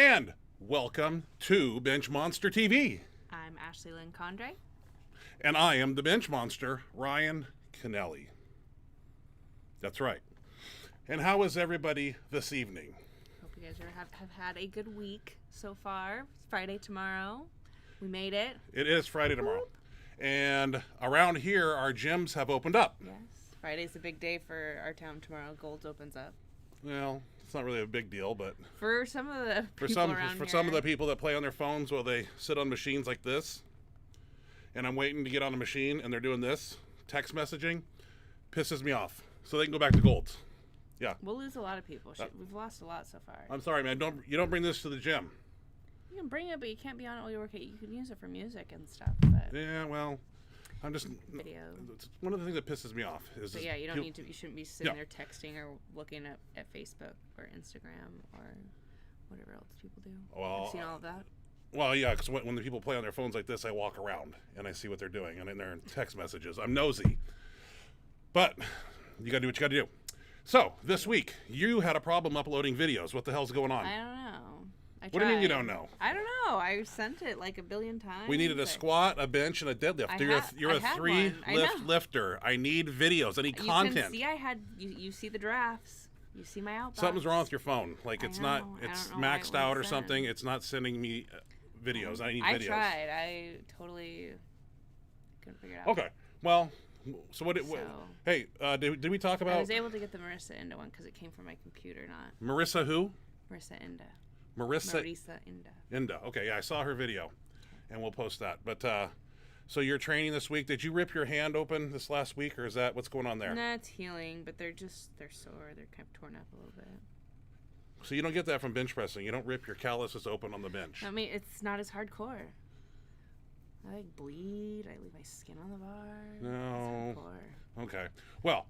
And welcome to Benchmonster TV. I'm Ashley Lynn Condre. And I am the Benchmonster, Ryan Kennelly. That's right. And how is everybody this evening? Hope you guys have had a good week so far. It's Friday tomorrow. We made it. It is Friday tomorrow. And around here, our gyms have opened up. Yes. Friday's a big day for our town tomorrow. Gold's opens up. Well, it's not really a big deal, but for some of the people around here. Some of the people that play on their phones while they sit on machines like this, and I'm waiting to get on the machine and they're doing this, text messaging, pisses me off. So they can go back to Gold's. Yeah. We'll lose a lot of people. We've lost a lot so far. I'm sorry, man. You don't bring this to the gym. You can bring it, but you can't be on it while you work it. You can use it for music and stuff. But yeah, well, I'm just video. It's one of the things that pisses me off is. But yeah, you don't need to. You shouldn't be sitting there texting or looking at Facebook or Instagram or whatever else people do. Well, I've seen all of that. Well, yeah, because when the people play on their phones like this, I walk around and I see what they're doing, and then they're in text messages. I'm nosy, but you gotta do what you gotta do. So this week you had a problem uploading videos. What the hell's going on? I don't know. What do you mean you don't know? I don't know. I sent it like a billion times. We needed a squat, a bench, and a deadlift. You're a three lifter. I need videos. I need content. You can see you see the drafts. You see my outbox. Something's wrong with your phone. Like it's maxed out or something. It's not sending me videos. I need videos. I tried. I totally couldn't figure it out. Okay. Well, so hey, did we talk about? I was able to get the Marisa Inda one because it came from my computer, not Marisa who? Marisa Inda. Marisa Inda. Inda. Okay, yeah, I saw her video, and we'll post that. But so you're training this week. Did you rip your hand open this last week, or is that what's going on there? No, it's healing, but they're sore. They're kind of torn up a little bit. So you don't get that from bench pressing. You don't rip your calluses open on the bench. I mean, it's not as hardcore. I like bleed. I leave my skin on the bar. No. Okay. Well,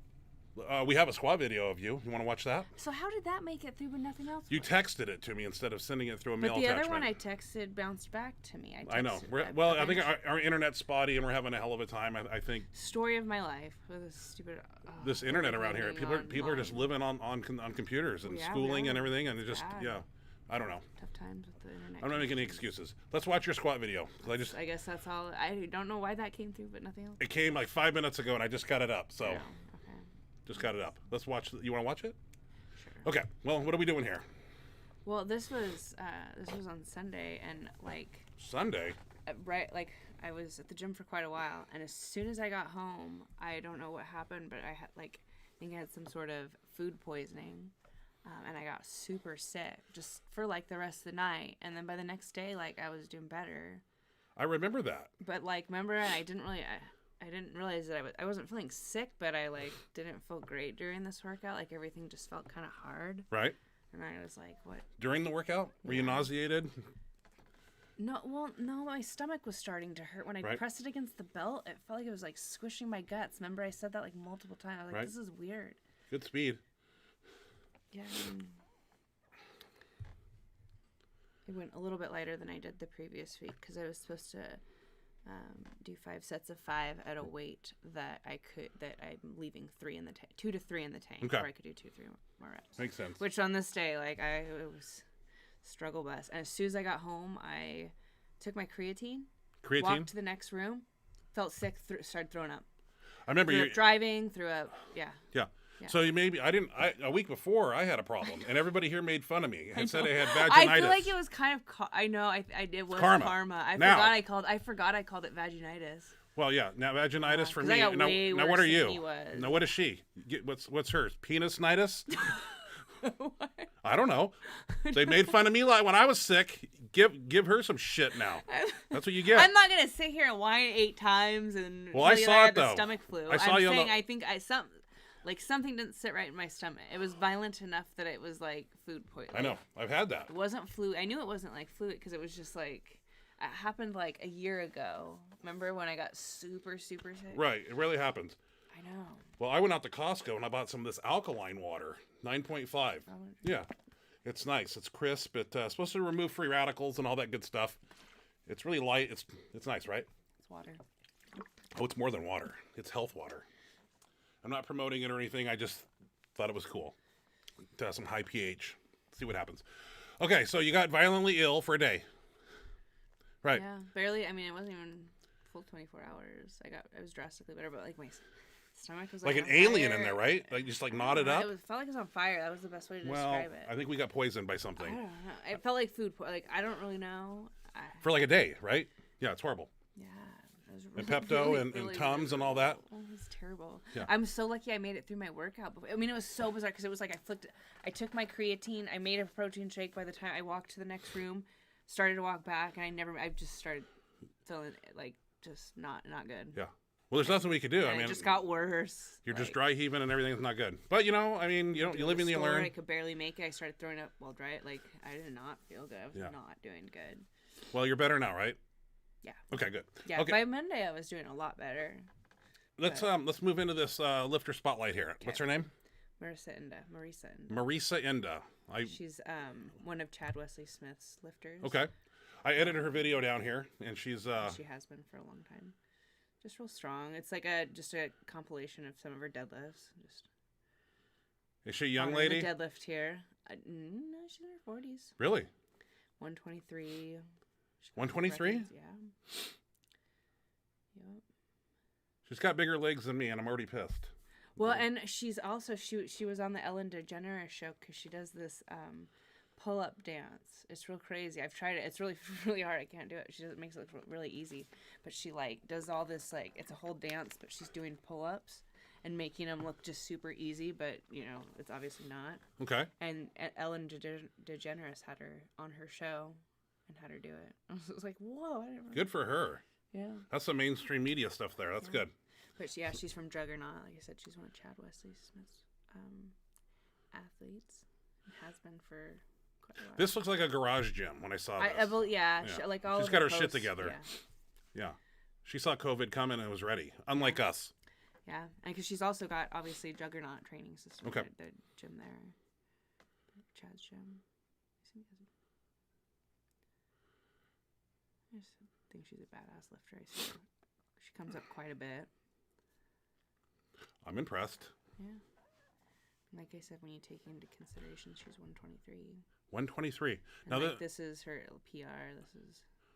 we have a squat video of you. You want to watch that? So how did that make it through when nothing else? You texted it to me instead of sending it through a mail attachment. But the other one I texted bounced back to me. I know. I think our internet's spotty and we're having a hell of a time. I think. Story of my life with this stupid. This internet around here. People are just living on computers and schooling and everything, and it just I don't know. Tough times with the internet. I'm not making any excuses. Let's watch your squat video. I guess that's all. I don't know why that came through, but nothing else. It came like 5 minutes ago, and I just got it up. So. Yeah. Just got it up. Let's watch. You want to watch it? Sure. Okay. Well, what are we doing here? Well, this was on Sunday, and like Sunday. Right, like I was at the gym for quite a while, and as soon as I got home, I don't know what happened, but I think I had some sort of food poisoning, and I got super sick just for like the rest of the night, and then by the next day, like I was doing better. I remember that. But like, remember, I didn't realize that I wasn't feeling sick, but I like didn't feel great during this workout. Like everything just felt kind of hard. Right. And I was like, what? During the workout? Were you nauseated? No, my stomach was starting to hurt. When I pressed it against the belt, it felt like it was like squishing my guts. Remember I said that like multiple times. I was like, this is weird. Good speed. Yeah. It went a little bit lighter than I did the previous week because I was supposed to do 5 sets of 5 at a weight that I'm leaving 2 to 3 in the tank, okay. Or I could do 2-3 more reps. Makes sense. Which on this day, like it was struggle bus. And as soon as I got home, I took my creatine, walked to the next room, felt sick, started throwing up. I remember you driving, threw up. Yeah. So a week before I had a problem, and everybody here made fun of me and said I had vaginitis. I feel like it was kind of. I know. It was karma. I forgot I called it vaginitis. Well, yeah. Now vaginitis for me. Now what are you? Now what is she? What's hers? Penisnitis? What? I don't know. They made fun of me like when I was sick. Give her some shit now. That's what you get. I'm not gonna sit here and whine 8 times and. Well, I saw it though. The stomach flu. I think something didn't sit right in my stomach. It was violent enough that it was like food poisoning. I know. I've had that. It wasn't flu. I knew it wasn't like fluid because it was just like it happened like a year ago. Remember when I got super, super sick? Right. It really happened. I know. Well, I went out to Costco and I bought some of this alkaline water, 9.5. Yeah. It's nice. It's crisp. It's supposed to remove free radicals and all that good stuff. It's really light. It's nice, right? It's water. Oh, it's more than water. It's health water. I'm not promoting it or anything. I just thought it was cool to have some high pH. See what happens. Okay, so you got violently ill for a day. Right. Yeah, barely. I mean, it wasn't even full 24 hours. I was drastically better, but like my stomach was Like an on alien fire. in there, right? Like just like I don't knotted know, up. Felt like it was on fire. That was the best way to Well, describe it. I think we got poisoned by I something don't know. It felt like food. Like I don't really know. for like a day, right? Yeah, it's horrible. Yeah. It was And really, Pepto really, and really Tums and all that. Oh, it was terrible. Yeah. I'm so lucky I made it through my workout. I mean, it was so bizarre because it was like I took my creatine, I made a protein shake by the time I walked to the next room, started to walk back, and I just started feeling like just not good. Yeah. Well, there's nothing we could do. And I mean, it just got worse. you're just Like, dry heaving and everything's not good. But you know, I mean, you live and you learn. I could barely make it. I started throwing up while dry. Like I did not feel good. I was not doing good. Well, you're better now, right? Yeah. Okay, good. Yeah. Okay. By Monday, I was doing a lot better. Let's move into this lifter spotlight here. What's her name? Marisa Inda. Marisa Inda. She's one of Chad Wesley Smith's lifters. Okay. I edited her video down here, and she's She has been for a long time. Just real strong. It's like just a compilation of some of her deadlifts. Is she a young On lady? The deadlift here. No, she's in her 40s. Really? 123. 123? Yeah. Yep. She's got bigger legs than me, and I'm already pissed. Well, and she's also she was on the Ellen DeGeneres show because she does this pull-up dance. It's real crazy. I've tried it. It's really really hard. I can't do it. She makes it look really easy, but she like does all this like it's a whole dance, but she's doing pull-ups and making them look just super easy, but you know it's obviously not. Okay. And Ellen DeGeneres had her on her show and had her do it. I was like, whoa! I didn't know. Good for her. Yeah. That's some mainstream media stuff there. That's good. But yeah, she's from Juggernaut. Like I said, she's one of Chad Wesley Smith's athletes. And has been for quite a while. This looks like a garage gym when I saw this. Yeah. She, like all She's of got her her shit posts, together. Yeah. She saw COVID coming and was ready. Unlike us. Yeah, and because she's also got obviously Juggernaut training system. Okay. The gym there, Chad's gym. I just think she's a badass lifter. I see her. She comes up quite a bit. I'm impressed. Yeah. Like I said, when you take into consideration she's 123. 123. And Now like, this is her PR.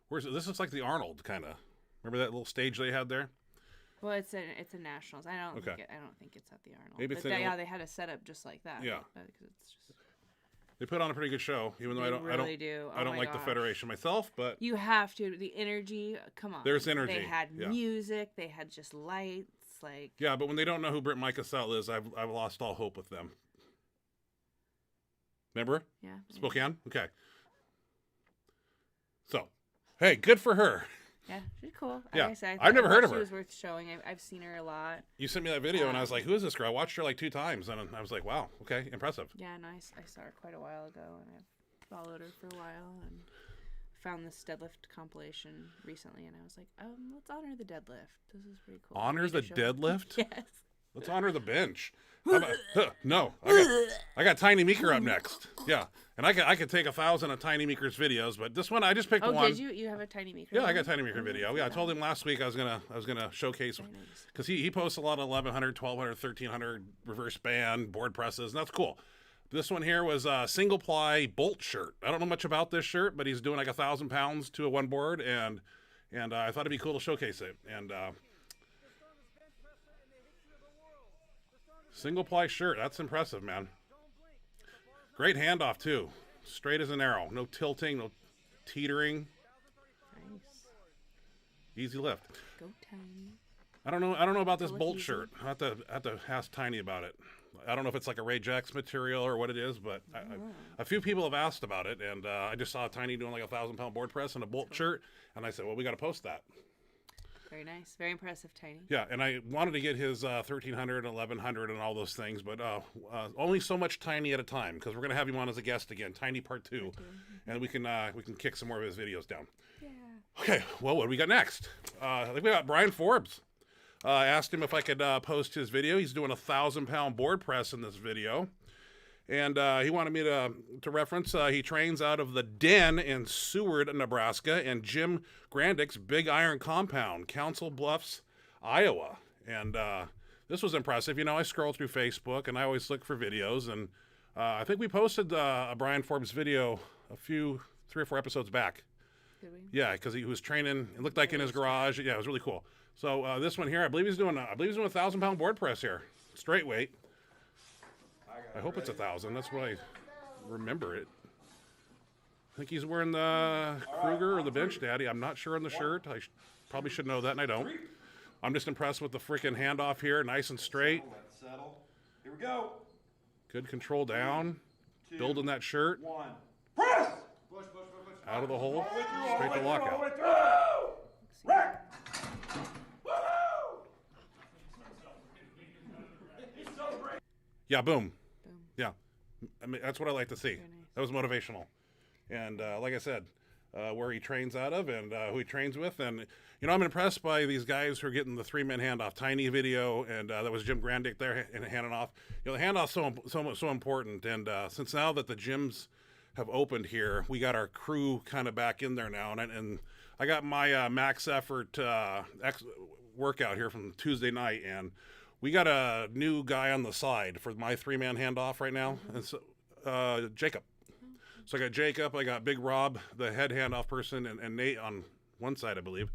where's it? This is like the Arnold kind of. Remember that little stage they had there? Well, it's a nationals. I don't think it's at the Arnold. Maybe it's but they had a setup just like that. Yeah. Because it's just. They put on a pretty good show, even though They I don't really do. I don't Oh like my the gosh. Federation myself, but You have to. The energy. Come on. There's energy, They had yeah. music. They had just lights. Like. yeah, but when they don't know who Britt Micah is, I've lost all hope with them. Remember? Yeah. Spokane? Okay. So, hey, good for her. Yeah, she's cool. Yeah. Like I said, I've never heard of She her. was worth showing. I've seen her a lot. You sent me that video, and I was like, who is this girl? I watched her like 2 times, and I was like, wow, okay, impressive. Yeah, no, I saw her quite a while ago, and I've followed her for a while, and found this deadlift compilation recently, and I was like, let's honor the deadlift. This is pretty cool. Honor the deadlift? Yes. Let's honor the bench. How about, no, I got Tiny Meeker up next. Yeah, and I could take 1,000 of Tiny Meeker's videos, but this one I just picked Oh, one. did you? You have a Tiny Meeker? Yeah, I got Tiny Meeker video. Yeah, I told him last week I was gonna showcase Very nice. because he posts a lot of 1,100, 1,200, 1,300 reverse band board presses, and that's cool. This one here was a single ply bolt shirt. I don't know much about this shirt, but he's doing like 1,000 pounds to a one board, and I thought it'd be cool to showcase it. And single ply shirt, that's impressive, man. Great handoff too, straight as an arrow, no tilting, no teetering, Nice. easy lift. Go Tiny. I don't know about this Look bolt easy. shirt. I have to ask Tiny about it. I don't know if it's like a Ray Jax material or what it is, but a few people have asked about it, and I just saw Tiny doing like a 1,000-pound board press and a bolt shirt, and I said, well, we got to post that. Very nice. Very impressive, Tiny. Yeah, and I wanted to get his 1,300, 1,100, and all those things, but only so much Tiny at a time, because we're gonna have him on as a guest again, Tiny Part 2, and we can kick some more of his videos down. Yeah. Okay, well, what do we got next? I think we got Brian Forbes. Asked him if I could post his video. He's doing a 1,000-pound board press in this video. And he wanted me to reference, he trains out of the Den in Seward, Nebraska, and Jim Grandick's Big Iron Compound, Council Bluffs, Iowa. And this was impressive. You know, I scroll through Facebook, and I always look for videos. And I think we posted a Brian Forbes video 3 or 4 episodes back. Did we? Yeah, because he was training. It looked like in his garage. Yeah, it was really cool. So this one here, I believe he's doing a 1,000-pound board press here, straight weight. I hope it's 1,000. That's what I remember it. I think he's wearing the Kruger or the Bench Daddy. I'm not sure on the shirt. I probably should know that, and I don't. I'm just impressed with the freaking handoff here, nice and straight. Settle. Here we go. Good control down. Building that shirt. One. Press. Out of the hole. Straight to lockout. Rack. Yeah, boom. Yeah. I mean, that's what I like to see. Nice. That was motivational. And like I said, where he trains out of and who he trains with. And, I'm impressed by these guys who are getting the 3-man handoff. Tiny video, and that was Jim Grandick there handing off. The handoff's so important. And since now that the gyms have opened here, we got our crew kind of back in there now. And I got my max effort workout here from Tuesday night, and we got a new guy on the side for my 3-man handoff right now. And so Jacob. So I got Jacob, I got Big Rob, the head handoff person, and Nate on one side, I believe.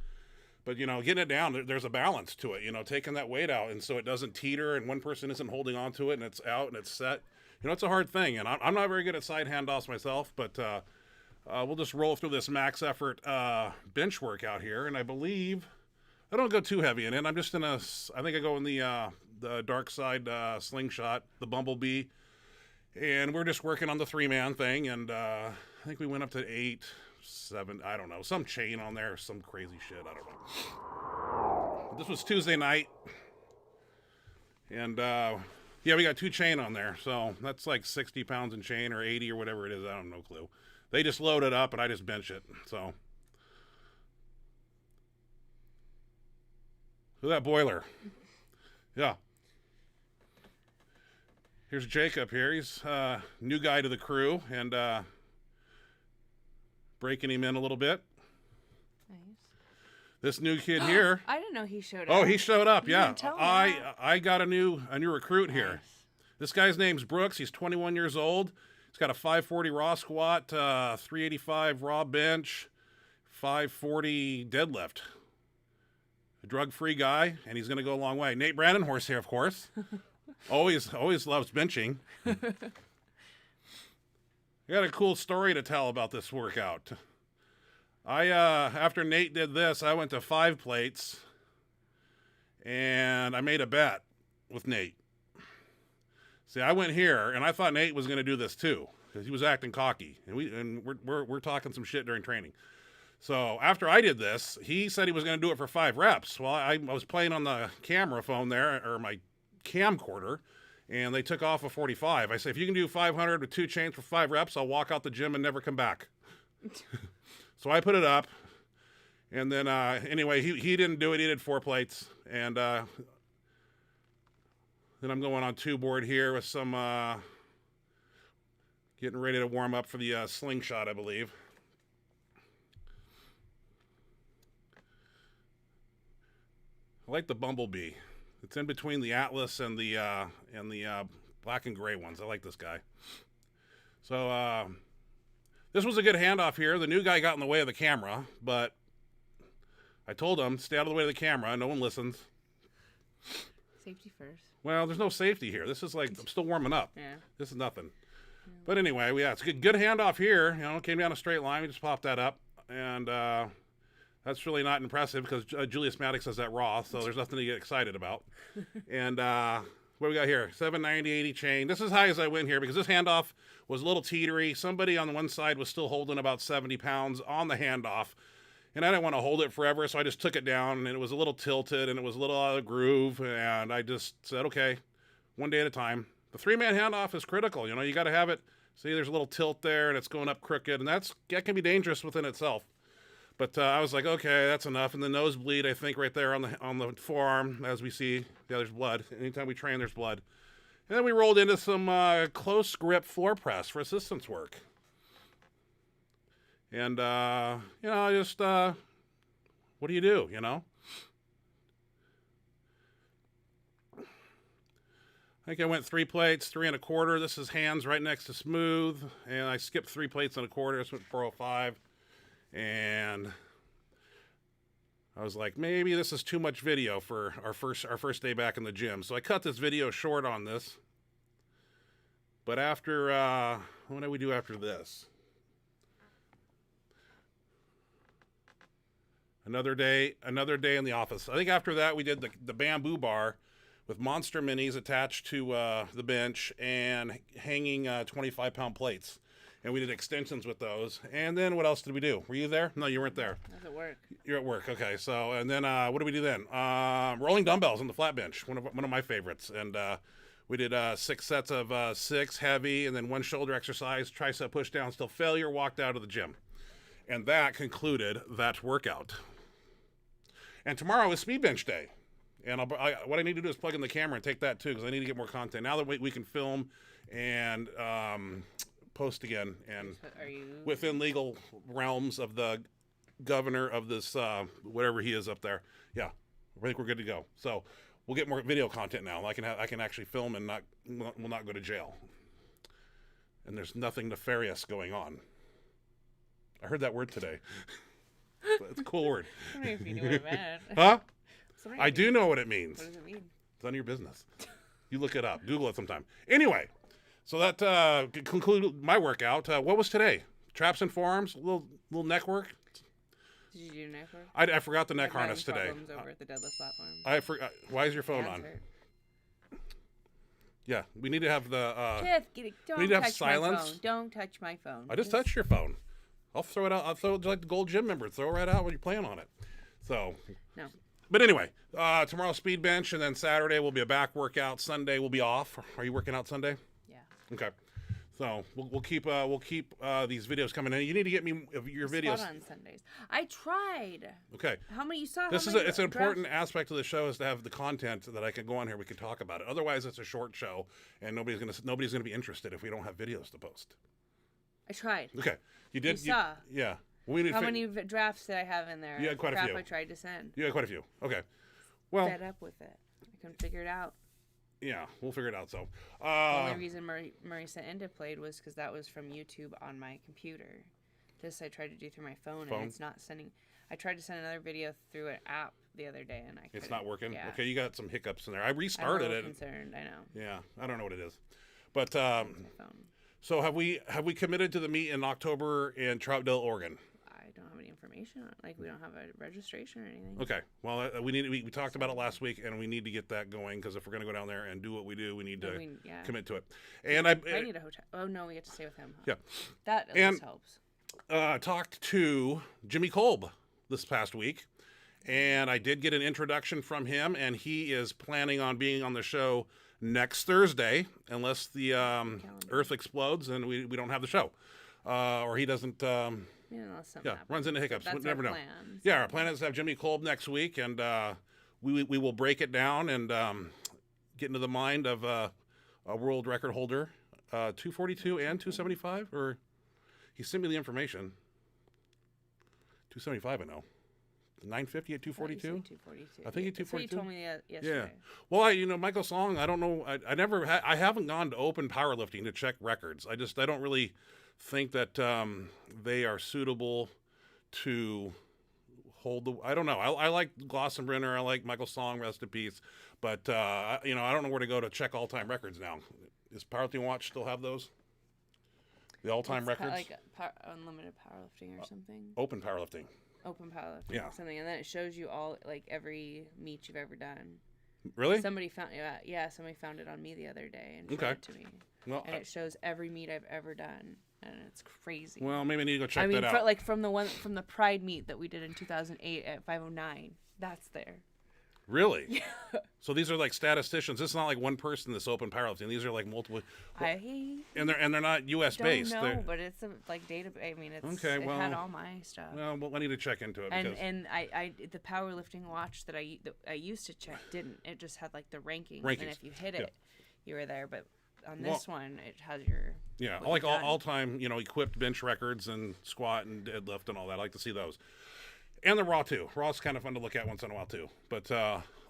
But, getting it down, there's a balance to it, taking that weight out. And so it doesn't teeter and one person isn't holding on to it and it's out and it's set. It's a hard thing. And I'm not very good at side handoffs myself, but we'll just roll through this max effort bench workout here. And I believe I don't go too heavy in it. I'm just I think I go in the dark side slingshot, the Bumblebee. And we're just working on the 3-man thing, and I think we went up to 8, 7, I don't know, some chain on there, some crazy shit, I don't know. This was Tuesday night, and yeah, we got 2 chain on there, so that's like 60 pounds in chain, or 80, or whatever it is, I don't know, no clue. They just load it up, and I just bench it, so. Look at that boiler. Yeah. Here's Jacob here. He's new guy to the crew, and breaking him in a little bit. Nice. This new kid here. I didn't know he showed up. Oh, he showed up. You Yeah. didn't tell me that. I got a new recruit here. Nice. This guy's name's Brooks. He's 21 years old. He's got a 540 raw squat, 385 raw bench, 540 deadlift. A drug-free guy, and he's going to go a long way. Nate Brandenhorst here, of course. Always loves benching. I got a cool story to tell about this workout. After Nate did this, I went to 5 plates, and I made a bet with Nate. See, I went here, and I thought Nate was going to do this too, because he was acting cocky, and we're talking some shit during training. So after I did this, he said he was going to do it for 5 reps. Well, I was playing on the camera phone there, or my camcorder, and they took off a 45. I said, if you can do 500 with 2 chains for 5 reps, I'll walk out the gym and never come back. So I put it up, and then anyway, he didn't do it. He did 4 plates, and then I'm going on 2 board here with some getting ready to warm up for the slingshot, I believe. I like the Bumblebee. It's in between the Atlas and the black and gray ones. I like this guy. So this was a good handoff here. The new guy got in the way of the camera, but I told him, stay out of the way of the camera. No one listens. Safety first. Well, there's no safety here. This is like, I'm still warming up. Yeah. This is nothing. Yeah. But anyway, yeah, it's a good handoff here. Came down a straight line. We just popped that up. And that's really not impressive because Julius Maddox has that raw, so there's nothing to get excited about. And what we got here? 790, 80 chain. This is as high as I went here because this handoff was a little teetery. Somebody on the one side was still holding about 70 pounds on the handoff. And I didn't want to hold it forever, so I just took it down, and it was a little tilted, and it was a little out of the groove, and I just said, okay, one day at a time. The 3-man handoff is critical. You got to have it. See, there's a little tilt there, and it's going up crooked, and that can be dangerous within itself. But I was like, okay, that's enough. And the nosebleed, I think, right there on the forearm, as we see, yeah, there's blood. Anytime we train, there's blood. And then we rolled into some close grip floor press for assistance work. And, just, what do you do, think I went 3 plates, 3 1/4. This is hands right next to smooth, and I skipped 3 plates and 1/4. This went 405, and I was like, maybe this is too much video for our first day back in the gym. So I cut this video short on this. But after, what do we do after this? Another day in the office. I think after that we did the bamboo bar with monster minis attached to the bench and hanging 25-pound plates. And we did extensions with those. And then what else did we do? Were you there? No, you weren't there. I was at work. You're at work. Okay. So, and then what did we do then? Rolling dumbbells on the flat bench. One of my favorites. And we did 6 sets of 6 heavy, and then 1 shoulder exercise, tricep push down, still failure, walked out of the gym. And that concluded that workout. And tomorrow is speed bench day. And what I need to do is plug in the camera and take that too, because I need to get more content. Now that we can film and post again, and Are you within legal realms of the governor of this, whatever he is up there. Yeah, I think we're good to go. So we'll get more video content now. I can actually film and will not go to jail. And there's nothing nefarious going on. I heard that word today. It's a cool word. I don't know if you knew what it meant. Huh? Somebody- I do know what it means. What does it mean? It's none of your business. You look it up. Google it sometime. Anyway, so that concluded my workout. What was today? Traps and forearms, little neck work. Did you do neck work? I forgot the neck I'm having harness today. problems over at the deadlift platform. I forgot. Why is your phone on? Answer. Yeah, we need to have the. Jeff, don't need to have touch silence. my phone. Don't touch my phone. I just touched your phone. I'll throw it out. I'll throw it like the gold gym member. Throw it right out when you're playing on it. So. No. But anyway, tomorrow speed bench, and then Saturday will be a back workout. Sunday will be off. Are you working out Sunday? Yeah. Okay. So we'll keep these videos coming in. You need to get me your videos. Spot on Sundays. I tried. Okay. How many you saw? This how is many it's an important drafts? aspect of the show is to have the content that I can go on here. We can talk about it. Otherwise, it's a short show, and nobody's gonna be interested if we don't have videos to post. I tried. Okay. You did. You saw. Yeah. We need How many drafts did I have in there? You had quite a Crap few. I tried to send. You had quite a few. Okay. Well. Fed up with it. I couldn't figure it out. Yeah, we'll figure it out. So. The only reason Marisa Inda played was because that was from YouTube on my computer. This I tried to do through my phone, and it's not sending. I tried to send another video through an app the other day, and I couldn't. It's not working. Yeah. Okay, you got some hiccups in there. I I'm restarted a it. little concerned. I know. Yeah, I don't know what it is, but My phone. so have we committed to the meet in October in Troutdale, Oregon? I don't have any information on it. Like, we don't have a registration or anything. Okay. Well, we talked about it last week, and we need to get that going because if we're going to go down there and do what we do, we need to commit to it. And I need a hotel. Oh no, we get to stay with him. Huh? Yeah. That at And- least helps. Talked to Jimmy Kolb this past week, and I did get an introduction from him, and he is planning on being on the show next Thursday, unless the Earth explodes and we don't have the show, or he doesn't. Yeah, unless something happens. Runs into hiccups. That's We never our know. plan, Yeah, our plan is to have Jimmy Kolb next week, and we will break it down and get into the mind of a world record holder, 242 and 275, or he sent me the information. 275, I know. 950 at 242. 242. I think he That's what you 242. told me yesterday. Yeah. Well, Michael Song, I don't know. I haven't gone to open powerlifting to check records. I don't really think that they are suitable to hold the. I don't know. I like Glossenbrenner. I like Michael Song. Rest in peace. But I don't know where to go to check all-time records now. Does Powerlifting Watch still have those? The all-time records. Like unlimited powerlifting or something. Open powerlifting. Open powerlifting. Yeah. Or something, and then it shows you all like every meet you've ever done. Really? Somebody found somebody found it on me the other day and showed Okay. it to me. Well, And it shows every meet I've ever done, and it's crazy. well, maybe I need to go check that out. like from the Pride meet that we did in 2008 at 509, that's there. Really? So these are like statisticians. This is not like one person that's open powerlifting. These are like multiple. I And they're not U.S. don't based. know, They're- but it's a like database. I mean, it's Okay, it well, had all my stuff. Well, I need to check into it and because and I the powerlifting watch that I used to check didn't. It just had like the rankings, and if you hit it, you were there. But on this one, it has your yeah, what I like you've done. all time equipped bench records and squat and deadlift and all that. I like to see those. And the raw too. Raw's kind of fun to look at once in a while too. But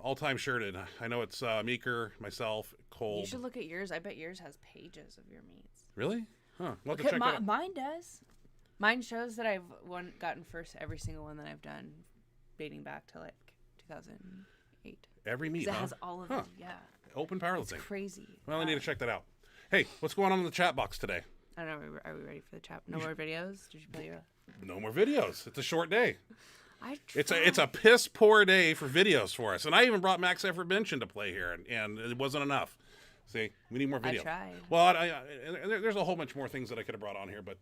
all-time shirted. I know it's Meeker, myself, Cold. You should look at yours. I bet yours has pages of your meets. Really? Huh. We'll have to Okay, check that out. mine does. Mine shows that I've gotten first every single one that I've done, dating back to like 2008. Every meet, It huh? has all of Huh. them. Yeah, Open it's powerlifting. crazy. Well, I need to check that out. Hey, what's going on in the chat box today? I don't know. Are we ready for the chat? No more videos? Did you play your? No more videos. It's a short day. I It's a piss poor day for videos for us. And I even brought Max Effort Bench into play here, and it wasn't enough. See, we need more video. I tried. Well, there's a whole bunch more things that I could have brought on here, but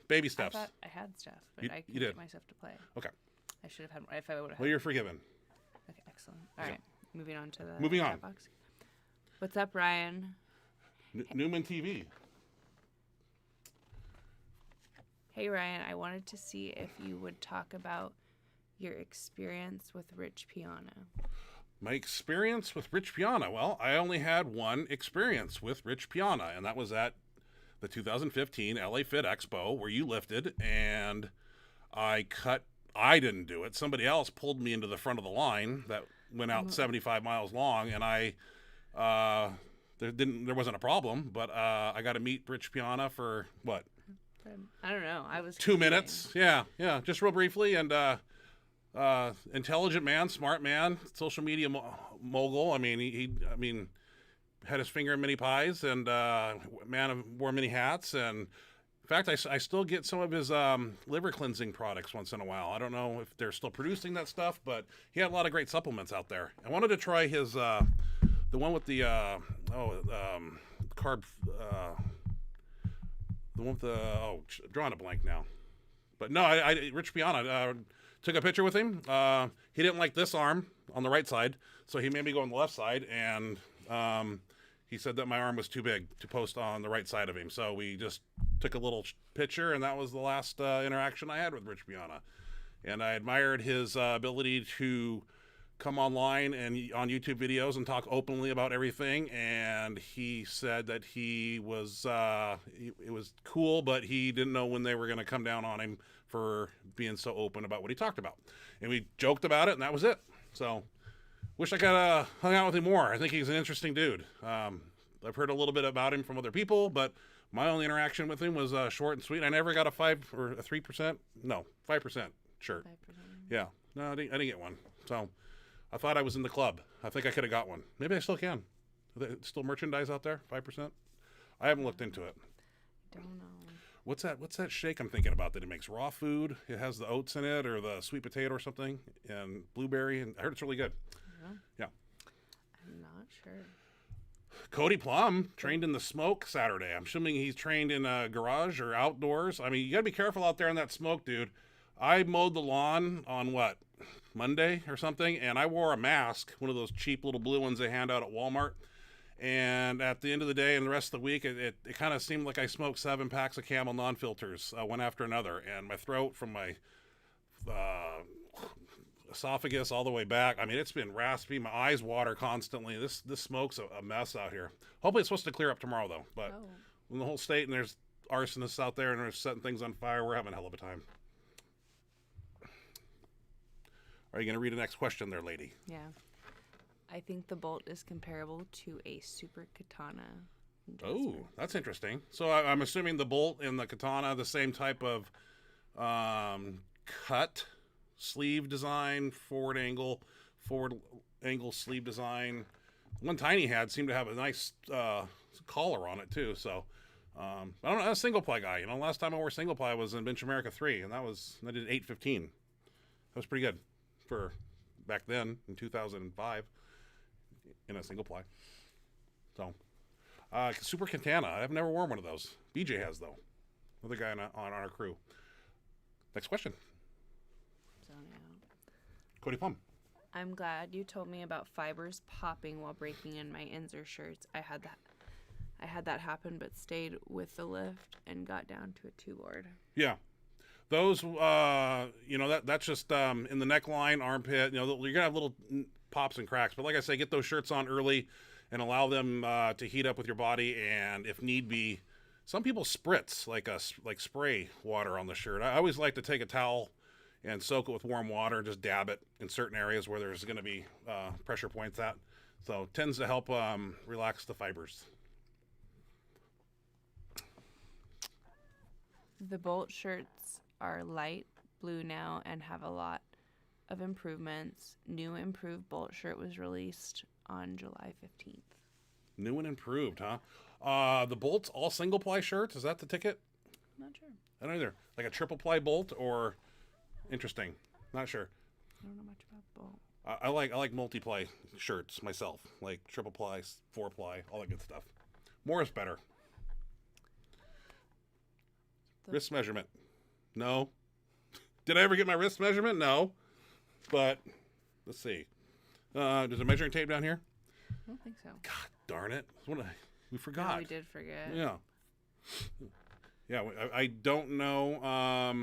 baby I steps. thought I had stuff, but You- I you couldn't did. get myself to play. Okay. I should have had. If I would have. Well, you're forgiven. Okay, excellent. All right, moving on to the Moving chat on. box. What's up, Ryan? Newman TV. Hey, Ryan. I wanted to see if you would talk about your experience with Rich Piana. My experience with Rich Piana. Well, I only had one experience with Rich Piana, and that was at the 2015 LA Fit Expo where you lifted, and I didn't do it. Somebody else pulled me into the front of the line that went out 75 miles long, and there wasn't a problem, but I got to meet Rich Piana for what? I don't know. I was 2 minutes. Yeah, just real briefly, and intelligent man, smart man, social media mogul. I mean, he had his finger in many pies, and wore many hats. And in fact, I still get some of his liver cleansing products once in a while. I don't know if they're still producing that stuff, but he had a lot of great supplements out there. I wanted to try his the one with the carb. The one with the drawing a blank now. But no, Rich Piana took a picture with him. He didn't like this arm on the right side, so he made me go on the left side, and he said that my arm was too big to post on the right side of him. So we just took a little picture, and that was the last interaction I had with Rich Piana. And I admired his ability to come online and on YouTube videos and talk openly about everything. And he said that it was cool, but he didn't know when they were going to come down on him for being so open about what he talked about. And we joked about it, and that was it. So wish I could hung out with him more. I think he's an interesting dude. I've heard a little bit about him from other people, but my only interaction with him was short and sweet. I never got a 5 or a 3%. No, 5% shirt. 5%. Yeah. No, I didn't get one. So I thought I was in the club. I think I could have got one. Maybe I still can. Are there still merchandise out there? 5%? I haven't looked into it. Don't know. What's that shake I'm thinking about that it makes raw food? It has the oats in it or the sweet potato or something and blueberry. And I heard it's really good. Yeah. I'm not sure. Cody Plum trained in the smoke Saturday. I'm assuming he's trained in a garage or outdoors. I mean, you got to be careful out there in that smoke, dude. I mowed the lawn on Monday or something, and I wore a mask, one of those cheap little blue ones they hand out at Walmart. And at the end of the day and the rest of the week, it kind of seemed like I smoked 7 packs of Camel non-filters, one after another. And my throat from my esophagus all the way back, I mean, it's been raspy. My eyes water constantly. This smoke's a mess out here. Hopefully it's supposed to clear up tomorrow, though. But in the whole state, and there's arsonists out there, and they're setting things on fire, we're having a hell of a time. Are you going to read the next question there, lady? Yeah. I think the bolt is comparable to a super katana. Oh, that's interesting. So I'm assuming the bolt and the katana, the same type of cut, sleeve design, forward angle sleeve design. One Tiny had seemed to have a nice collar on it too. So I don't know. I'm a single ply guy. You know, last time I wore single ply was in Bench America 3, and I did 815. That was pretty good for back then in 2005 in a single ply. So super katana. I've never worn one of those. BJ has though. Another guy on our crew. Next question. Zoning out. Cody Plum. I'm glad you told me about fibers popping while breaking in my Inzer shirts. I had that happen, but stayed with the lift and got down to a 2-board. Yeah. Those, that's just in the neckline, armpit. You know, you're going to have little pops and cracks. But like I say, get those shirts on early and allow them to heat up with your body. And if need be, some people spritz, like spray water on the shirt. I always like to take a towel and soak it with warm water. Just dab it in certain areas where there's going to be pressure points at. So it tends to help relax the fibers. The Bolt shirts are light blue now and have a lot of improvements. New improved Bolt shirt was released on July 15th. New and improved, huh? The Bolt's all single ply shirts. Is that the ticket? Not sure. I don't either. Like a triple ply Bolt or interesting. Not sure. I don't know much about Bolt. I like multi-ply shirts myself, like triple ply, 4-ply, all that good stuff. More is better. Wrist measurement. No. Did I ever get my wrist measurement? No. But let's see. There's a measuring tape down here. I don't think so. God darn it! We Oh, forgot. we did forget. Yeah. Yeah. I don't know. I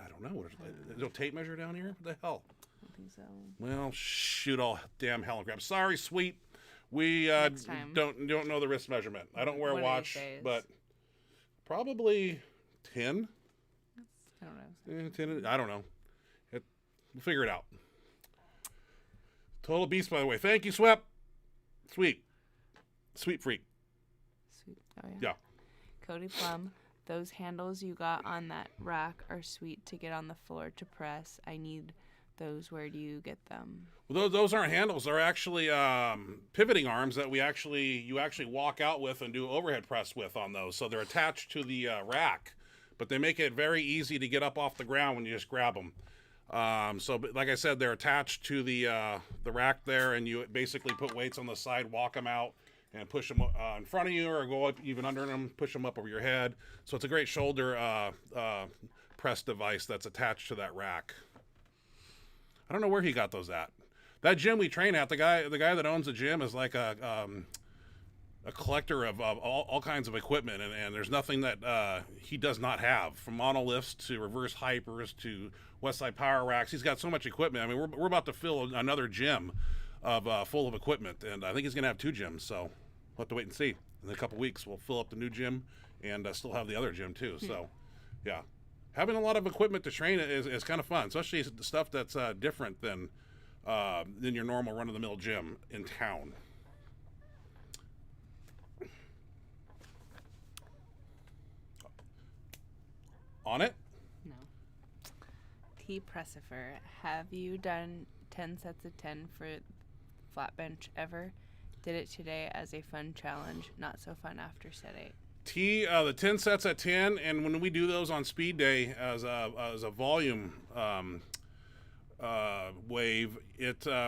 don't know. There's no tape measure down here. What the hell? I don't think so. Well, shoot all damn hell and crap. Sorry, sweet. We Next time. don't know the wrist measurement. I don't wear a One of watch, these days. but probably 10. I don't know. 10. I don't know. We'll figure it out. Total beast, by the way. Thank you, Swep. Sweet freak. Sweet. Oh, yeah. Yeah. Cody Plum, those handles you got on that rack are sweet to get on the floor to press. I need those. Where do you get them? Well, those aren't handles. They're actually pivoting arms that you actually walk out with and do overhead press with on those. So they're attached to the rack, but they make it very easy to get up off the ground when you just grab them. But like I said, they're attached to the rack there, and you basically put weights on the side, walk them out, and push them in front of you, or go up even under them, push them up over your head. So it's a great shoulder press device that's attached to that rack. I don't know where he got those at. That gym we train at, the guy that owns the gym is like a collector of all kinds of equipment, and there's nothing that he does not have, from monoliths to reverse hypers to Westside power racks. He's got so much equipment. I mean, we're about to fill another gym of full of equipment, and I think he's gonna have 2 gyms. So we'll have to wait and see. In a couple weeks, we'll fill up the new gym and still have the other gym too. So, yeah, having a lot of equipment to train is kind of fun, especially the stuff that's different than your normal run-of-the-mill gym in town. On it? No. T. Pressifer, have you done 10 sets of 10 for flat bench ever? Did it today as a fun challenge, not so fun after set 8. The 10 sets at 10, and when we do those on speed day as a volume wave,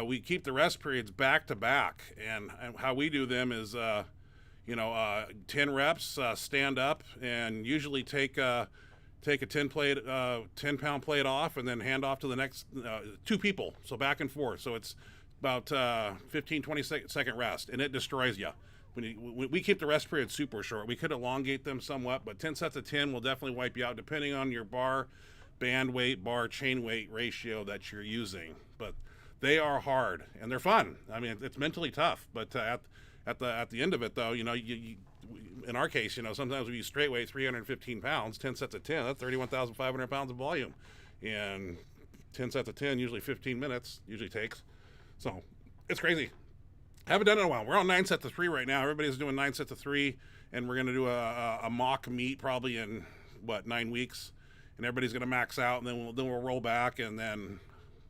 we keep the rest periods back to back, and how we do them is 10 reps, stand up, and usually take a 10 pound plate off, and then hand off to the next 2 people, so back and forth. So it's about 15-20 second rest, and it destroys you. We keep the rest period super short. We could elongate them somewhat, but 10 sets of 10 will definitely wipe you out, depending on your bar band weight, bar chain weight ratio that you're using. But they are hard, and they're fun. I mean, it's mentally tough, but at the end of it, though, you in our case, sometimes we use straight weight 315 pounds, 10 sets of 10, that's 31,500 pounds of volume, and 10 sets of 10, usually 15 minutes, usually takes. So it's crazy. Haven't done it in a while. We're on 9 sets of 3 right now. Everybody's doing 9 sets of 3, and we're going to do a mock meet probably in 9 weeks, and everybody's going to max out, and then we'll roll back, and then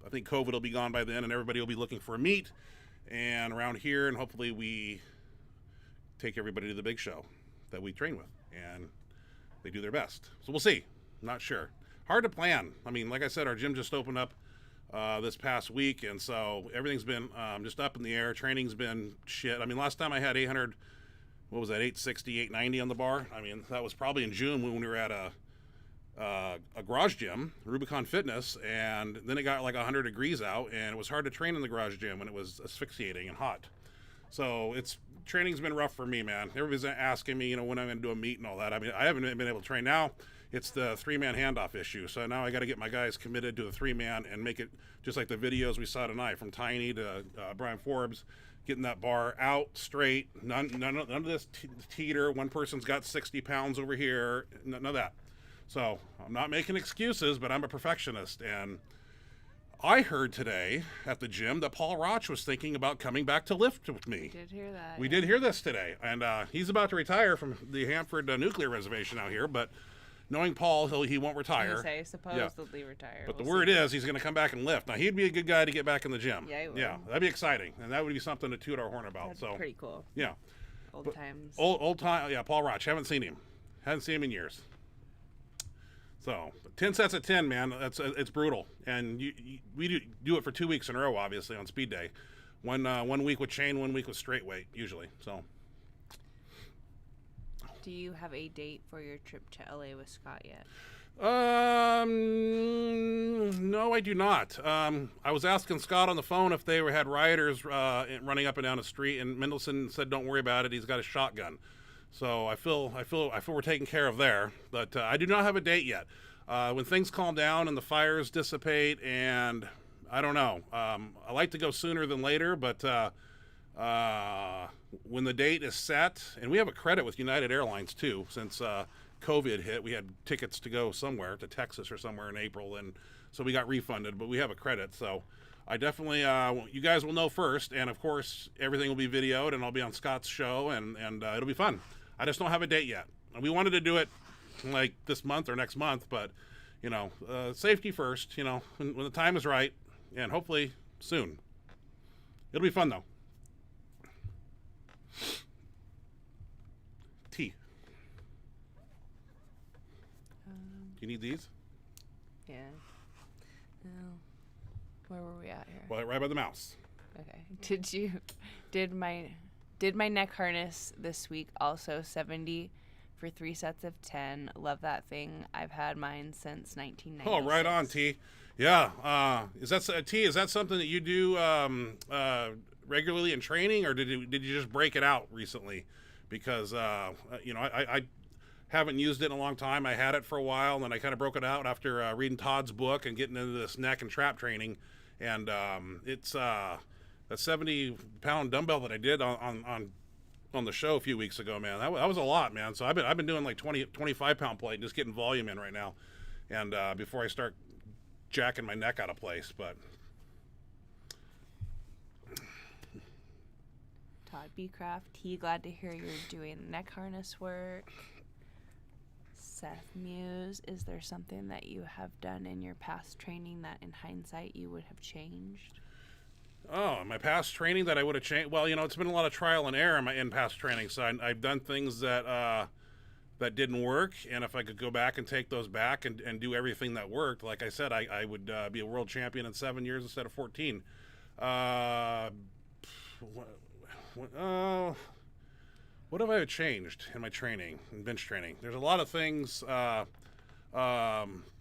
I think COVID will be gone by then, and everybody will be looking for a meet and around here, and hopefully we take everybody to the big show that we train with, and they do their best. So we'll see. Not sure. Hard to plan. I mean, like I said, our gym just opened up this past week, and so everything's been just up in the air. Training's been shit. I mean, last time I had 800, 860, 890 on the bar. I mean, that was probably in June when we were at a garage gym, Rubicon Fitness, and then it got like 100 degrees out, and it was hard to train in the garage gym when it was asphyxiating and hot. So training's been rough for me, man. Everybody's asking me, when I'm going to do a meet and all that. I mean, I haven't been able to train now. It's the 3-man handoff issue. So now I got to get my guys committed to the 3-man and make it just like the videos we saw tonight, from Tiny to Brian Forbes, getting that bar out straight. None of this teeter. One person's got 60 pounds over here. None of that. So I'm not making excuses, but I'm a perfectionist. And I heard today at the gym that Paul Roch was thinking about coming back to lift with me. Did hear that. We did hear this today. And he's about to retire from the Hanford nuclear reservation out here, but knowing Paul, he won't retire. Supposedly retire. But the word is he's going to come back and lift. Now, he'd be a good guy to get back in the gym. Yeah, he would. Yeah, that'd be exciting. And that would be something to toot our horn about. That'd So be pretty cool. Yeah. Old times. Old time. Yeah, Paul Roch. Haven't seen him. Haven't seen him in years. So 10 sets of 10, man. It's brutal. And we do it for 2 weeks in a row, obviously, on speed day. 1 week with chain, 1 week with straight weight, usually. So. Do you have a date for your trip to LA with Scott yet? No, I do not. I was asking Scott on the phone if they had rioters running up and down the street, and Mendelsohn said, "Don't worry about it. He's got a shotgun." So I feel we're taken care of there. But I do not have a date yet. When things calm down and the fires dissipate, and I don't know. I like to go sooner than later, but when the date is set, and we have a credit with United Airlines too, since COVID hit, we had tickets to go somewhere, to Texas or somewhere in April, and so we got refunded, but we have a credit. So I definitely, you guys will know first, and of course, everything will be videoed, and I'll be on Scott's show, and it'll be fun. I just don't have a date yet. We wanted to do it like this month or next month, but, safety first, when the time is right, and hopefully soon. It'll be fun, though. Tea. Do you need these? Yeah. No. Where were we at here? Well, right by the mouse. Okay. Did my neck harness this week also 70 for 3 sets of 10? Love that thing. I've had mine since 1996. Oh, right on, T. Yeah. Is that something that you do regularly in training, or did you just break it out recently? Because I haven't used it in a long time. I had it for a while, and then I kind of broke it out after reading Todd's book and getting into this neck and trap training. And it's that 70-pound dumbbell that I did on the show a few weeks ago, man. That was a lot, man. So I've been doing like 25-pound plate, and just getting volume in right now, and before I start jacking my neck out of place. But Todd Beecraft, glad to hear you're doing neck harness work. Seth Muse, is there something that you have done in your past training that in hindsight you would have changed? Oh, my past training that I would have changed? Well, it's been a lot of trial and error in past training. So I've done things that didn't work, and if I could go back and take those back and do everything that worked, like I said, I would be a world champion in 7 years instead of 14. What have I changed in my training, in bench training? There's a lot of things.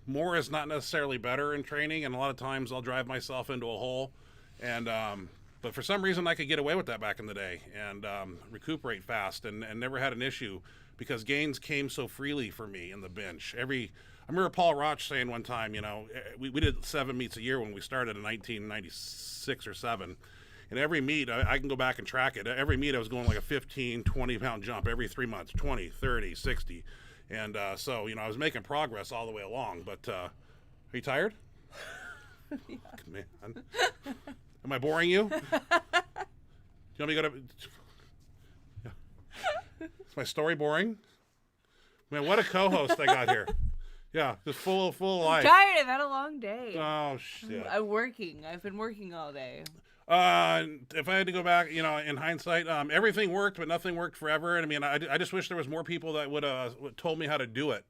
More is not necessarily better in training, and a lot of times I'll drive myself into a hole. And but for some reason I could get away with that back in the day and recuperate fast and never had an issue because gains came so freely for me in the bench. I remember Paul Roch saying one time, we did 7 meets a year when we started in 1996 or 7. And every meet, I can go back and track it. Every meet I was going like a 15, 20-pound jump every 3 months, 20, 30, 60. And so, I was making progress all the way along. But are you tired? Yeah. Man. Am I boring you? Do you want me to go to... Yeah. Is my story boring? Man, what a co-host I got here. Yeah, just full of life. Tired. I've had a long day. Oh, shit. I'm working. I've been working all day. If I had to go back, in hindsight, everything worked, but nothing worked forever. And I mean, I just wish there was more people that would told me how to do it.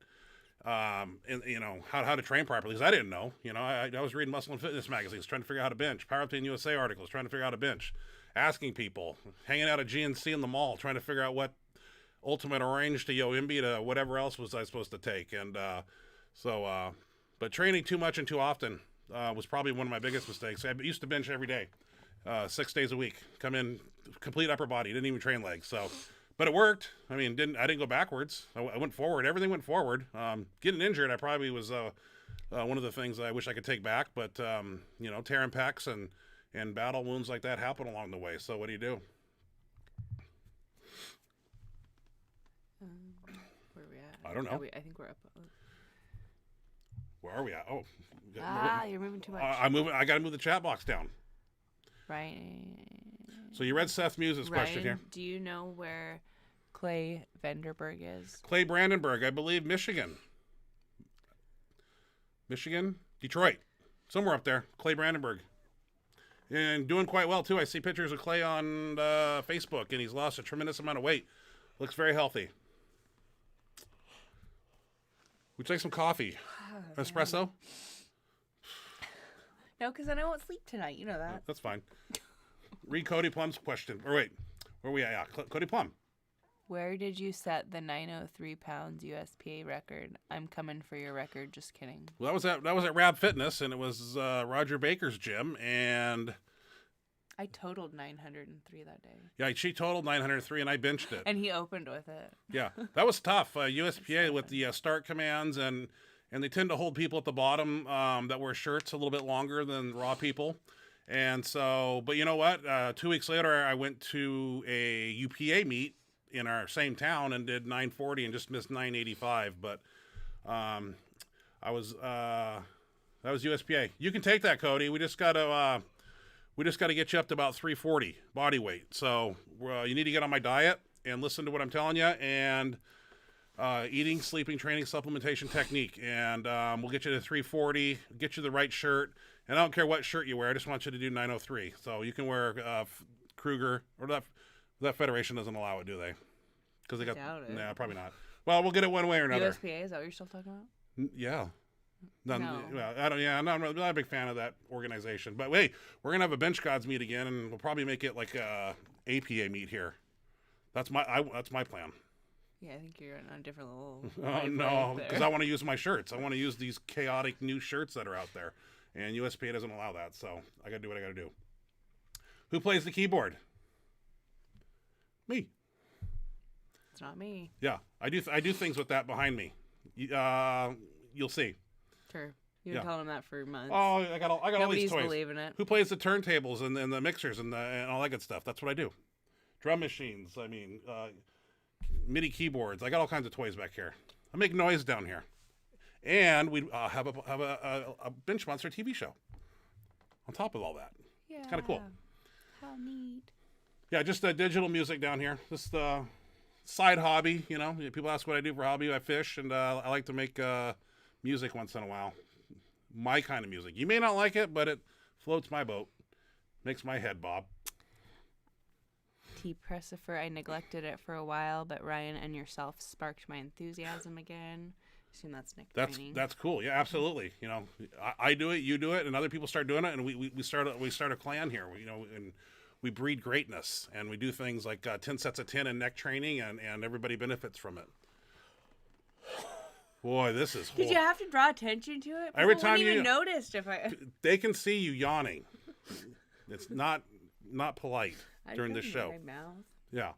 And how to train properly, because I didn't know. I was reading Muscle and Fitness magazines, trying to figure out how to bench. Powerlifting USA articles, trying to figure out how to bench. Asking people, hanging out at GNC in the mall, trying to figure out what Ultimate Orange to Yoimbi to whatever else was I supposed to take. And but training too much and too often was probably one of my biggest mistakes. I used to bench every day, 6 days a week. Come in, complete upper body, didn't even train legs. So. But it worked. I mean, I didn't go backwards. I went forward. Everything went forward. Getting injured, I probably was one of the things I wish I could take back. But tearing pecs and battle wounds like that happen along the way. So what do you do? Where are we at? I don't know. I think we're up. Where are we at? Oh, You're moving too much. I'm moving. I got to move the chat box down. Right. So you read Seth Muse's question here. Do you know where Clay Vanderberg is? Clay Brandenburg, I believe, Michigan. Detroit, somewhere up there. Clay Brandenburg, and doing quite well too. I see pictures of Clay on Facebook, and he's lost a tremendous amount of weight. Looks very healthy. Would you like some coffee? Espresso? No, because then I won't sleep tonight. You know that. That's fine. Read Cody Plum's question. Or wait, where are we at? Yeah, Cody Plum. Where did you set the 903 pounds USPA record? I'm coming for your record. Just kidding. Well, that was at Rab Fitness, and it was Roger Baker's gym, and I totaled 903 that day. yeah, she totaled 903, and I benched it. And he opened with it. Yeah, that was tough. USPA with the start commands, and they tend to hold people at the bottom that wear shirts a little bit longer than raw people. And so, but you know what? 2 weeks later, I went to a UPA meet in our same town and did 940 and just missed 985. But that was USPA. You can take that, Cody. We just got to get you up to about 340 body weight. So you need to get on my diet and listen to what I'm telling you, and eating, sleeping, training, supplementation technique. And we'll get you to 340, get you the right shirt. And I don't care what shirt you wear. I just want you to do 903. So you can wear Kruger, or that federation doesn't allow it, do they? Because they got, nah, probably not. Well, we'll get it one way or another. USPA, is that what you're still talking about? Yeah. No. Well, I don't. Yeah, I'm not a big fan of that organization. But wait, we're gonna have a bench gods meet again, and we'll probably make it like a APA meet here. That's my plan. Yeah, I think you're on a different level. Oh no, because I want to use my shirts. I want to use these chaotic new shirts that are out there, and USPA doesn't allow that. So I gotta do what I gotta do. Who plays the keyboard? Me. It's not me. Yeah, I do things with that behind me. You'll see. Sure. You've been telling him that for months. Oh, I got all these Nobody's toys. believing it. Who plays the turntables and the mixers and all that good stuff? That's what I do. Drum machines. I mean, MIDI keyboards. I got all kinds of toys back here. I make noise down here, and we have a Benchmonster TV show on top of all that. Yeah. It's kind of cool. How neat. Yeah, just digital music down here. Just side hobby. You know, people ask what I do for hobby. I fish, and I like to make music once in a while. My kind of music. You may not like it, but it floats my boat. Makes my head bob. T. Pressifer, I neglected it for a while, but Ryan and yourself sparked my enthusiasm again. I assume that's Nick training. That's cool. Yeah, absolutely. You know, I do it, you do it, and other people start doing it, and we start a clan here. You know, and we breed greatness, and we do things like 10 sets of 10 and neck training, and everybody benefits from it. Boy, this is. Did you have to draw attention to it? Every People time wouldn't even noticed if I. They can see you yawning. It's not polite during this show. My mouth. Yeah.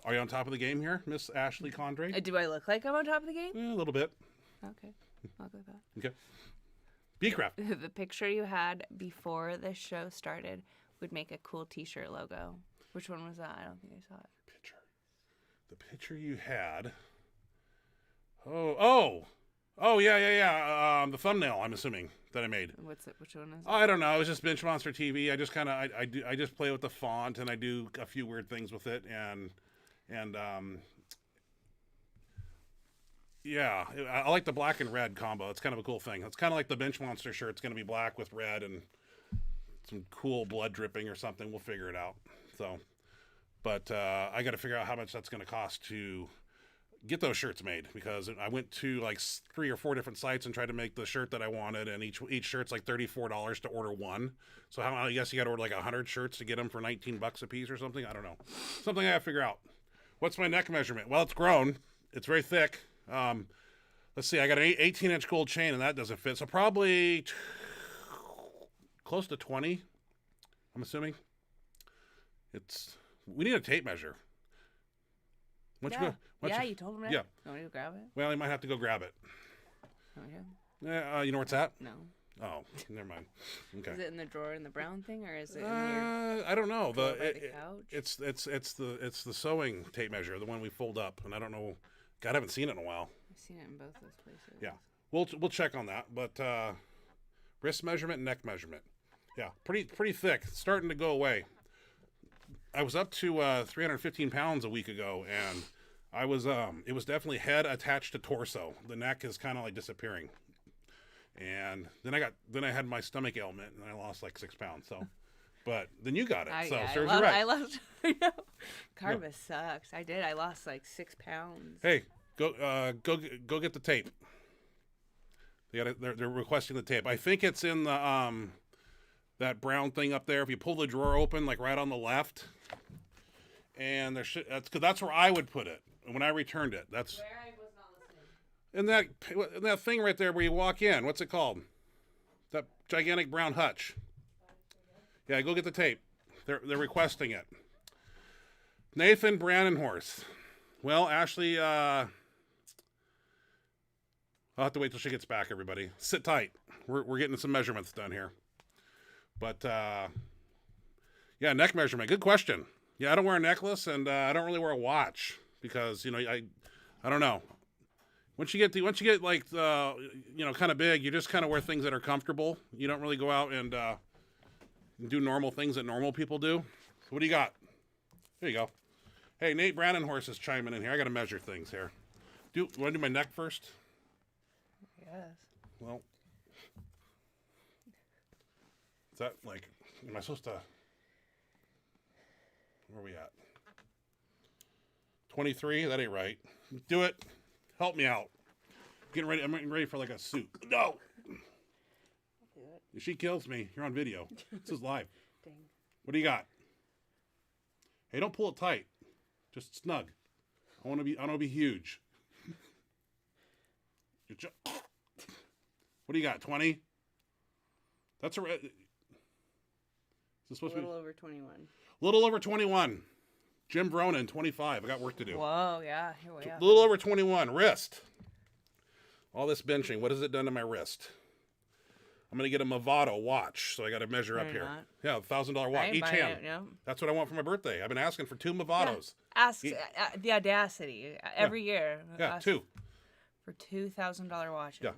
Are you on top of the game here, Miss Ashley Condre? Do I look like I'm on top of the game? Yeah, a little bit. Okay, I'll go with that. Okay. B-Craft. The picture you had before the show started would make a cool T-shirt logo. Which one was that? I don't think I saw it. The picture you had. Oh, yeah. The thumbnail, I'm assuming, that I made. What's it? Which one is it? I don't know. It was just Benchmonster TV. I just kind of I just play with the font, and I do a few weird things with it, and yeah, I like the black and red combo. It's kind of a cool thing. It's kind of like the Benchmonster shirt. It's going to be black with red and some cool blood dripping or something. We'll figure it out. So, but I got to figure out how much that's going to cost to get those shirts made, because I went to like 3 or 4 different sites and tried to make the shirt that I wanted, and each shirt's like $34 to order one. So I guess you got to order like 100 shirts to get them for $19 a piece or something. I don't know. Something I got to figure out. What's my neck measurement? Well, it's grown. It's very thick. Let's see. I got an 18-inch gold chain, and that doesn't fit. So probably close to 20. I'm assuming. We need a tape measure. You told him that? Yeah. You want me to grab it? Well, you might have to go grab it. Okay. You know where it's at? No. Oh, never mind. Okay. Is it in the drawer in the brown thing, or is it in your I don't know. drawer by the couch? It's the sewing tape measure, the one we fold up, and I don't know. God, I haven't seen it in a while. I've seen it in both those places. Yeah. we'll check on that. But wrist measurement, neck measurement. Yeah, pretty thick. It's starting to go away. I was up to 315 pounds a week ago, and I was it was definitely head attached to torso. The neck is kind of like disappearing. And then I had my stomach ailment, and I lost like 6 pounds. So, but then you got it. So serves you right. I lost. I know. Karma sucks. I did. I lost like 6 pounds. Hey, go get the tape. They're requesting the tape. I think it's in the that brown thing up there. If you pull the drawer open, like right on the left, and that's where I would put it when I returned it. That's Where I was not listening. in that thing right there where you walk in. What's it called? That gigantic brown hutch. Yeah, go get the tape. They're requesting it. Nathan Brandonhorst. Well, Ashley, I'll have to wait till she gets back, everybody. Sit tight. We're getting some measurements done here. But, yeah, neck measurement. Good question. Yeah, I don't wear a necklace, and I don't really wear a watch because, I don't know. Once you get like, kind of big, you just kind of wear things that are comfortable. You don't really go out and do normal things that normal people do. So what do you got? There you go. Hey, Nate Brandonhorst is chiming in here. I got to measure things here. Want to do my neck first? Yes. Well, is that like, am I supposed to, where are we at? 23? That ain't right. Do it. Help me out. I'm getting ready for like a suit. No! If she kills me, you're on video. This is live. Dang. What do you got? Hey, don't pull it tight. Just snug. I want to be huge. What do you got? 20? That's a little over 21. Little over 21. Jim Vronin, 25. I got work to do. Whoa, yeah. Here we are. A little over 21. Wrist. All this benching. What has it done to my wrist? I'm going to get a Movado watch, so I got to measure up here. Not. Yeah, $1,000 watch. Each hand. That's what I want for my birthday. I've been asking for 2 Movados. Yeah. Ask the audacity every year. Yeah, 2. For $2,000 watches. Yeah.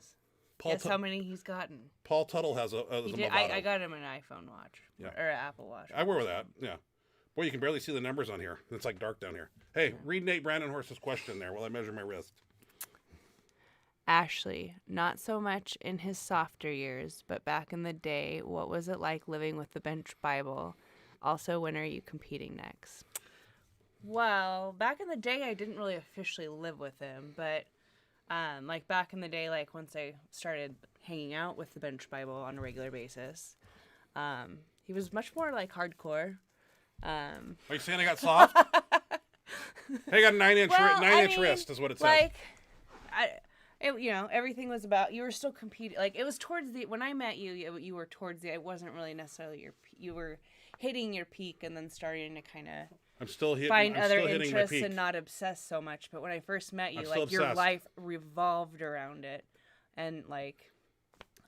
Guess how many he's gotten? Paul Tuttle has a Movado. I got him an iPhone watch. Yeah. Or an Apple Watch. I wear that. Yeah. Boy, you can barely see the numbers on here. It's like dark down here. Hey, read Nate Brandonhorst's question there while I measure my wrist. Ashley, not so much in his softer years, but back in the day, what was it like living with the Bench Bible? Also, when are you competing next? Well, back in the day, I didn't really officially live with him, but like back in the day, like once I started hanging out with the Bench Bible on a regular basis, he was much more like hardcore. Are you saying I got soft? I got a 9-inch wrist is what it says. Like, everything was about, you were still competing. Like, it was towards when I met you, you were towards it wasn't really necessarily you were hitting your peak and then starting to kind of find other interests and not obsess so much. But when I first met you, like, your life revolved around it. And, like,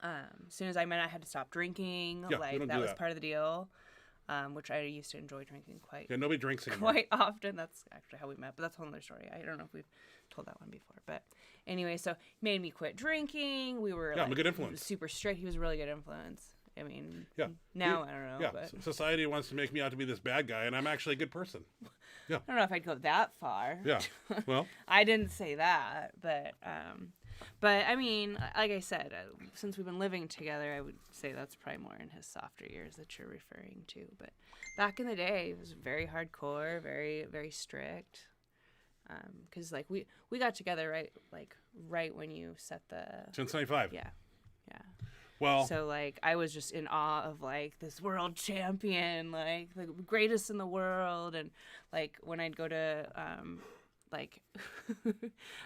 as soon as I met, I had to stop drinking. Yeah, like, that was part of the deal. Which I used to enjoy drinking quite. Yeah, nobody drinks anymore. Quite often. That's actually how we met, but that's a whole other story. I don't know if we've told that one before, but anyway, so he made me quit drinking. We were I'm a good influence. Super strict. He was a really good influence. I mean, yeah. Now I don't know. Yeah, but society wants to make me out to be this bad guy, and I'm actually a good person. Yeah. I don't know if I'd go that far. Yeah. Well, I didn't say that, but I mean, like I said, since we've been living together, I would say that's probably more in his softer years that you're referring to. But back in the day, it was very hardcore, very, very strict. Because like we got together right when you set the 1075. Yeah. Well, so like I was just in awe of like this world champion, like the greatest in the world, and like when I'd go to like I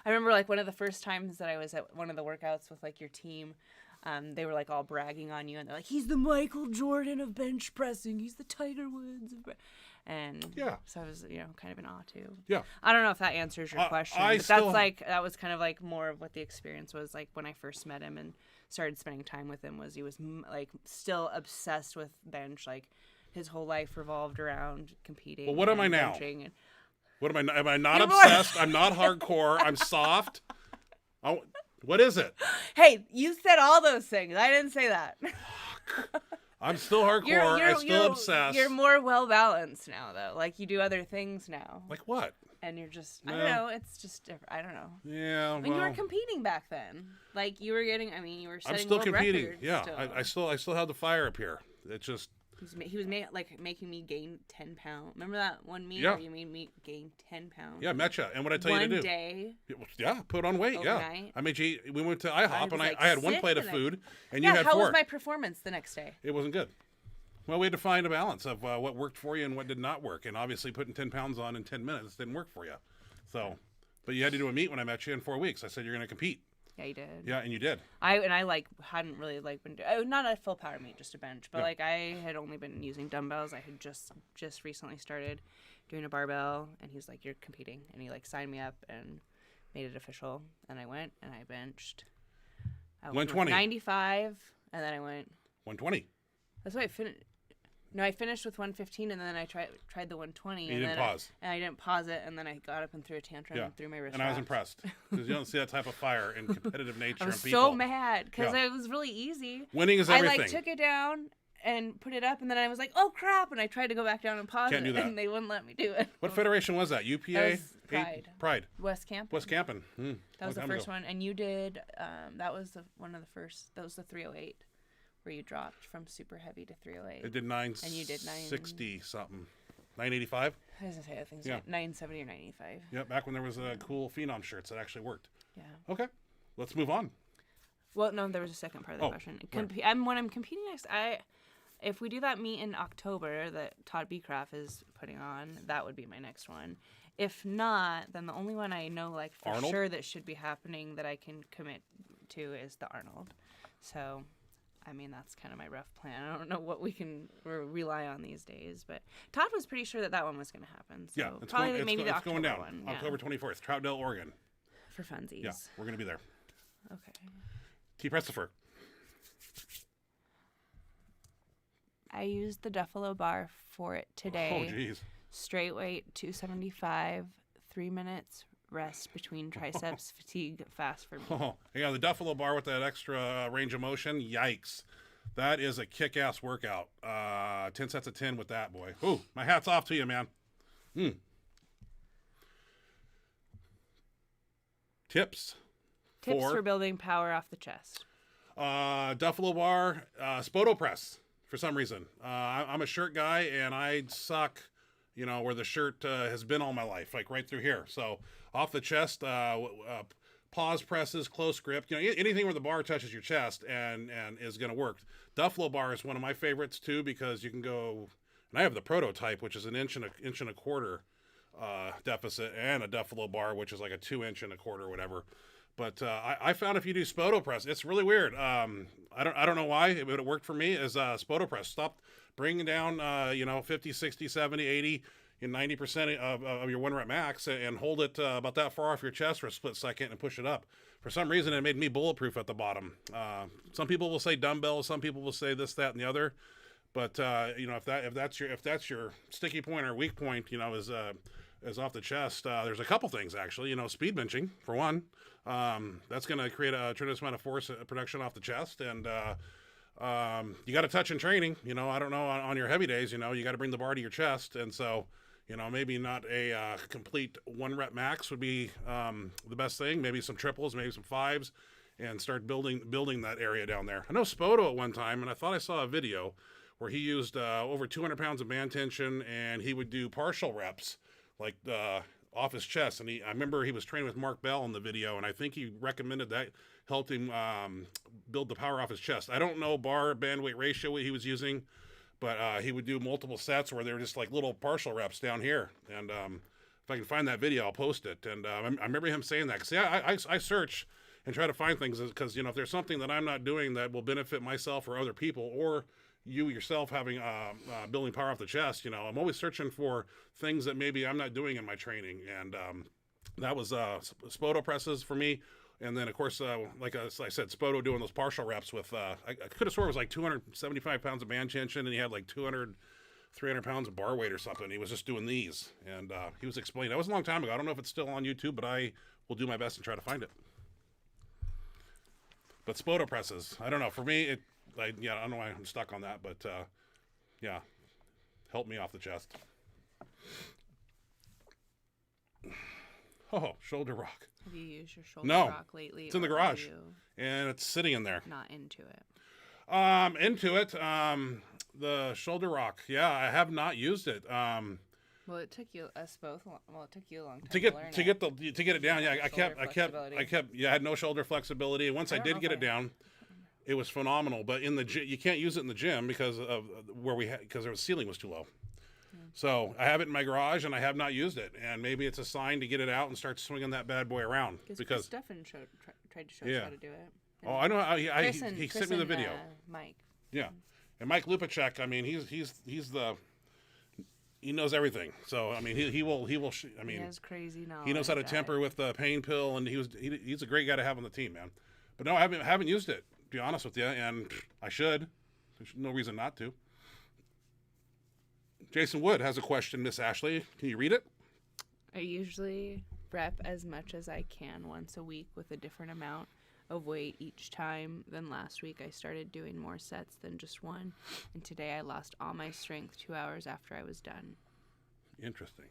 remember like one of the first times that I was at one of the workouts with like your team, they were like all bragging on you, and they're like, he's the Michael Jordan of bench pressing, he's the Tiger Woods of and yeah, so I was kind of in awe too. Yeah, I don't know if that answers your question, but that was kind of like more of what the experience was like when I first met him and started spending time with him. Was he was like still obsessed with bench, like his whole life revolved around competing. Well, what am I now? What am I? Am I not You're obsessed? I'm not hardcore. I'm soft. What is it? Hey, you said all those things. I didn't say that. I'm still hardcore. I'm still obsessed. You're more well balanced now, though. Like you do other things now. Like what? And you're just, I No. don't know. It's just different. I don't know. Yeah, I mean, you were competing back then. Like you were getting. I mean, you were setting I'm still world competing. records Yeah, I still have the fire up here. It's just. He was making me gain 10 pounds. Remember that one meet Yeah. where you made me gain 10 pounds? Yeah, met you. And what I tell you to do? One day. Yeah, put on weight. Overnight. Yeah, I made you. We went to IHOP, and was, I had one sick plate of and food, and yeah, you had how 4. was my performance the next day? It wasn't good. Well, we had to find a balance of what worked for you and what did not work. And obviously, putting 10 pounds on in 10 minutes didn't work for you. So, but you had to do a meet when I met you in 4 weeks. I said you're going to compete. Yeah, you did. Yeah, and you did. I hadn't really been not a full power meet, just a bench, but I had only been using dumbbells. I had just recently started doing a barbell, and he was like, "You're competing," and he signed me up and made it official. And I went and I benched. I went 120. 95, and then I went 120. That's why I finished. No, I finished with 115, and then I tried the 120. You didn't pause. I didn't pause it, and then I got up and threw a tantrum and threw my wrist. And I was impressed because you don't see that type of fire and competitive nature I was in people. so mad because it was really easy. Winning is everything. I took it down and put it up, and then I was like, "Oh crap!" And I tried to go back down and pause Can't it, do that. and they wouldn't let me do it. What federation was that? UPA? That was Pride. Pride. West Camp. West Campin. That was the first one, and you did. That was one of the first. That was the 308. Where you dropped from super heavy to 308. It did 9. And you did 960 something. 985. I was gonna say I think it's 970 or 985. Yeah, back when there was cool Phenom shirts that actually worked. Yeah. Okay, let's move on. Well, no, there was a second part of the question. When I'm competing next, if we do that meet in October that Todd Beecraft is putting on, that would be my next one. If not, then the only one I know for Arnold? sure that should be happening that I can commit to is the Arnold. So. I mean, that's kind of my rough plan. I don't know what we can rely on these days, but Todd was pretty sure that one was going to happen. So Yeah, it's probably going, maybe it's the October going down. one. October 24th, Troutdale, Oregon. For funsies. Yeah, we're going to be there. Okay. T. Prestifer. I used the Duffalo bar for it today. Oh, jeez. Straight weight, 275, 3 minutes. Rest between triceps, fatigue, fast for me. Oh, yeah, the Duffalo bar with that extra range of motion. Yikes. That is a kick-ass workout. 10 sets of 10 with that, boy. Ooh, my hat's off to you, man. Tips for building power off the chest. Duffalo bar, Spoto press for some reason. I'm a shirt guy, and I suck, where the shirt has been all my life, right through here. So off the chest, pause presses, close grip, anything where the bar touches your chest and is going to work. Duffalo bar is one of my favorites too, because you can go, and I have the prototype, which is an inch and a quarter deficit, and a Duffalo bar, which is like a 2 inch and a quarter or whatever. But I found if you do Spoto press, it's really weird. I don't know why, but it worked for me. Is Spoto press. Stop bringing down 50, 60, 70, 80, and 90% of your 1 rep max, and hold it about that far off your chest for a split second and push it up. For some reason, it made me bulletproof at the bottom. Some people will say dumbbells, some people will say this, that, and the other. But if that's your sticky point or weak point, is off the chest. There's a couple things actually. Speed benching for one. That's going to create a tremendous amount of force production off the chest, and you got to touch in training. I don't know on your heavy days. You got to bring the bar to your chest, and so maybe not a complete 1 rep max would be the best thing. Maybe some triples, maybe some 5s, and start building that area down there. I know Spoto at one time, and I thought I saw a video where he used over 200 pounds of band tension, and he would do partial reps off his chest. And I remember he was training with Mark Bell in the video, and I think he recommended that helped him build the power off his chest. I don't know bar band weight ratio he was using, but he would do multiple sets where they were just like little partial reps down here. And if I can find that video, I'll post it. And I remember him saying that. Because I search and try to find things because, if there's something that I'm not doing that will benefit myself or other people, or you yourself having building power off the chest, I'm always searching for things that maybe I'm not doing in my training. And that was Spoto presses for me. And then, of course, like I said, Spoto doing those partial reps with, I could have sworn it was like 275 pounds of band tension, and he had like 300 pounds of bar weight or something. He was just doing these, and he was explaining. That was a long time ago. I don't know if it's still on YouTube, but I will do my best and try to find it. But Spoto presses, I don't know. For me, I don't know why I'm stuck on that, but yeah, help me off the chest. Oh, shoulder rock. Have you used your shoulder No, rock lately? it's in the or are garage, you and it's sitting in there. not into it. Into it. The shoulder rock. Yeah, I have not used it. Well, it took us both. It took you a long time To get it down. Yeah, I kept. Yeah, I had no shoulder flexibility. And once I did get it down, it was phenomenal. But in the you can't use it in the gym because of where because the ceiling was too low. So I have it in my garage, and I have not used it. And maybe it's a sign to get it out and start swinging that bad boy around. Because Stefan tried to show us how to do it. Oh, I know. He sent me the video. Mike. Yeah, and Mike Lupacek. I mean, he knows everything. So I mean, he will. I mean, he has crazy knowledge. He knows how to temper with the pain pill, and he's a great guy to have on the team, man. But no, I haven't used it, to be honest with you, and I should. There's no reason not to. Jason Wood has a question, Miss Ashley. Can you read it? I usually rep as much as I can once a week with a different amount of weight each time. Then last week I started doing more sets than just one, and today I lost all my strength 2 hours after I was done. Interesting.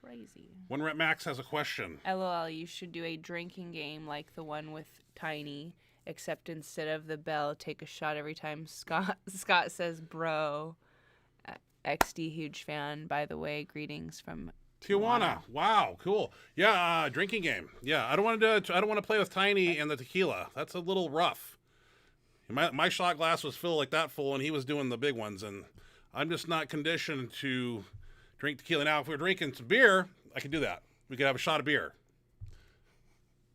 Crazy. One Rep Max has a question. LOL, you should do a drinking game like the one with Tiny, except instead of the bell, take a shot every time Scott says bro. XD huge fan, by the way. Greetings from Tijuana. Wow, cool. Yeah, drinking game. Yeah, I don't want to play with Tiny and the tequila. That's a little rough. My shot glass was filled like that full, and he was doing the big ones, and I'm just not conditioned to drink tequila. Now, if we were drinking some beer, I could do that. We could have a shot of beer,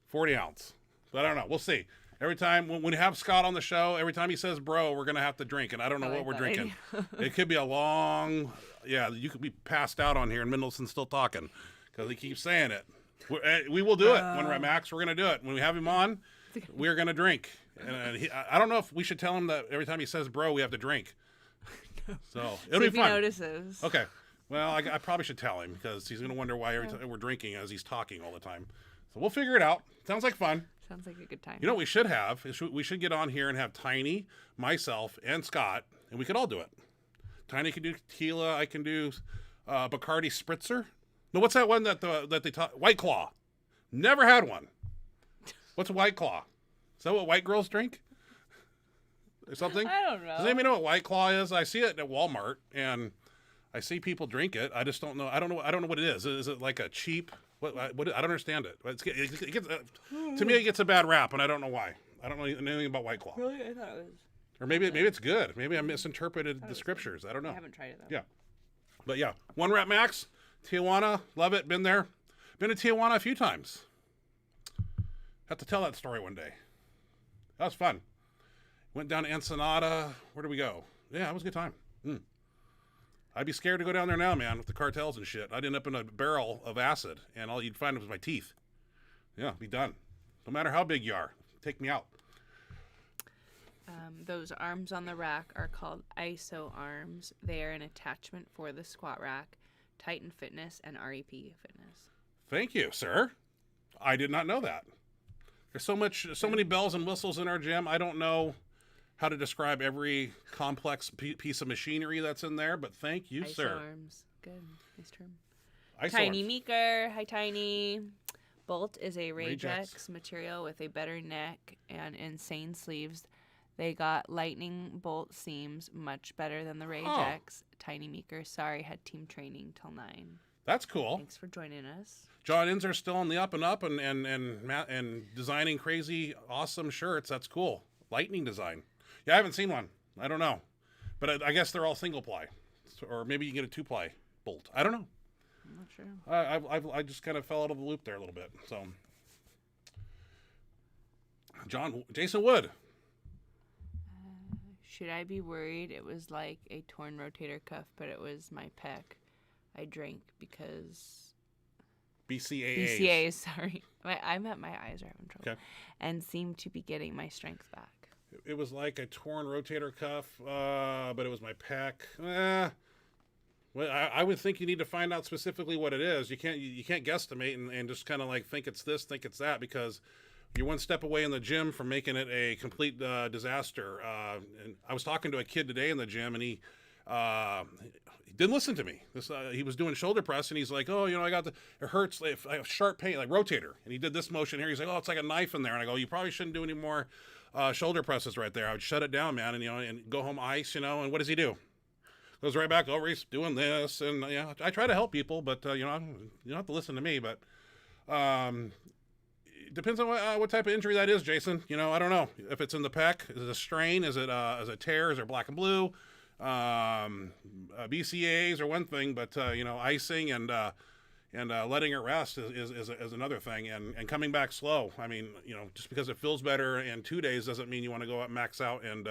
40 ounce. But I don't know. We'll see. Every time when we have Scott on the show, every time he says "bro," we're gonna have to drink, and I don't know what we're drinking. It could be a long. Yeah, you could be passed out on here, and Mendelssohn's still talking because he keeps saying it. We will do it when we're at Max. We're gonna do it when we have him on. We're gonna drink, and I don't know if we should tell him that every time he says "bro," we have to drink. So it'll be fun. He notices. Okay. Well, I probably should tell him because he's gonna wonder why every time we're drinking as he's talking all the time. So we'll figure it out. Sounds like fun. Sounds like a good time. You know what we should have is we should get on here and have Tiny, myself, and Scott, and we could all do it. Tiny can do tequila. I can do Bacardi Spritzer. No, what's that one that they taught? White Claw. Never had one. What's a White Claw? Is that what white girls drink? Or something? I don't know. Does anybody know what White Claw is? I see it at Walmart, and I see people drink it. I just don't know. I don't know what it is. Is it like a cheap? What I don't understand it. It gets, to me, it gets a bad rap, and I don't know why. I don't know anything about White Claw. Really? I thought it was. Or maybe it's good. Maybe I misinterpreted the scriptures. I don't know. I haven't tried it though. Yeah, but yeah, One Rep Max, Tijuana, love it. Been there, been to Tijuana a few times. Have to tell that story one day. That was fun. Went down to Ensenada. Where did we go? Yeah, it was a good time. I'd be scared to go down there now, man, with the cartels and shit. I'd end up in a barrel of acid, and all you'd find was my teeth. Yeah, be done. No matter how big you are, take me out. Those arms on the rack are called ISO arms. They are an attachment for the squat rack, Titan Fitness, and REP Fitness. Thank you, sir. I did not know that. There's so many bells and whistles in our gym. I don't know how to describe every complex piece of machinery that's in there, but thank you, ISO sir. Arms. Good. Nice term. ISO Tiny arms. Meeker. Hi, Tiny. Bolt is a Ragex. Ragex material with a better neck and insane sleeves. They got lightning bolt seams, much better than the Ragex. Tiny Meeker. Sorry, had team training till 9. That's cool. Thanks for joining us. John Inzer still on the up and up and designing crazy, awesome shirts. That's cool. Lightning design. Yeah, I haven't seen one. I don't know. But I guess they're all single ply. Or maybe you can get a 2-ply bolt. I don't know. I'm not sure. I just kind of fell out of the loop there a little bit. So, Jason Wood. Should I be worried? It was like a torn rotator cuff, but it was my pec. I drank because... BCAAs. Sorry. My eyes are having trouble. Okay. And seemed to be getting my strength back. It was like a torn rotator cuff, but it was my pec. Well, I would think you need to find out specifically what it is. You can't guesstimate and just kind of like think it's this, think it's that, because you're one step away in the gym from making it a complete disaster. And I was talking to a kid today in the gym, and he didn't listen to me. He was doing shoulder press, and he's like, "Oh, I got it hurts. I have sharp pain, like rotator." And he did this motion here. He's like, "Oh, it's like a knife in there." And I go, "You probably shouldn't do any more shoulder presses right there. I would shut it down, man, and go home ice, And what does he do? Goes right back over. He's doing this, and I try to help people, but you don't have to listen to me. But it depends on what type of injury that is, Jason. I don't know if it's in the pec. Is it a strain? Is it a tear? Is it black and blue? BCAs are one thing, but icing and letting it rest is another thing, and coming back slow. I mean, just because it feels better in 2 days doesn't mean you want to go up max out and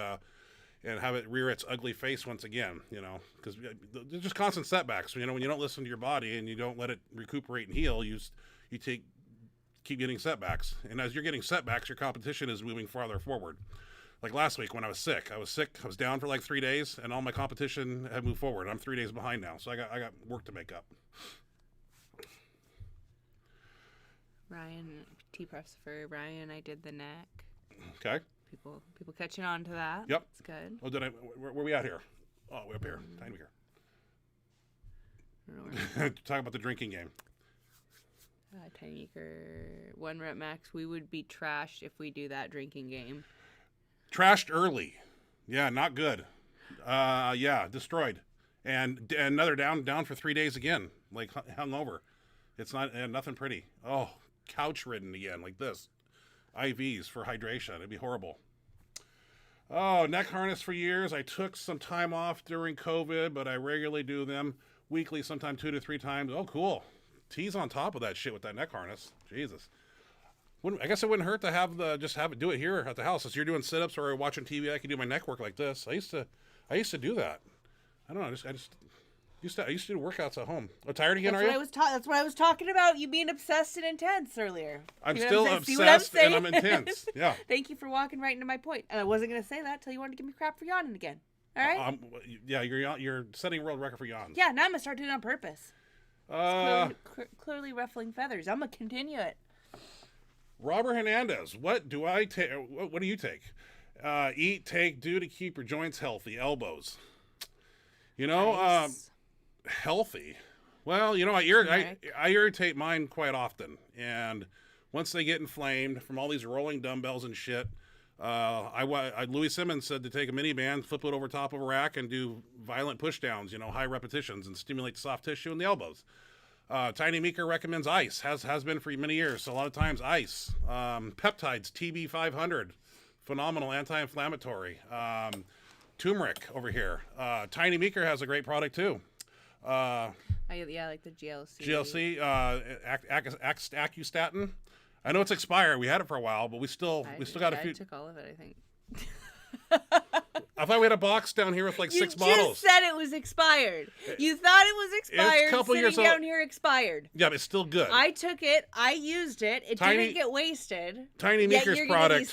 have it rear its ugly face once again, because there's just constant setbacks. When you don't listen to your body and you don't let it recuperate and heal, you keep getting setbacks. And as you're getting setbacks, your competition is moving farther forward. Like last week when I was sick, I was down for like 3 days, and all my competition had moved forward. I'm 3 days behind now, so I got work to make up. Ryan, T-press for Ryan. I did the neck. Okay. People catching on to that. Yep. It's good. Oh, where we at here? Oh, we're up here. Tiny Meeker. I don't know where Talk about the drinking game. Tiny Meeker, 1 rep max. We would be trashed if we do that drinking game. Trashed early. Yeah, not good. Destroyed. And another down for 3 days again, like hung over. It's nothing pretty. Oh, couch ridden again, like this. IVs for hydration. It'd be horrible. Oh, neck harness for years. I took some time off during COVID, but I regularly do them weekly, sometimes 2 to 3 times. Oh, cool. T's on top of that shit with that neck harness. Jesus. I guess it wouldn't hurt to do it here at the house. As you're doing sit-ups or watching TV, I can do my neck work like this. I used to do that. I don't know. I used to do workouts at home. Oh, tired again? Are you? That's what I was talking about. You being obsessed and intense earlier. I'm still obsessed and I'm intense. Yeah. Thank you for walking right into my point. And I wasn't going to say that till you wanted to give me crap for yawning again. All right? You're setting a world record for yawns. Yeah, now I'm going to start doing it on purpose. Clearly ruffling feathers. I'm going to continue it. Robert Hernandez, what do I take? What do you take? Eat, take, do to keep your joints healthy. Elbows. Nice. Healthy. Well, I irritate mine quite often, and once they get inflamed from all these rolling dumbbells and shit, Louis Simmons said to take a mini band, flip it over top of a rack, and do violent push downs, high repetitions, and stimulate the soft tissue in the elbows. Tiny Meeker recommends ice, has been for many years. So a lot of times ice. Peptides, TB500, phenomenal anti-inflammatory. Turmeric over here. Tiny Meeker has a great product too. I like the GLC. Accustatin. I know it's expired. We had it for a while, but we still got a few. I took all of it, I think. I thought we had a box down here with like 6 bottles. You just said it was expired. You thought it was expired. It's a couple years old. Down here expired. Yeah, but it's still good. I took it. I used it. It didn't get wasted. Tiny Meeker's product.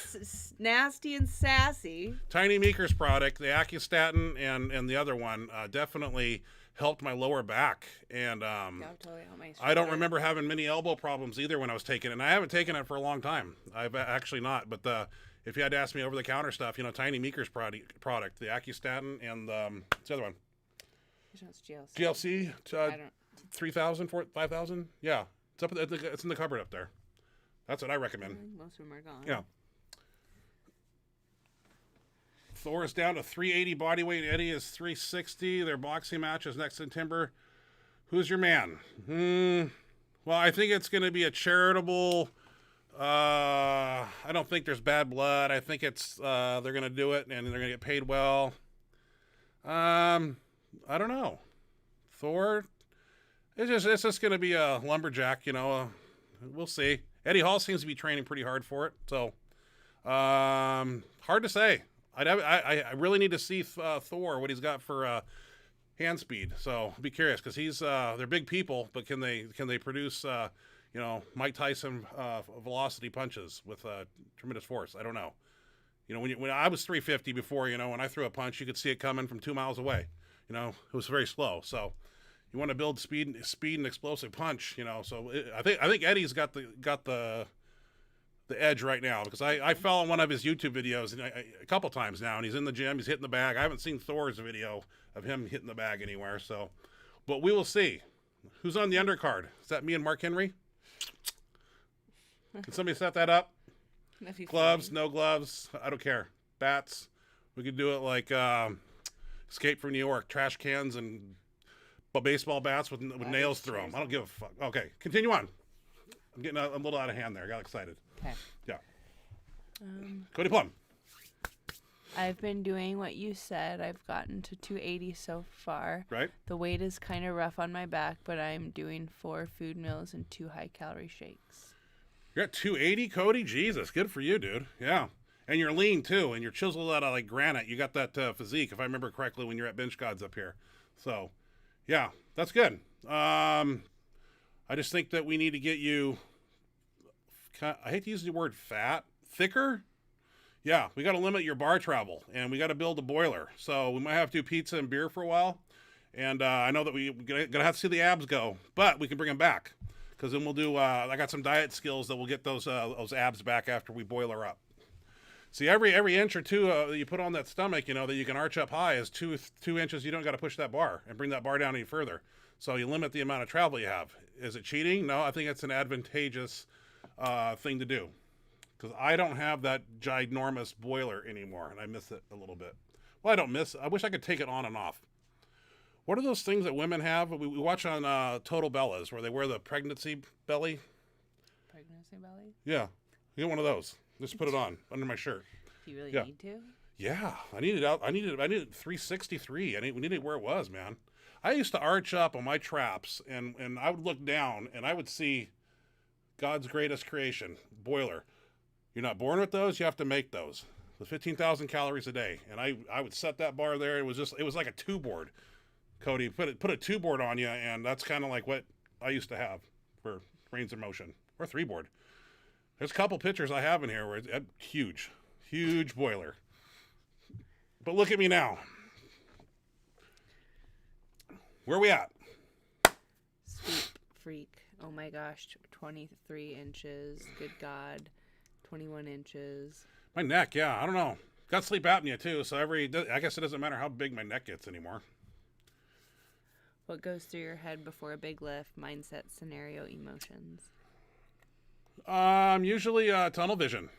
Nasty and sassy. Tiny Meeker's product, the Accustatin and the other one, definitely helped my lower back. And totally helped my I don't remember having many elbow problems either when I was taking it. And I haven't taken it for a long time. I've actually not. But if you had to ask me over the counter stuff, Tiny Meeker's product, the Accustatin and what's the other one? Which one's GLC? GLC, 3,000, 5,000. Yeah, it's in the cupboard up there. That's what I recommend. Most of them are gone. Yeah. Thor is down to 380 body weight. Eddie is 360. Their boxing match is next September. Who's your man? Well, I think it's going to be a charitable. I don't think there's bad blood. I think it's they're going to do it and they're going to get paid well. I don't know. Thor. It's just going to be a lumberjack. We'll see. Eddie Hall seems to be training pretty hard for it. So hard to say. I really need to see Thor, what he's got for hand speed. So I'll be curious because they're big people, but can they produce Mike Tyson velocity punches with tremendous force? I don't know. When I was 350 before, when I threw a punch, you could see it coming from 2 miles away. It was very slow. So You want to build speed and explosive punch, you know. So I think Eddie's got the edge right now, because I fell on one of his YouTube videos a couple times now, and he's in the gym, he's hitting the bag. I haven't seen Thor's video of him hitting the bag anywhere, so, but we will see. Who's on the undercard? Is that me and Mark Henry? Can somebody set that up? Gloves, no gloves, I don't care. Bats, we could do it like Escape from New York, trash cans and baseball bats with nails through them. I don't give a fuck. Okay, continue on. I'm getting a little out of hand there. I got excited. Okay. Yeah. Cody Plum. I've been doing what you said. I've gotten to 280 so far. Right. The weight is kind of rough on my back, but I'm doing 4 food meals and 2 high-calorie shakes. You're at 280, Cody? Jesus, good for you, dude. Yeah. And you're lean, too, and you're chiseled out of, like, granite. You got that physique, if I remember correctly, when you're at Bench Gods up here. So, yeah, that's good. I just think that we need to get you, I hate to use the word fat, thicker. Yeah, we got to limit your bar travel, and we got to build a boiler. So we might have to do pizza and beer for a while. And I know that we're going to have to see the abs go, but we can bring them back. Because then we'll do, I got some diet skills that will get those abs back after we boiler up. See, every inch or two that you put on that stomach, you know, that you can arch up high is 2 inches. You don't got to push that bar and bring that bar down any further. So you limit the amount of travel you have. Is it cheating? No, I think it's an advantageous thing to do. Because I don't have that ginormous boiler anymore, and I miss it a little bit. Well, I don't miss it. I wish I could take it on and off. What are those things that women have? We watch on Total Bellas, where they wear the pregnancy belly. Pregnancy belly? Yeah. You get one of those. Just put it on under my shirt. Do you really need to? Yeah. I needed 363. We needed where it was, man. I used to arch up on my traps, and I would look down, and I would see God's greatest creation, boiler. You're not born with those. You have to make those. With 15,000 calories a day. And I would set that bar there. It was like a 2-board. Cody, put a 2-board on you, and that's kind of like what I used to have for range of motion. Or 3-board. There's a couple pictures I have in here where it's huge boiler. But look at me now. Where are we at? Sweet freak. Oh my gosh, 23 inches. Good God. 21 inches. My neck, yeah, I don't know. Got sleep apnea too, so I guess it doesn't matter how big my neck gets anymore. What goes through your head before a big lift? Mindset, scenario, emotions. Usually tunnel vision.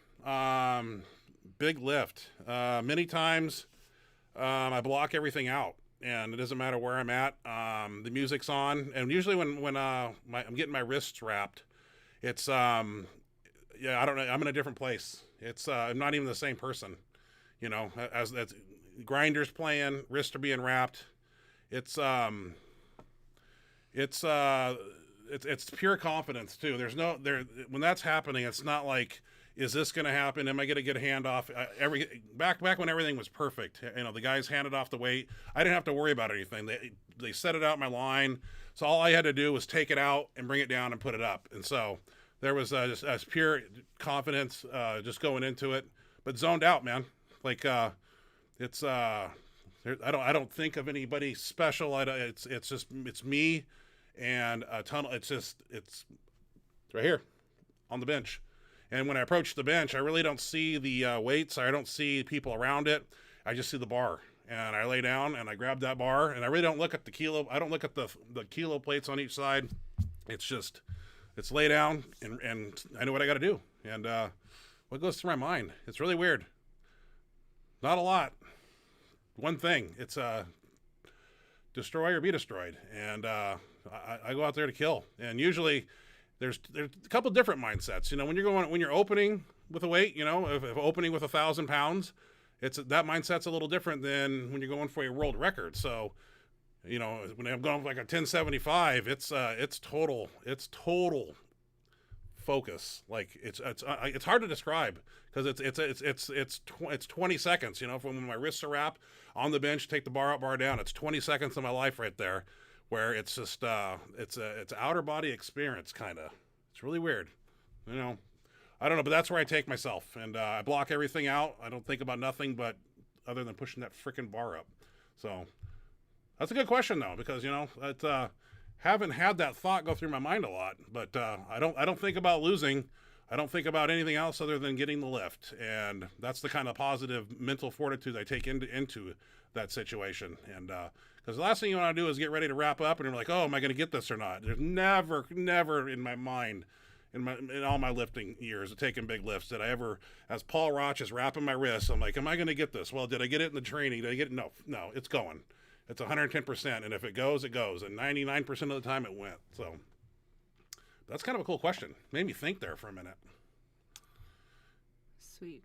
Big lift. Many times I block everything out, and it doesn't matter where I'm at. The music's on, and usually when I'm getting my wrists wrapped, it's I don't know. I'm in a different place. It's I'm not even the same person, you know. As that's grinders playing, wrists are being wrapped. It's pure confidence too. When that's happening, it's not like, is this going to happen? Am I going to get a handoff? Back when everything was perfect, you know, the guys handed off the weight. I didn't have to worry about anything. They set it out my line, so all I had to do was take it out and bring it down and put it up. And so there was just pure confidence, just going into it, but zoned out, man. Like it's I don't think of anybody special. It's me and a tunnel. It's right here on the bench. And when I approach the bench, I really don't see the weights. I don't see people around it. I just see the bar. And I lay down and I grab that bar, and I really don't look at the kilo. I don't look at the kilo plates on each side. It's lay down, and I know what I got to do. And what goes through my mind? It's really weird. Not a lot. One thing. It's destroy or be destroyed. And I go out there to kill. And usually there's a couple different mindsets. You know, when you're opening with a weight, you know, if opening with 1,000 pounds, that mindset's a little different than when you're going for a world record. So, you know, when I'm going like a 1075, it's total focus. Like it's hard to describe, because it's 20 seconds. You know, from when my wrists are wrapped on the bench, take the bar up, bar down. It's 20 seconds of my life right there, where it's just it's outer body experience kind of. It's really weird, you know. I don't know, but that's where I take myself, and I block everything out. I don't think about nothing but other than pushing that freaking bar up. So that's a good question though, because you know haven't had that thought go through my mind a lot. But I don't think about losing. I don't think about anything else other than getting the lift, and that's the kind of positive mental fortitude I take into that situation. And because the last thing you want to do is get ready to wrap up, and you're like, oh, am I going to get this or not? There's never in my mind, in all my lifting years of taking big lifts, that I ever, as Paul Roch is wrapping my wrists, I'm like, am I going to get this? Well, did I get it in the training? Did I get it? No, it's going. It's 110%, and if it goes, it goes, and 99% of the time it went. So that's kind of a cool question. Made me think there for a minute. Sweet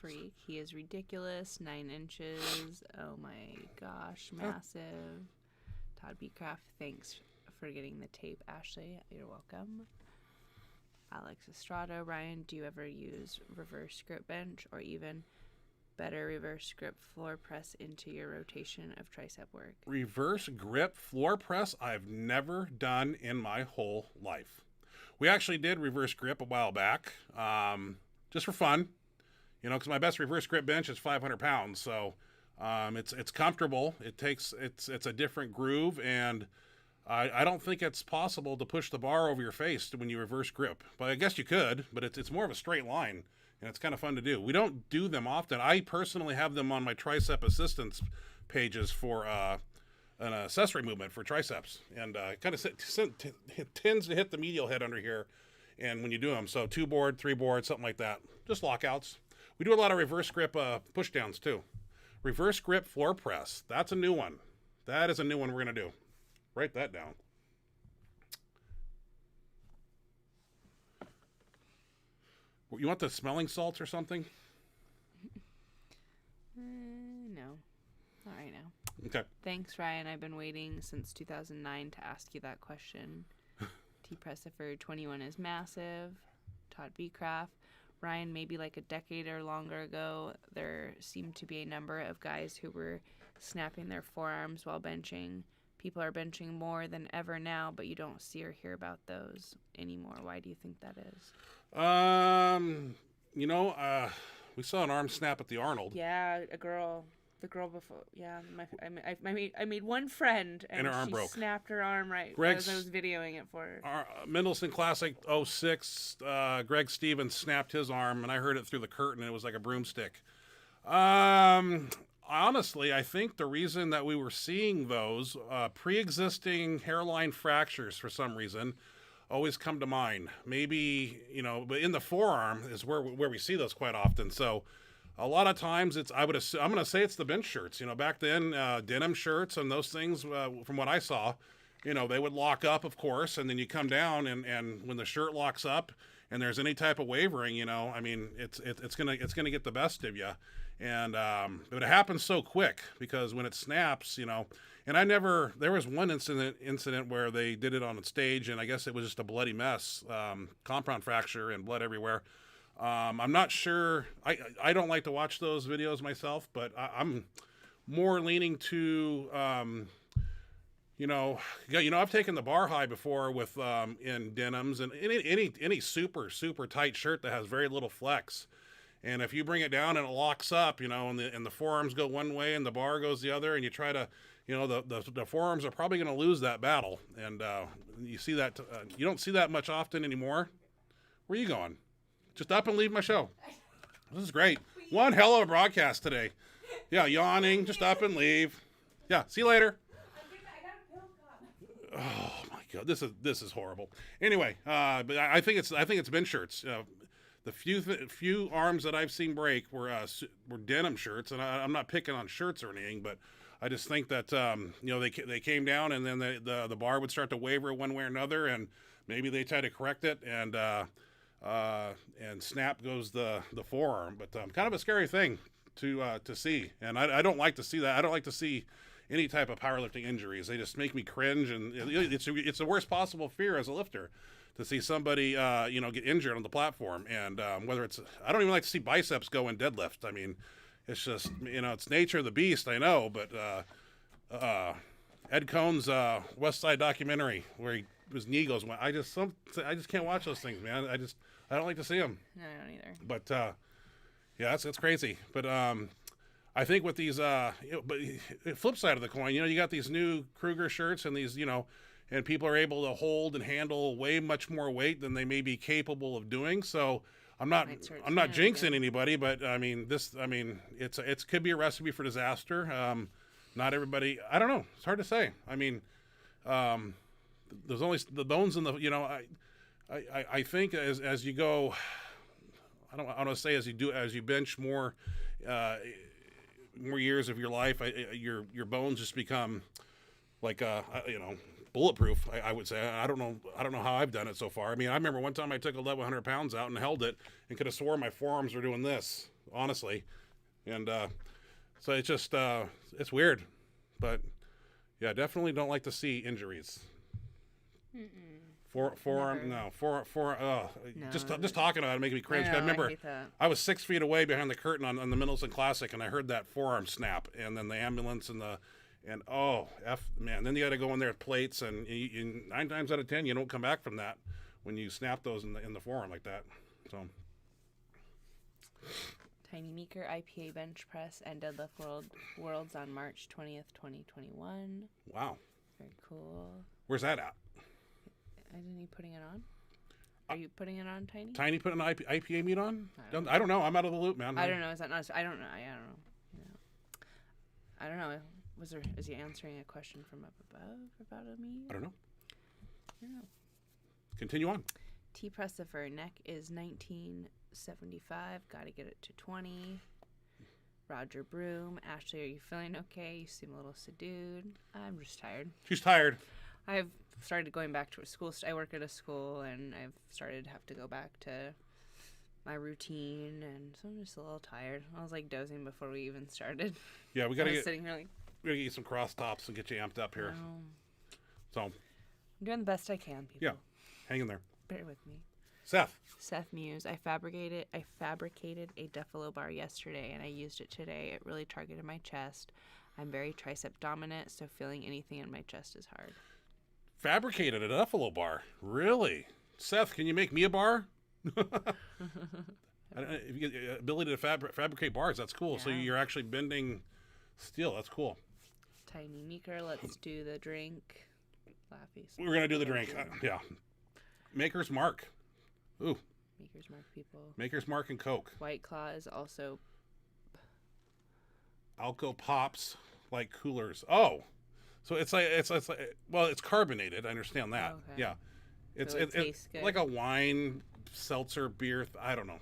freak. He is ridiculous. 9 inches. Oh my gosh. Massive. Todd Beecraft, thanks for getting the tape. Ashley, you're welcome. Alex Estrada. Ryan, do you ever use reverse grip bench or even better reverse grip floor press into your rotation of tricep work? Reverse grip floor press I've never done in my whole life. We actually did reverse grip a while back, just for fun, because my best reverse grip bench is 500 pounds. So it's comfortable. It's a different groove, and I don't think it's possible to push the bar over your face when you reverse grip. But I guess you could, but it's more of a straight line, and it's kind of fun to do. We don't do them often. I personally have them on my tricep assistance pages for an accessory movement for triceps, and kind of tends to hit the medial head under here, and when you do them, so 2 board, 3 board, something like that, just lockouts. We do a lot of reverse grip push downs too. Reverse grip floor press, that's a new one. That is a new one we're gonna do. Write that down. You want the smelling salts or something? No, not right now. Okay. Thanks, Ryan. I've been waiting since 2009 to ask you that question. T. Pressifer 21 is massive. Todd Beecraft. Ryan, maybe like a decade or longer ago, there seemed to be a number of guys who were snapping their forearms while benching. People are benching more than ever now, but you don't see or hear about those anymore. Why do you think that is? We saw an arm snap at the Arnold. Yeah, the girl before. Yeah, I made one friend, and her arm she broke. Snapped her arm right Greg's, as I was videoing it for her. Our Mendelssohn Classic 06, Greg Stevens snapped his arm, and I heard it through the curtain, and it was like a broomstick. Honestly, I think the reason that we were seeing those pre-existing hairline fractures for some reason always come to mind. Maybe, but in the forearm is where we see those quite often. So a lot of times I'm going to say it's the bench shirts. Back then, denim shirts and those things, from what I saw, they would lock up, of course, and then you come down, and when the shirt locks up and there's any type of wavering, it's gonna get the best of you. And but it happens so quick because when it snaps, and there was one incident where they did it on a stage, and I guess it was just a bloody mess, compound fracture and blood everywhere. I'm not sure. I don't like to watch those videos myself, but I'm more leaning to, I've taken the bar high before with in denims and any super tight shirt that has very little flex. And if you bring it down and it locks up, and the forearms go one way and the bar goes the other, and you try to, the forearms are probably going to lose that battle. And you see that, you don't see that much often anymore. Where are you going? Just up and leave my show. This is great. One hell of a broadcast today. Yeah, yawning, just up and leave. Yeah, see you later. Oh my God, this is horrible. Anyway, but I think it's bench shirts. The few arms that I've seen break were denim shirts, and I'm not picking on shirts or anything, but I just think that they came down, and then the bar would start to waver one way or another, and maybe they try to correct it, and snap goes the forearm. But kind of a scary thing to see, and I don't like to see that. I don't like to see any type of powerlifting injuries. They just make me cringe, and it's the worst possible fear as a lifter, to see somebody, get injured on the platform. And whether I don't even like to see biceps go in deadlift. I mean, it's just, it's nature of the beast, I know. But Ed Cohn's West Side documentary, where his knee goes, I just can't watch those things, man. I don't like to see them. No, I don't either. But yeah, that's crazy. But I think with these, but flip side of the coin, you got these new Kruger shirts and these, and people are able to hold and handle way much more weight than they may be capable of doing. So I'm not jinxing anybody, but I mean it could be a recipe for disaster. Not everybody. I don't know. It's hard to say. I mean, there's only the bones in the. I think as you go. I don't want to say as you bench more years of your life, your bones just become like bulletproof. I would say. I don't know how I've done it so far. I mean, I remember one time I took 1,100 pounds out and held it, and could have swore my forearms were doing this, honestly, and so it's just it's weird, but yeah, definitely don't like to see injuries. Forearm, no. Just talking about it making me cringe. I remember I was 6 feet away behind the curtain on the Mendelssohn Classic, and I heard that forearm snap, and then the ambulance and man. Then you got to go in there with plates, and 9 times out of 10 you don't come back from that when you snap those in the forearm like that. So. Tiny Meeker IPA bench press and deadlift worlds on March 20th, 2021. Wow. Very cool. Where's that at? Isn't he putting it on? Are you putting it on, Tiny? Tiny putting an IPA meat on? I don't know. I'm out of the loop, man. I don't know. Is that not? I don't know. I don't know. Is he answering a question from up above about a meat? I don't know. I don't know. Continue on. T Pressifer neck is 1975. Got to get it to 20. Roger Broom. Ashley, are you feeling okay? You seem a little subdued. I'm just tired. She's tired. I've started going back to a school. I work at a school, and I've started to have to go back to my routine, and so I'm just a little tired. I was like dozing before we even started. Yeah, we gotta get sitting here like, we gotta get you some cross tops and get you amped up here. So I'm doing the best I can, people. Yeah, hang in there. Bear with me. Seth Muse. I fabricated a Duffalo bar yesterday, and I used it today. It really targeted my chest. I'm very tricep dominant, so feeling anything in my chest is hard. fabricated a Duffalo bar. Really? Seth, can you make me a bar? If you get the ability to fabricate bars, that's cool. Yeah. So you're actually bending steel. That's cool. Tiny Meeker, let's do the drink. Laughy. We're going to do the drink. Yeah. Maker's Mark. Ooh. Maker's Mark, people. Maker's Mark and Coke. White Claw is also... Alco Pops like coolers. Oh. So it's well, it's carbonated. I understand that. Okay. Yeah. It's like a wine, seltzer, beer. I don't know.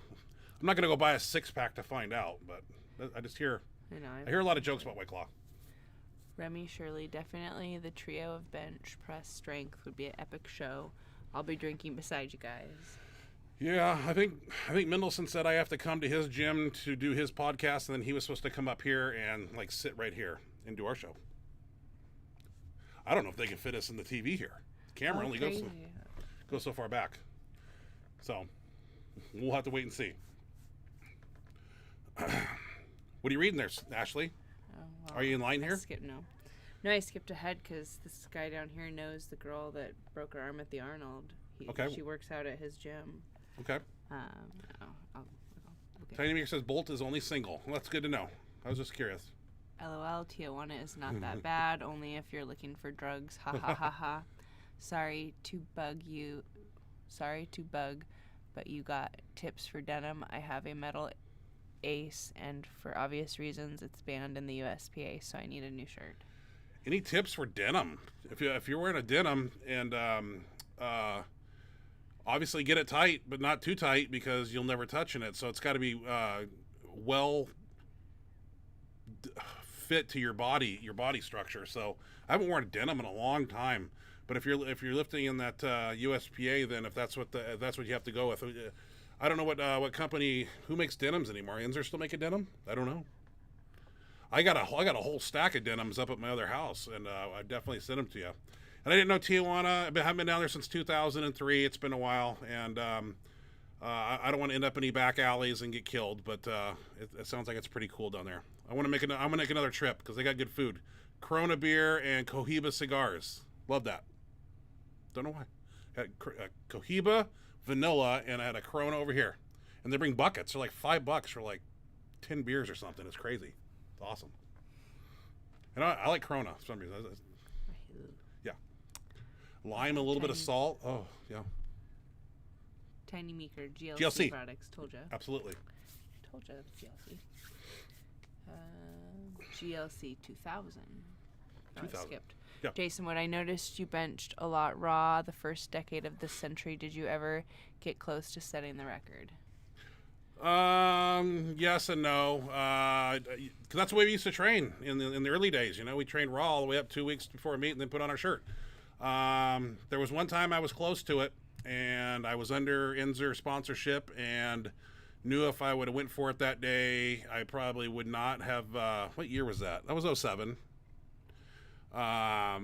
I'm not going to go buy a 6-pack to find out, but I just hear... I hear a lot of jokes about White Claw. Remy Shirley, definitely the trio of bench press strength would be an epic show. I'll be drinking beside you guys. Yeah, I think Mendelssohn said I have to come to his gym to do his podcast, and then he was supposed to come up here and like sit right here and do our show. I don't know if they can fit us in the TV here. The camera only goes so far back. So we'll have to wait and see. What are you reading there, Ashley? Well, are you in line here? No, I skipped ahead because this guy down here knows the girl that broke her arm at the Arnold. She works out at his gym. Okay. Tiny Meeker says Bolt is only single. Well, that's good to know. I was just curious. LOL, Tijuana is not that bad, only if you're looking for drugs. Ha ha ha ha. Sorry to bug, but you got tips for denim. I have a metal ace, and for obvious reasons, it's banned in the USPA, so I need a new shirt. Any tips for denim? If you're wearing a denim, and obviously get it tight, but not too tight because you'll never touch in it. So it's got to be well fit to your body structure. So I haven't worn a denim in a long time. But if you're lifting in that USPA, then if that's what you have to go with. I don't know what company who makes denims anymore. Inzer still make a denim? I don't know. I got a whole stack of denims up at my other house, and I definitely sent them to you. And I didn't know Tijuana. I haven't been down there since 2003. It's been a while, and I don't want to end up in any back alleys and get killed. But it sounds like it's pretty cool down there. I'm gonna make another trip because they got good food. Corona beer and Cohiba cigars. Love that. Don't know why. Had Cohiba, vanilla, and I had a Corona over here. And they bring buckets. They're like $5 for like 10 beers or something. It's crazy. It's awesome. And I like Corona for some reason. Yeah. lime, a little bit of Tiny. salt. Oh, yeah. Tiny Meeker GLC, GLC. products. Told you. Absolutely. Told you it's GLC. GLC 2000. Oh, I 2000. skipped. Yep. Jason, what I noticed you benched a lot raw the first decade of this century. Did you ever get close to setting the record? Yes and no. 'Cause that's the way we used to train in the early days. You know, we trained raw all the way up 2 weeks before a meet and then put on our shirt. There was one time I was close to it, and I was under Inzer sponsorship and knew if I would have went for it that day, I probably would not have. What year was that? That was 07. I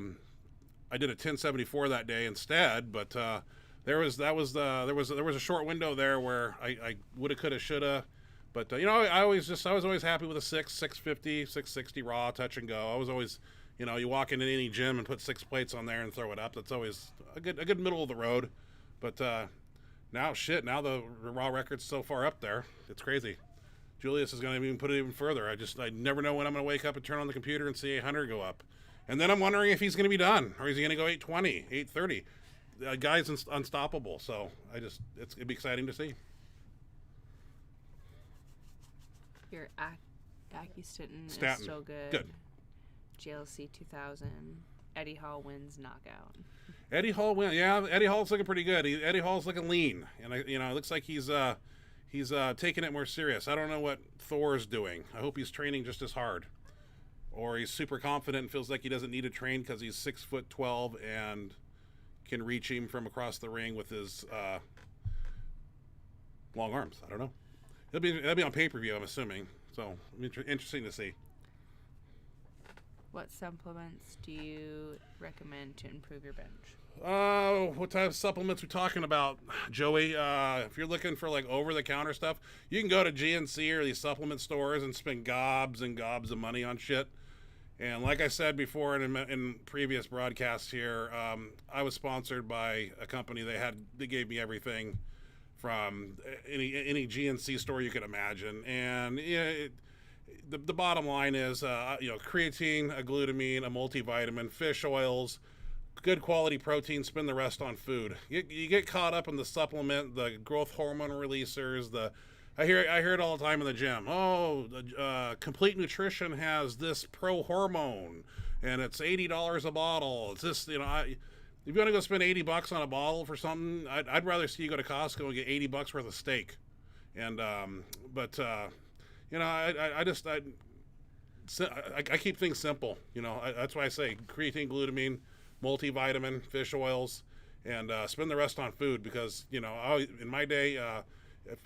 did a 1074 that day instead, but there was a short window there where I woulda, coulda, shoulda, but you know, I was always happy with a 650, 660 raw touch and go. I was always, you know, you walk into any gym and put 6 plates on there and throw it up. That's always a good middle of the road, but now the raw record's so far up there, it's crazy. Julius is going to even put it even further. I never know when I'm going to wake up and turn on the computer and see 800 go up. And then I'm wondering if he's going to be done, or is he going to go 820, 830? The guy's unstoppable, so it'd be exciting to see. Your Stanton is Stanton. still good. Good. GLC 2000. Eddie Hall wins knockout. Eddie Hall win. Yeah, Eddie Hall's looking pretty good. Eddie Hall's looking lean, and it looks like he's taking it more serious. I don't know what Thor's doing. I hope he's training just as hard, or he's super confident and feels like he doesn't need to train because he's 6'12" and can reach him from across the ring with his long arms. I don't know. That'll be on pay-per-view, I'm assuming. So interesting to see. What supplements do you recommend to improve your bench? What type of supplements we talking about, Joey? If you're looking for like over-the-counter stuff, you can go to GNC or these supplement stores and spend gobs and gobs of money on shit. And like I said before in previous broadcasts here, I was sponsored by a company. They gave me everything from any GNC store you could imagine. And the bottom line is, creatine, a glutamine, a multivitamin, fish oils, good quality protein. Spend the rest on food. You get caught up in the supplement, the growth hormone releasers, I hear it all the time in the gym. Oh, Complete Nutrition has this pro hormone, and it's $80 a bottle. It's this, if you want to go spend $80 on a bottle for something, I'd rather see you go to Costco and get $80 worth of steak. And I keep things simple. That's why I say creatine, glutamine, multivitamin, fish oils, and spend the rest on food because in my day, if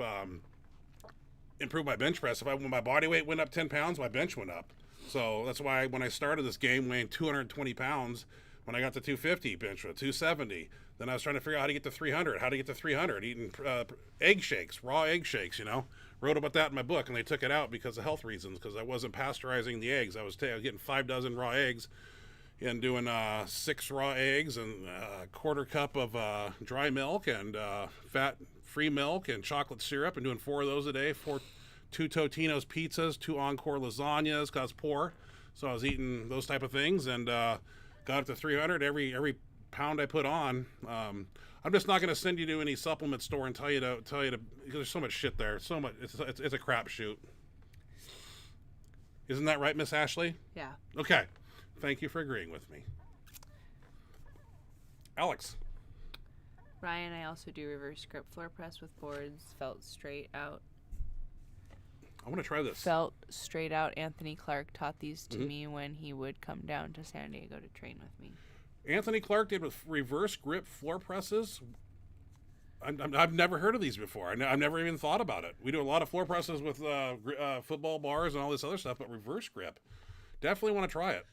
improve my bench press. When my body weight went up 10 pounds, my bench went up. So that's why when I started this game weighing 220 pounds, when I got to 250, bench with 270. Then I was trying to figure out how to get to 300, eating egg shakes, raw egg shakes, Wrote about that in my book, and they took it out because of health reasons, because I wasn't pasteurizing the eggs. I was getting 5 dozen raw eggs and doing 6 raw eggs and a quarter cup of dry milk and fat-free milk and chocolate syrup, and doing 4 of those a day, 2 Totino's pizzas, 2 Encore lasagnas, because I was poor. So I was eating those type of things and got up to 300 every pound I put on. I'm just not going to send you to any supplement store and tell you to because there's so much shit there. So much. It's a crapshoot. Isn't that right, Miss Ashley? Yeah. Okay. Thank you for agreeing with me. Alex. Ryan, I also do reverse grip floor press with boards. Felt straight out. I want to try this. Felt straight out. Anthony Clark taught these to me when he would come down to San Diego to train with me. Anthony Clark did with reverse grip floor presses. I've never heard of these before. I've never even thought about it. We do a lot of floor presses with football bars and all this other stuff, but reverse grip, definitely want to try it.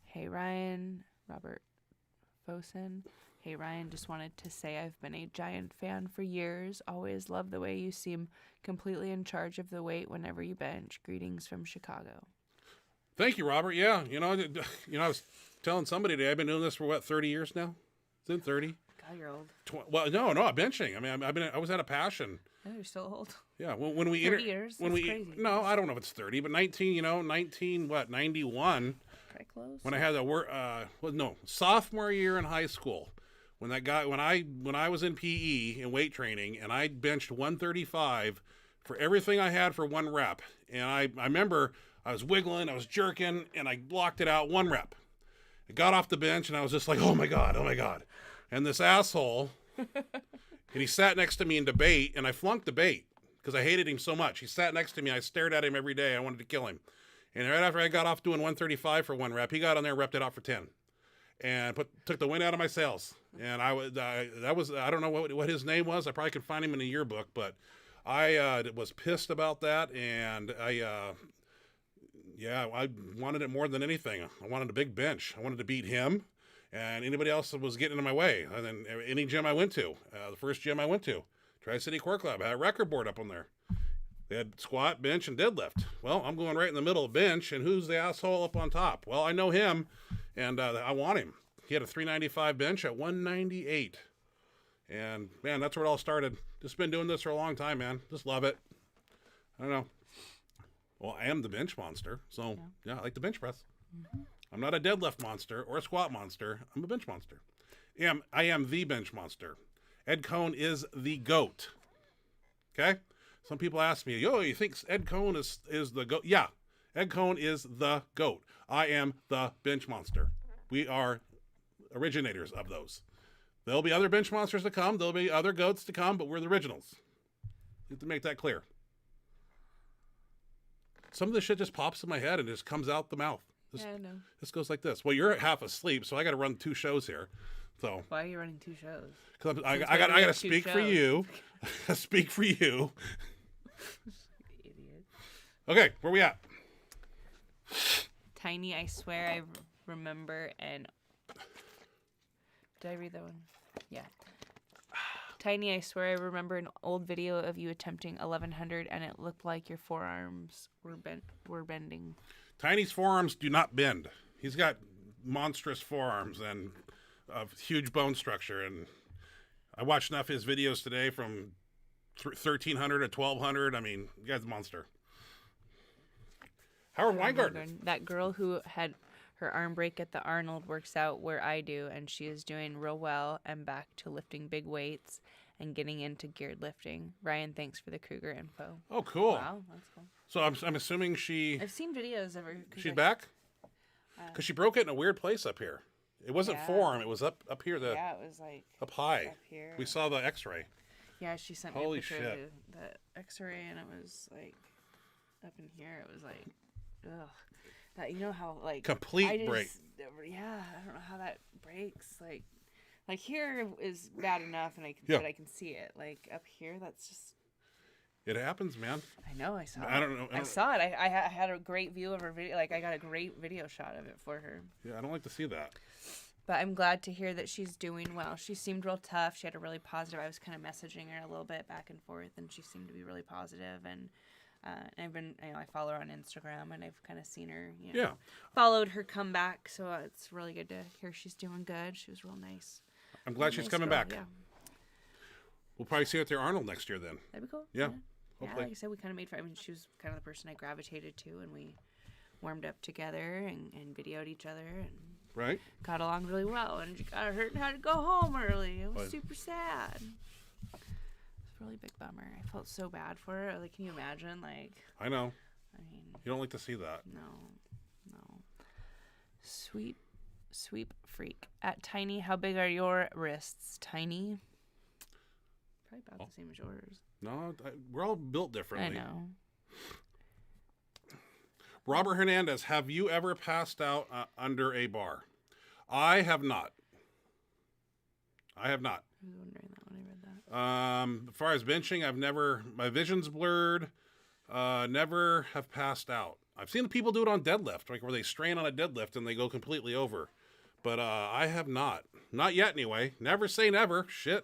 Hey Ryan, Robert Fosen. Hey Ryan, just wanted to say I've been a giant fan for years. Always love the way you seem completely in charge of the weight whenever you bench. Greetings from Chicago. Thank you, Robert. Yeah, I was telling somebody today, I've been doing this for 30 years now. It's in 30. God, you're old. Well, no, benching. I mean, I was out of passion. No, you're still old. Yeah, when we 30 years. That's crazy. No, I don't know if it's 30, but 91. Crazy. I close? When I had sophomore year in high school, when I was in PE and weight training, and I benched 135 for everything I had for 1 rep, and I remember I was wiggling, I was jerking, and I blocked it out 1 rep. I got off the bench, and I was just like, oh my god, and this asshole, and he sat next to me in debate, and I flunked debate because I hated him so much. He sat next to me, I stared at him every day, I wanted to kill him. And right after I got off doing 135 for 1 rep, he got on there and repped it out for 10, and took the wind out of my sails. And I don't know what his name was. I probably could find him in a yearbook, but I was pissed about that, and I wanted it more than anything. I wanted a big bench. I wanted to beat him and anybody else that was getting in my way. And then any gym I went to, the first gym I went to, Tri-City Core Club, I had a record board up on there. They had squat, bench, and deadlift. Well, I'm going right in the middle of bench, and who's the asshole up on top? Well, I know him, and I want him. He had a 395 bench at 198. And, man, that's where it all started. Just been doing this for a long time, man. Just love it. I don't know. Well, I am the bench monster, so, yeah I like the bench press. Mm-hmm. I'm not a deadlift monster or a squat monster. I'm a bench monster. I am the bench monster. Ed Cohn is the GOAT. Okay? Some people ask me, you think Ed Cohn is the GOAT? Yeah, Ed Cohn is the GOAT. I am the bench monster. We are originators of those. There'll be other bench monsters to come. There'll be other GOATs to come, but we're the originals. You have to make that clear. Some of this shit just pops in my head and just comes out the mouth. I know. This goes like this. Well, you're half asleep, so I got to run 2 shows here. So why are you running 2 shows? Because I got to speak for you. Speak for you. Idiot. Okay, where we at? Tiny, I swear I remember, and did I read that one? Yeah. Tiny, I swear I remember an old video of you attempting 1100, and it looked like your forearms were bending. Tiny's forearms do not bend. He's got monstrous forearms and a huge bone structure, and I watched enough of his videos today from 1300 to 1200. I mean, the guy's a monster. Howard Weingarten. That girl who had her arm break at the Arnold works out where I do, and she is doing real well and back to lifting big weights and getting into geared lifting. Ryan, thanks for the Kruger info. Oh, cool. Wow, that's cool. So I'm assuming I've seen videos of her. She's back? Because she broke it in a weird place up here. It wasn't forearm. It was up here. It was like up high. Up here. We saw the X-ray. Yeah, she sent me a picture of the X-ray, and it was like up in here. It was like, ugh. That, you know how like complete break. Yeah, I don't know how that breaks. Like here is bad enough, and but I can see it. Like up here, that's just. It happens, man. I know. I saw it. I don't know. I saw it. I had a great view of her video. Like I got a great video shot of it for her. Yeah, I don't like to see that. But I'm glad to hear that she's doing well. She seemed real tough. She had a really positive. I was kind of messaging her a little bit back and forth, and she seemed to be really positive. And I've been, I follow her on Instagram, and I've kind of seen her, followed her comeback. So it's really good to hear she's doing good. She was real nice. I'm glad she's coming back. Yeah. We'll probably see her at the Arnold next year then. That'd be cool. Yeah. Yeah, like I said, we kind of made friends. I mean, she was kind of the person I gravitated to, and we warmed up together and videoed each other and got along really well. And she got hurt and had to go home early. It was super sad. It was a really big bummer. I felt so bad for her. Like, can you imagine? Like, I know. I mean, you don't like to see that. No. Sweep freak at Tiny. How big are your wrists, Tiny? Probably about the same as yours. No, we're all built differently. I know. Robert Hernandez, have you ever passed out under a bar? I have not. I was wondering that when I read that. As far as benching, I've never. My vision's blurred. Never have passed out. I've seen the people do it on deadlift, like where they strain on a deadlift and they go completely over. But I have not. Not yet, anyway. Never say never. Shit.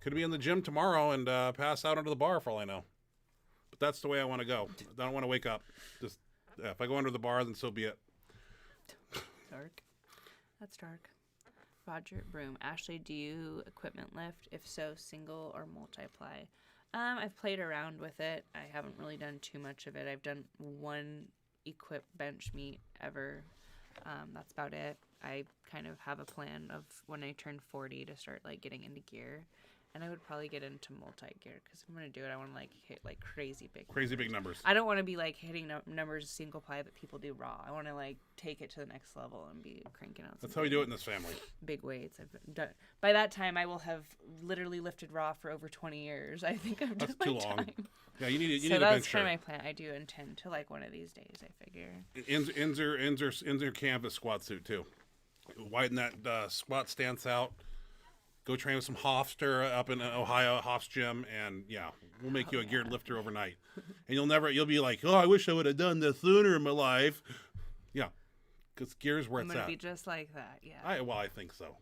Could be in the gym tomorrow and pass out under the bar for all I know. But that's the way I want to go. I don't want to wake up. Just if I go under the bar, then so be it. Dark. That's dark. Roger Broom. Ashley, do you equipment lift? If so, single or multiply? I've played around with it. I haven't really done too much of it. I've done one equip bench meet ever. That's about it. I kind of have a plan of when I turn 40 to start like getting into gear, and I would probably get into multi-gear because if I'm gonna do it, I want to like hit like crazy big numbers. I don't want to be like hitting numbers single ply that people do raw. I want to like take it to the next level and be cranking out. That's how we do it in this family. Big weights. I've done. By that time, I will have literally lifted raw for over 20 years. I think I've done That's too long. Time. Yeah, you need So a that's bench kind of shirt. my plan. I do intend to like one of these days. I figure. Inzer canvas squat suit too. Widen that squat stance out. Go train with some Hofster up in Ohio, Hof's gym, and yeah, we'll make you a geared lifter overnight. And you'll be like, oh, I wish I would have done this sooner in my life. Yeah, because gear's where I'm it's gonna at. be just like that. Yeah. I think so.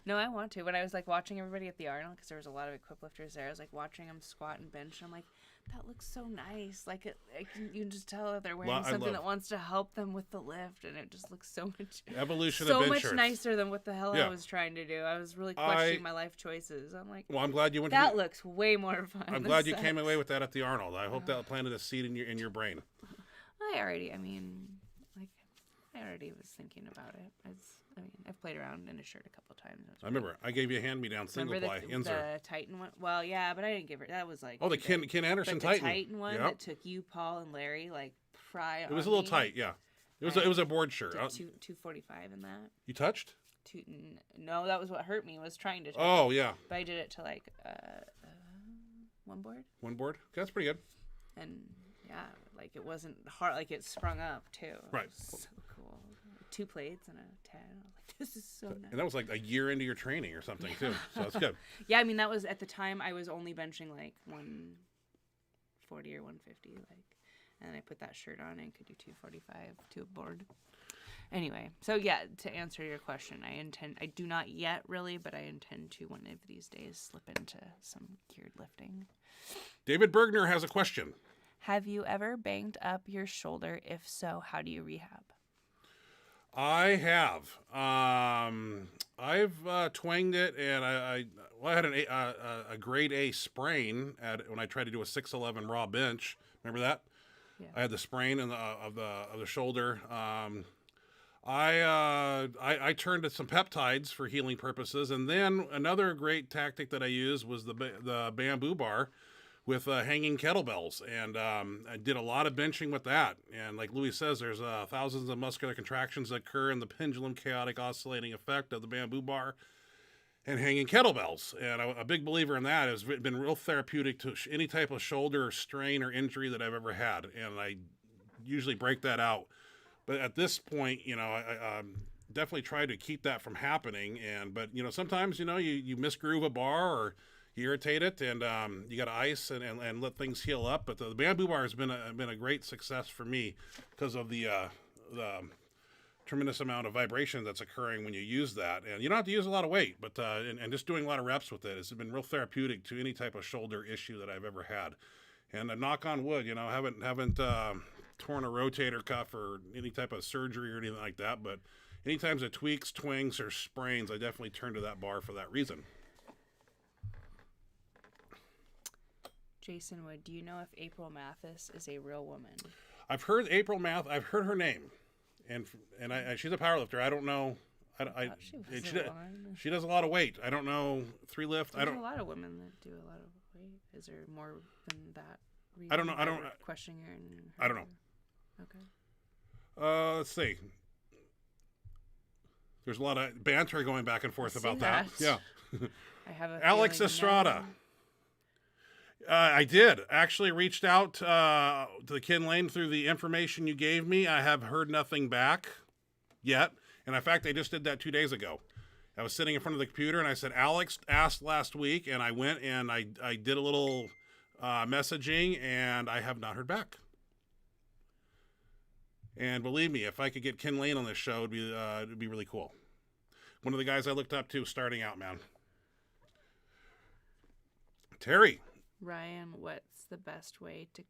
No, I want to. When I was like watching everybody at the Arnold, because there was a lot of equip lifters there, I was like watching them squat and bench. And I'm like, that looks so nice. Like you can just tell that they're wearing something that wants to help them with the lift, and it just looks so much Evolution so of bench much shirts. nicer than what the hell Yeah. I was trying to do. I was really questioning my life choices. I'm like, Well, I'm glad you went. that looks way more fun. I'm glad you came away with that at the Arnold. I hope that planted a seed in your brain. I already was thinking about it. I've played around in a shirt a couple times. I remember I gave you a hand-me-down single ply Inzer. The Titan one? Well, yeah, but I didn't give her. That was like Oh, the Ken Anderson but the Titan. Titan one Yep. that took you, Paul, and Larry like pry. It was a little tight, yeah. It was a board shirt. 245 in that. You touched? No, that was what hurt me. Was trying to. Oh yeah. But I did it to like one board. One board. Okay, that's pretty good. And yeah, like it wasn't hard. Like it sprung up too. Right. It was so cool. 2 plates and a 10. I was like, this is so nice. And that was like a year into your training or something too. So that's good. Yeah, I mean that was at the time I was only benching like 140 or 150, like, and I put that shirt on and could do 245 to a board. Anyway, so yeah, to answer your question, I do not yet really, but I intend to one of these days slip into some geared lifting. David Bergner has a question. Have you ever banged up your shoulder? If so, how do you rehab? I have. I've twanged it, and I had a grade A sprain when I tried to do a 611 raw bench. Remember that? Yeah. I had the sprain of the shoulder. I turned to some peptides for healing purposes, and then another great tactic that I used was the bamboo bar with hanging kettlebells, and I did a lot of benching with that. And like Louis says, there's thousands of muscular contractions that occur in the pendulum chaotic oscillating effect of the bamboo bar and hanging kettlebells. And a big believer in that has been real therapeutic to any type of shoulder strain or injury that I've ever had, and I usually break that out. But at this point, I definitely try to keep that from happening. But sometimes, you misgroove a bar or you irritate it, and you got to ice and let things heal up. But the bamboo bar has been a great success for me because of the tremendous amount of vibration that's occurring when you use that. And you don't have to use a lot of weight, but and just doing a lot of reps with it has been real therapeutic to any type of shoulder issue that I've ever had. And knock on wood, haven't torn a rotator cuff or any type of surgery or anything like that. But anytime it tweaks, twangs, or sprains, I definitely turn to that bar for that reason. Jason Wood, do you know if April Mathis is a real woman? I've heard I've heard her name, and she's a powerlifter. I don't know. She does a lot of weight. I don't know 3 lift. There's a lot of women that do a lot of weight. Is there more than that? I don't know. I don't. Questioning her. I don't know. Okay. Let's see. There's a lot of banter going back and forth about that. Yeah. I have a Alex Estrada. I did actually reached out to the Ken Lane through the information you gave me. I have heard nothing back yet. And in fact, I just did that 2 days ago. I was sitting in front of the computer and I said, Alex asked last week, and I went and I did a little messaging, and I have not heard back. And believe me, if I could get Ken Lane on this show, it'd be really cool. One of the guys I looked up to starting out, man. Terry. Ryan, what's the best way to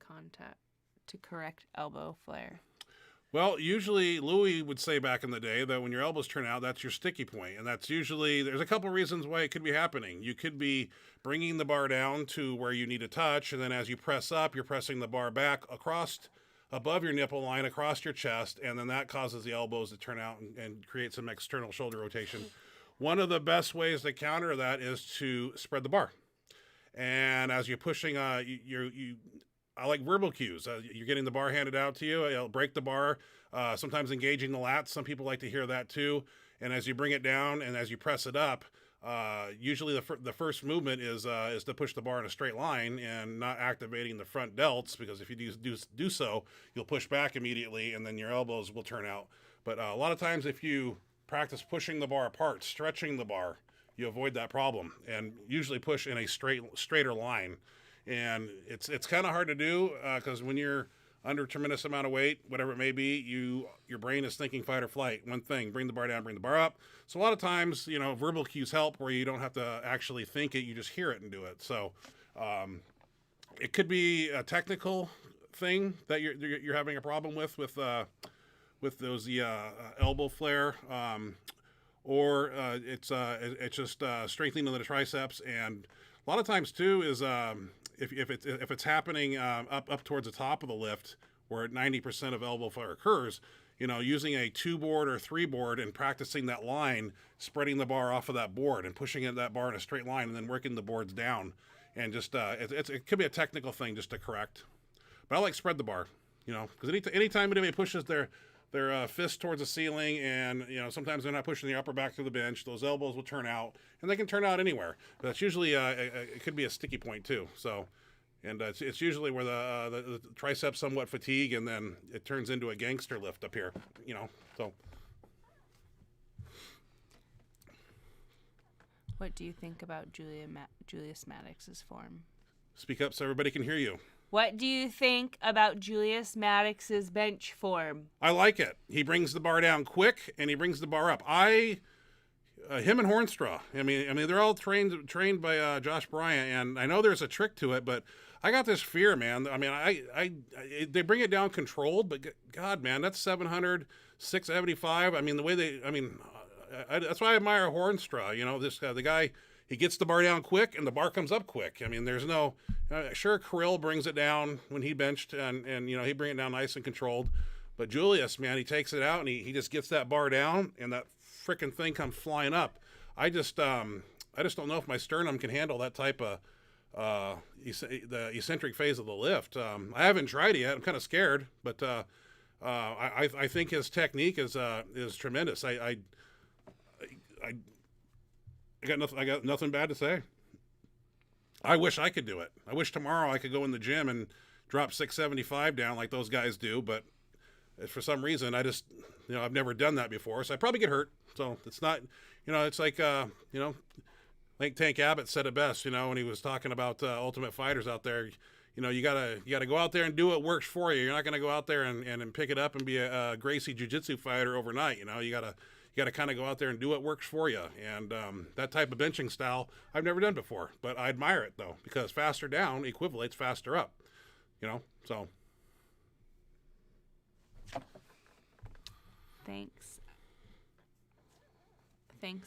correct elbow flare? Well, usually Louis would say back in the day that when your elbows turn out, that's your sticky point. And that's usually, there's a couple of reasons why it could be happening. You could be bringing the bar down to where you need to touch. And then as you press up, you're pressing the bar back across above your nipple line across your chest, and then that causes the elbows to turn out and create some external shoulder rotation. One of the best ways to counter that is to spread the bar. And as you're pushing, I like verbal cues. You're getting the bar handed out to you. It'll break the bar, sometimes engaging the lats. Some people like to hear that too. And as you bring it down and as you press it up, usually the first movement is to push the bar in a straight line and not activating the front delts, because if you do so, you'll push back immediately and then your elbows will turn out. But a lot of times if you practice pushing the bar apart, stretching the bar, you avoid that problem, and usually push in a straighter line. And it's kind of hard to do because when you're under a tremendous amount of weight, whatever it may be, your brain is thinking fight or flight. One thing, bring the bar down, bring the bar up. So a lot of times, verbal cues help where you don't have to actually think it, you just hear it and do it. So it could be a technical thing that you're having a problem with those elbow flare, or it's just strengthening of the triceps. And a lot of times too is if it's happening up towards the top of the lift, where 90% of elbow flare occurs, using a 2-board or 3-board and practicing that line, spreading the bar off of that board and pushing that bar in a straight line, and then working the boards down, and just it could be a technical thing just to correct. But I like spread the bar, because anytime anybody pushes their fist towards the ceiling, and sometimes they're not pushing the upper back to the bench, those elbows will turn out, and they can turn out anywhere. But that's usually it could be a sticky point too. So, and it's usually where the triceps somewhat fatigue, and then it turns into a gangster lift up here. So. What do you think about Julius Maddox's form? Speak up so everybody can hear you. What do you think about Julius Maddox's bench form? I like it. He brings the bar down quick, and he brings the bar up. Him and Hornstraw. I mean, they're all trained by Josh Bryant, and I know there's a trick to it, but I got this fear, man. I mean, they bring it down controlled, but God, man, that's 700, 675. I mean, the way that's why I admire Hornstraw. The guy. He gets the bar down quick, and the bar comes up quick. I mean, there's no... sure, Kirill brings it down when he benched, and he bring it down nice and controlled. But Julius, man, he takes it out, and he just gets that bar down, and that freaking thing comes flying up. I just don't know if my sternum can handle that type of the eccentric phase of the lift. I haven't tried it yet. I'm kind of scared, but I think his technique is tremendous. I got nothing bad to say. I wish I could do it. I wish tomorrow I could go in the gym and drop 675 down like those guys do, but for some reason I just, I've never done that before, so I probably get hurt. So it's not, it's like, I think Tank Abbott said it best, when he was talking about Ultimate Fighters out there. You gotta go out there and do what works for you. You're not gonna go out there and pick it up and be a Gracie Jiu-Jitsu fighter overnight. You got to kind of go out there and do what works for you. And that type of benching style, I've never done before. But I admire it, though, because faster down equivalates faster up. So. Thanks.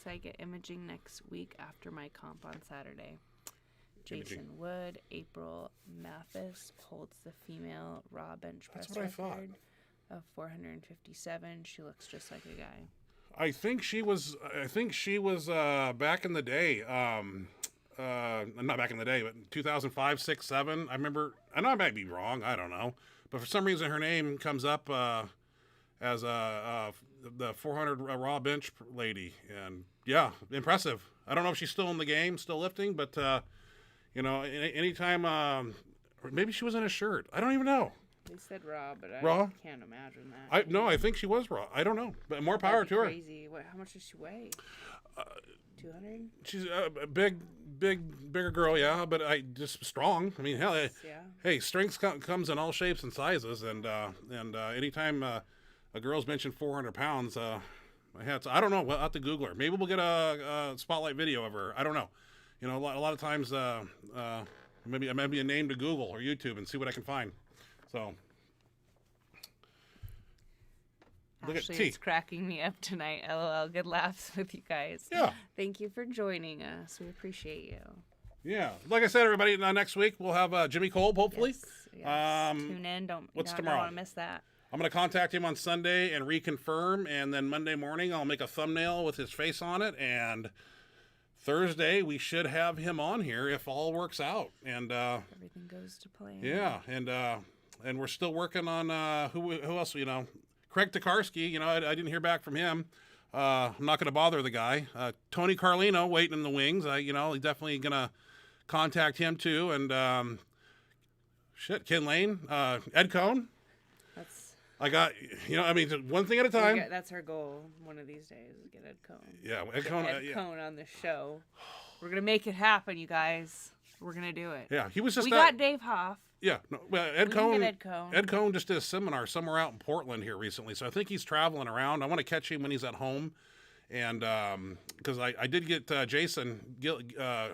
I get imaging next week after my comp on Saturday. Jason Wood, April Mathis holds the female raw bench press record of 457. She looks just like a guy. I think she was back in the day. Not back in the day, but 2005, 6, 7. I know I might be wrong. I don't know. But for some reason, her name comes up as the 400 raw bench lady. And, yeah, impressive. I don't know if she's still in the game, still lifting, but, anytime, or maybe she was in a shirt. I don't even know. They said raw, but I can't imagine that. I think she was raw. I don't know, but more power to her. Crazy. How much does she weigh? 200. She's a bigger girl, yeah, but just strong. I mean, hell, yeah. Hey, strength comes in all shapes and sizes, and anytime a girl's mentioned 400 pounds, my hats. I don't know. We'll have to Google her. Maybe we'll get a spotlight video of her. I don't know. A lot of times, maybe a name to Google or YouTube and see what I can find. So, look Ashley, at T. It's cracking me up tonight. LOL. Good laughs with you guys. Yeah. Thank you for joining us. We appreciate you. Yeah. Like I said, everybody, next week we'll have Jimmy Kolb, hopefully. Yes. Yes. Tune in. What's don't tomorrow? want to miss that. I'm going to contact him on Sunday and reconfirm, and then Monday morning I'll make a thumbnail with his face on it, and Thursday we should have him on here if all works out. And Everything goes to plan. yeah, and we're still working on who else, Craig Tokarski, I didn't hear back from him. I'm not going to bother the guy. Tony Carlino waiting in the wings. He's definitely going to contact him too. And Ken Lane, Ed Cohn. I got, one thing at a time. That's our goal one of these days, is get Ed Cohn. Yeah, Ed Cohn. Cohn on the show. We're going to make it happen, you guys. We're going to do it. Yeah, he was just... We got Dave Hoff. Yeah, no, well, Ed Cohn. Ed Cohn just did a seminar somewhere out in Portland here recently, so I think he's traveling around. I want to catch him when he's at home, and because I did get Jason,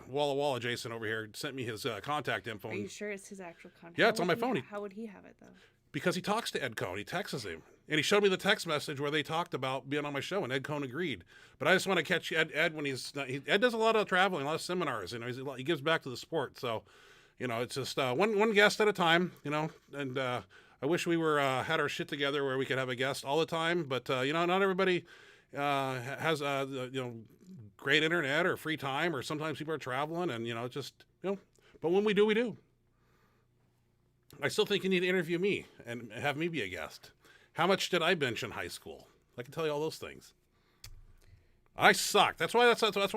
Walla Walla Jason over here, sent me his contact info. Are you sure it's his actual contact? Yeah, it's on my phone. How would he have it, though? Because he talks to Ed Cohn. He texts him. And he showed me the text message where they talked about being on my show, and Ed Cohn agreed. But I just want to catch Ed when Ed does a lot of traveling, a lot of seminars. He gives back to the sport. So, it's just one guest at a time, and I wish we had our shit together where we could have a guest all the time. But, not everybody has, great internet or free time, or sometimes people are traveling, and, but when we do, we do. I still think you need to interview me and have me be a guest. How much did I bench in high school? I can tell you all those things. I sucked. That's why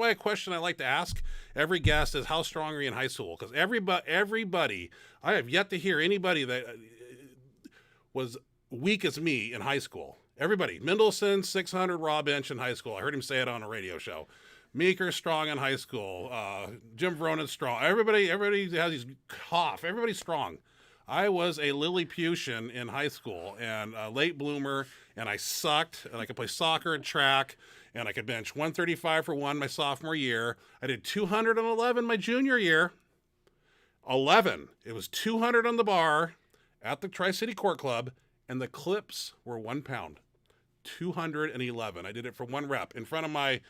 a question I like to ask every guest is, how strong are you in high school? Because everybody, I have yet to hear anybody that was weak as me in high school. Everybody. Mendelson, 600 raw bench in high school. I heard him say it on a radio show. Meeker, strong in high school. Jim Veronin, strong. Everybody has these cough. Everybody's strong. I was a Lilliputian in high school and a late bloomer, and I sucked, and I could play soccer and track, and I could bench 135 for one my sophomore year. I did 211 my junior year. 11. It was 200 on the bar at the Tri-City Court Club, and the clips were 1 pound. 211. I did it for one rep in front of my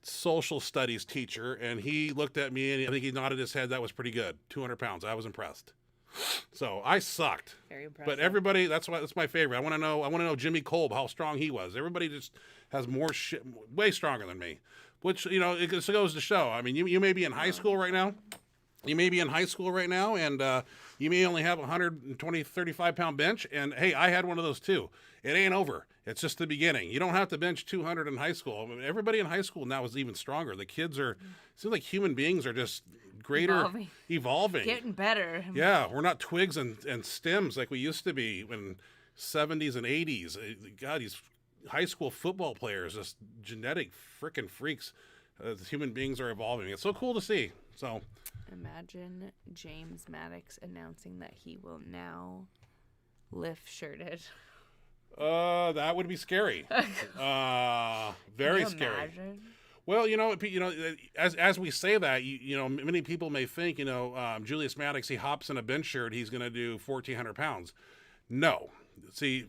social studies teacher, and he looked at me, and I think he nodded his head. That was pretty good. 200 pounds. I was impressed. So I sucked. Very impressive. But everybody, that's my favorite. I want to know Jimmy Kolb, how strong he was. Everybody just has more shit, way stronger than me. Which, it just goes to show. I mean, you may be in high school right now. You may be in high school right now, and you may only have 120, 35-pound bench. And, hey, I had one of those too. It ain't over. It's just the beginning. You don't have to bench 200 in high school. I mean, everybody in high school now is even stronger. The kids it seems like human beings are just greater, evolving. Getting better. Yeah, we're not twigs and stems like we used to be in 70s and 80s. God, these high school football players, just genetic freaking freaks. Human beings are evolving. It's so cool to see. So, imagine James Maddox announcing that he will now lift shirted. That would be scary. Very scary. Imagine? Well, as we say that, many people may think, Julius Maddox, he hops in a bench shirt, he's going to do 1,400 pounds. No. See,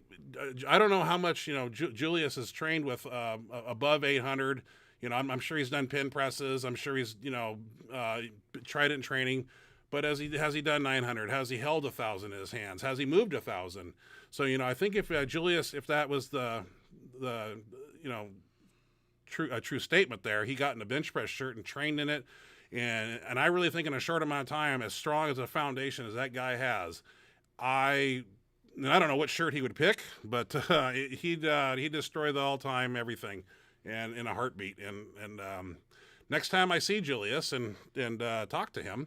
I don't know how much, Julius is trained with above 800. I'm sure he's done pin presses. I'm sure he's, tried it in training. But has he done 900? Has he held 1,000 in his hands? Has he moved 1,000? So, I think if Julius, if that was the true statement there, he got in a bench press shirt and trained in it. And I really think in a short amount of time, as strong as a foundation as that guy has, I don't know what shirt he would pick, but he'd destroy the all-time everything and in a heartbeat. And next time I see Julius and talk to him,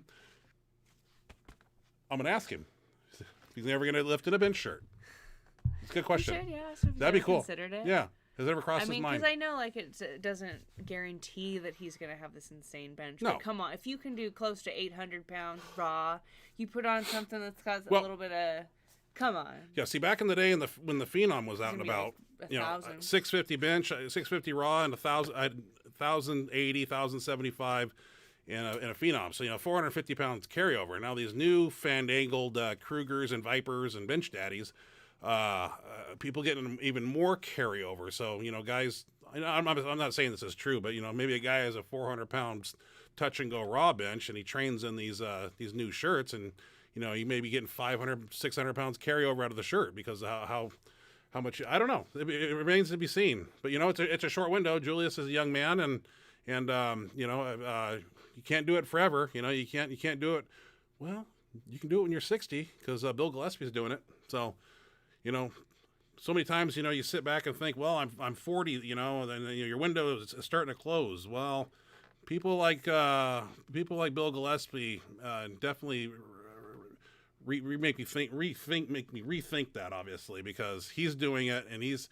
I'm going to ask him if he's never going to lift in a bench shirt. It's a good question. You should, yeah. So that'd be cool. Considered it. Yeah. Has it ever crossed his mind? Because I know, it doesn't guarantee that he's going to have this insane bench. No. But come on, if you can do close to 800 pounds raw, you put on something that's got a little bit of... Come on. Yeah, see, back in the day when the Phenom was out and about, 1,000. 650 bench, 650 raw, and 1,080, 1,075 in a Phenom. So, 450 pounds carryover. Now, these new fandangled Krugers and Vipers and bench daddies, people getting even more carryover. So, guys, I'm not saying this is true, but, maybe a guy has a 400 pounds touch and go raw bench and he trains in these new shirts and you may be getting 500, 600 pounds carryover out of the shirt because of how much, I don't know. It remains to be seen. But, it's a short window. Julius is a young man, and you can't do it forever. You can't do it. Well, you can do it when you're 60 because Bill Gillespie's doing it. So, so many times, you sit back and think, well, I'm 40, and then your window is starting to close. Well, people like Bill Gillespie definitely make me rethink that, obviously, because he's doing it and he's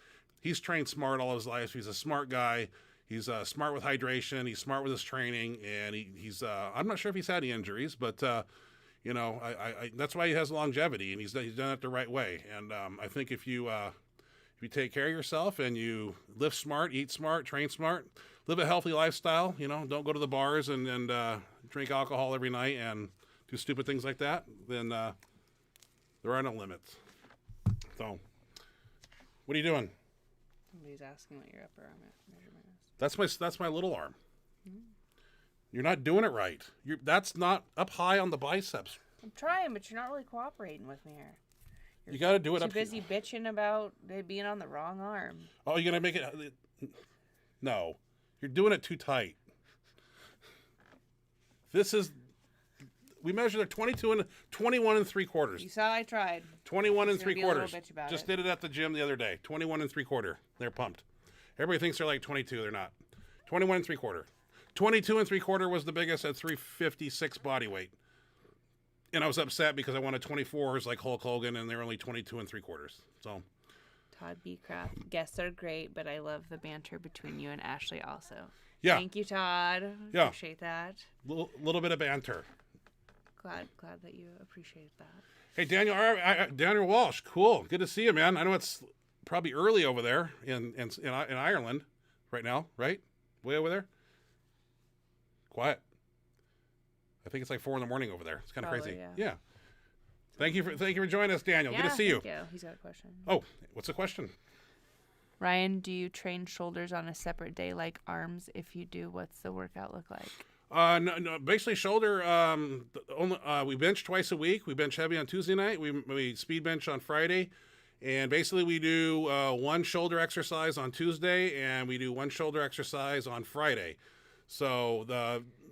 trained smart all his life. He's a smart guy. He's smart with hydration. He's smart with his training, and he's I'm not sure if he's had any injuries, but that's why he has longevity, and he's done it the right way. And I think if you take care of yourself and you live smart, eat smart, train smart, live a healthy lifestyle, don't go to the bars and drink alcohol every night and do stupid things like that, then there are no limits. So, what are you doing? Somebody's asking what your upper arm measurement is. That's my little arm. Mm-hmm. You're not doing it right. That's not up high on the biceps. I'm trying, but you're not really cooperating with me here. You got to do it up. Too busy bitching about it being on the wrong arm. Oh, you're gonna make it? No, you're doing it too tight. We measured at 21 and 3/4. You saw I tried. 21 and 3/4. Just it. did it at the gym the other day. 21 and 3/4. They're pumped. Everybody thinks they're like 22. They're not. 21 and 3/4. 22 and 3/4 was the biggest at 356 body weight. And I was upset because I wanted 24s like Hulk Hogan, and they're only 22 and 3/4. So, Todd B. Craft, guests are great, but I love the banter between you and Ashley also. Yeah. Thank you, Todd. Yeah. Appreciate that. Little bit of banter. Glad that you appreciate that. Hey, Daniel. Daniel Walsh. Cool. Good to see you, man. I know it's probably early over there in Ireland right now, right? Way over there. Quiet. I think it's like 4 a.m. over there. It's kind of crazy. Yeah. Thank you for joining us, Daniel. Yeah, good to see you. Thank you. He's got a question. Oh, what's the question? Ryan, do you train shoulders on a separate day like arms? If you do, what's the workout look like? No, basically shoulder. We bench twice a week. We bench heavy on Tuesday night. We speed bench on Friday, and basically we do one shoulder exercise on Tuesday, and we do one shoulder exercise on Friday. So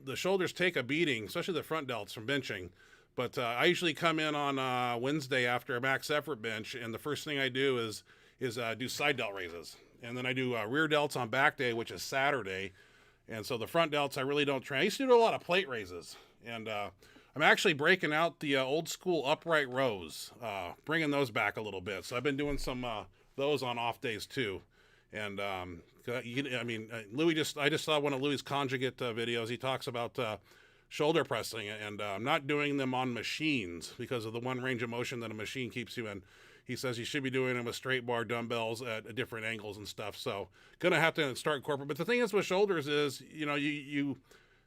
the shoulders take a beating, especially the front delts from benching. But I usually come in on Wednesday after a max effort bench, and the first thing I do is do side delt raises, and then I do rear delts on back day, which is Saturday. And so the front delts I really don't train. I used to do a lot of plate raises, and I'm actually breaking out the old school upright rows, bringing those back a little bit. So I've been doing some those on off days too. And Louis I just saw one of Louis' conjugate videos. He talks about shoulder pressing, and I'm not doing them on machines because of the one range of motion that a machine keeps you in. He says you should be doing them with straight bar dumbbells at different angles and stuff. So gonna have to start corporate. But the thing is with shoulders is, you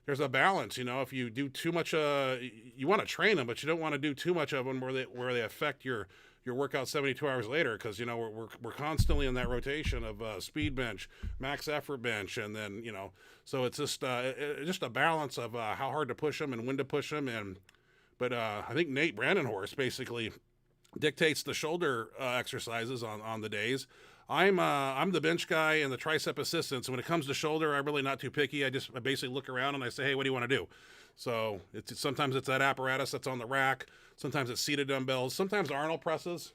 there's a balance. If you do too much, you want to train them, but you don't want to do too much of them where they affect your workout 72 hours later, because we're constantly in that rotation of speed bench, max effort bench, and then so it's just a balance of how hard to push them and when to push them. But I think Nate Brandenhorst basically dictates the shoulder exercises on the days. I'm the bench guy and the tricep assistant. So when it comes to shoulder, I'm really not too picky. I basically look around and I say, hey, what do you want to do? So sometimes it's that apparatus that's on the rack. Sometimes it's seated dumbbells. Sometimes Arnold presses.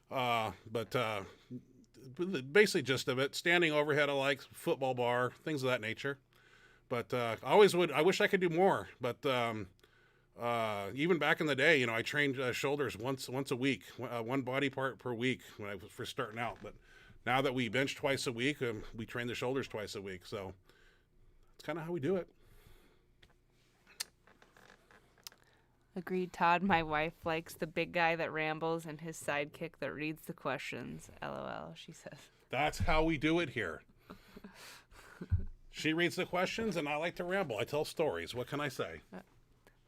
But basically gist of it, standing overhead, I like football bar, things of that nature. But I wish I could do more. But even back in the day, I trained shoulders once a week, one body part per week when I was first starting out. But now that we bench twice a week, we train the shoulders twice a week. So it's kind of how we do it. Agreed, Todd. My wife likes the big guy that rambles and his sidekick that reads the questions. LOL, she says. That's how we do it here. She reads the questions and I like to ramble. I tell stories. What can I say?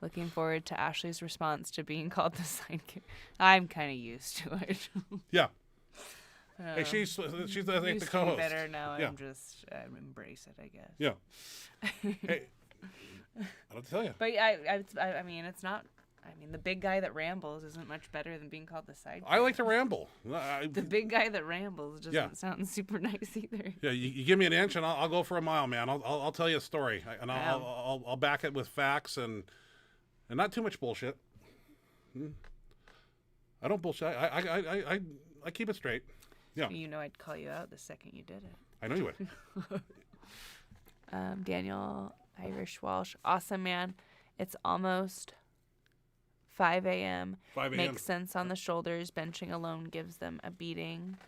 Looking forward to Ashley's response to being called the sidekick. I'm kind of used to it. Yeah. Hey, she's I think the co-host. Better now. Yeah. I embrace it, I guess. Yeah. Hey, I don't tell you. But I mean, it's not. I mean, the big guy that rambles isn't much better than being called the sidekick. I like to ramble. The big guy that rambles doesn't sound super nice either. Yeah, you give me an inch and I'll go for a mile, man. I'll tell you a story, and I'll back it with facts and not too much bullshit. I don't bullshit. I keep it straight. Yeah. You know, I'd call you out the second you did it. I know you would. Daniel Irish Walsh, awesome man. It's almost 5 a.m. 5 a.m. Makes sense on the shoulders. Benching alone gives them a beating.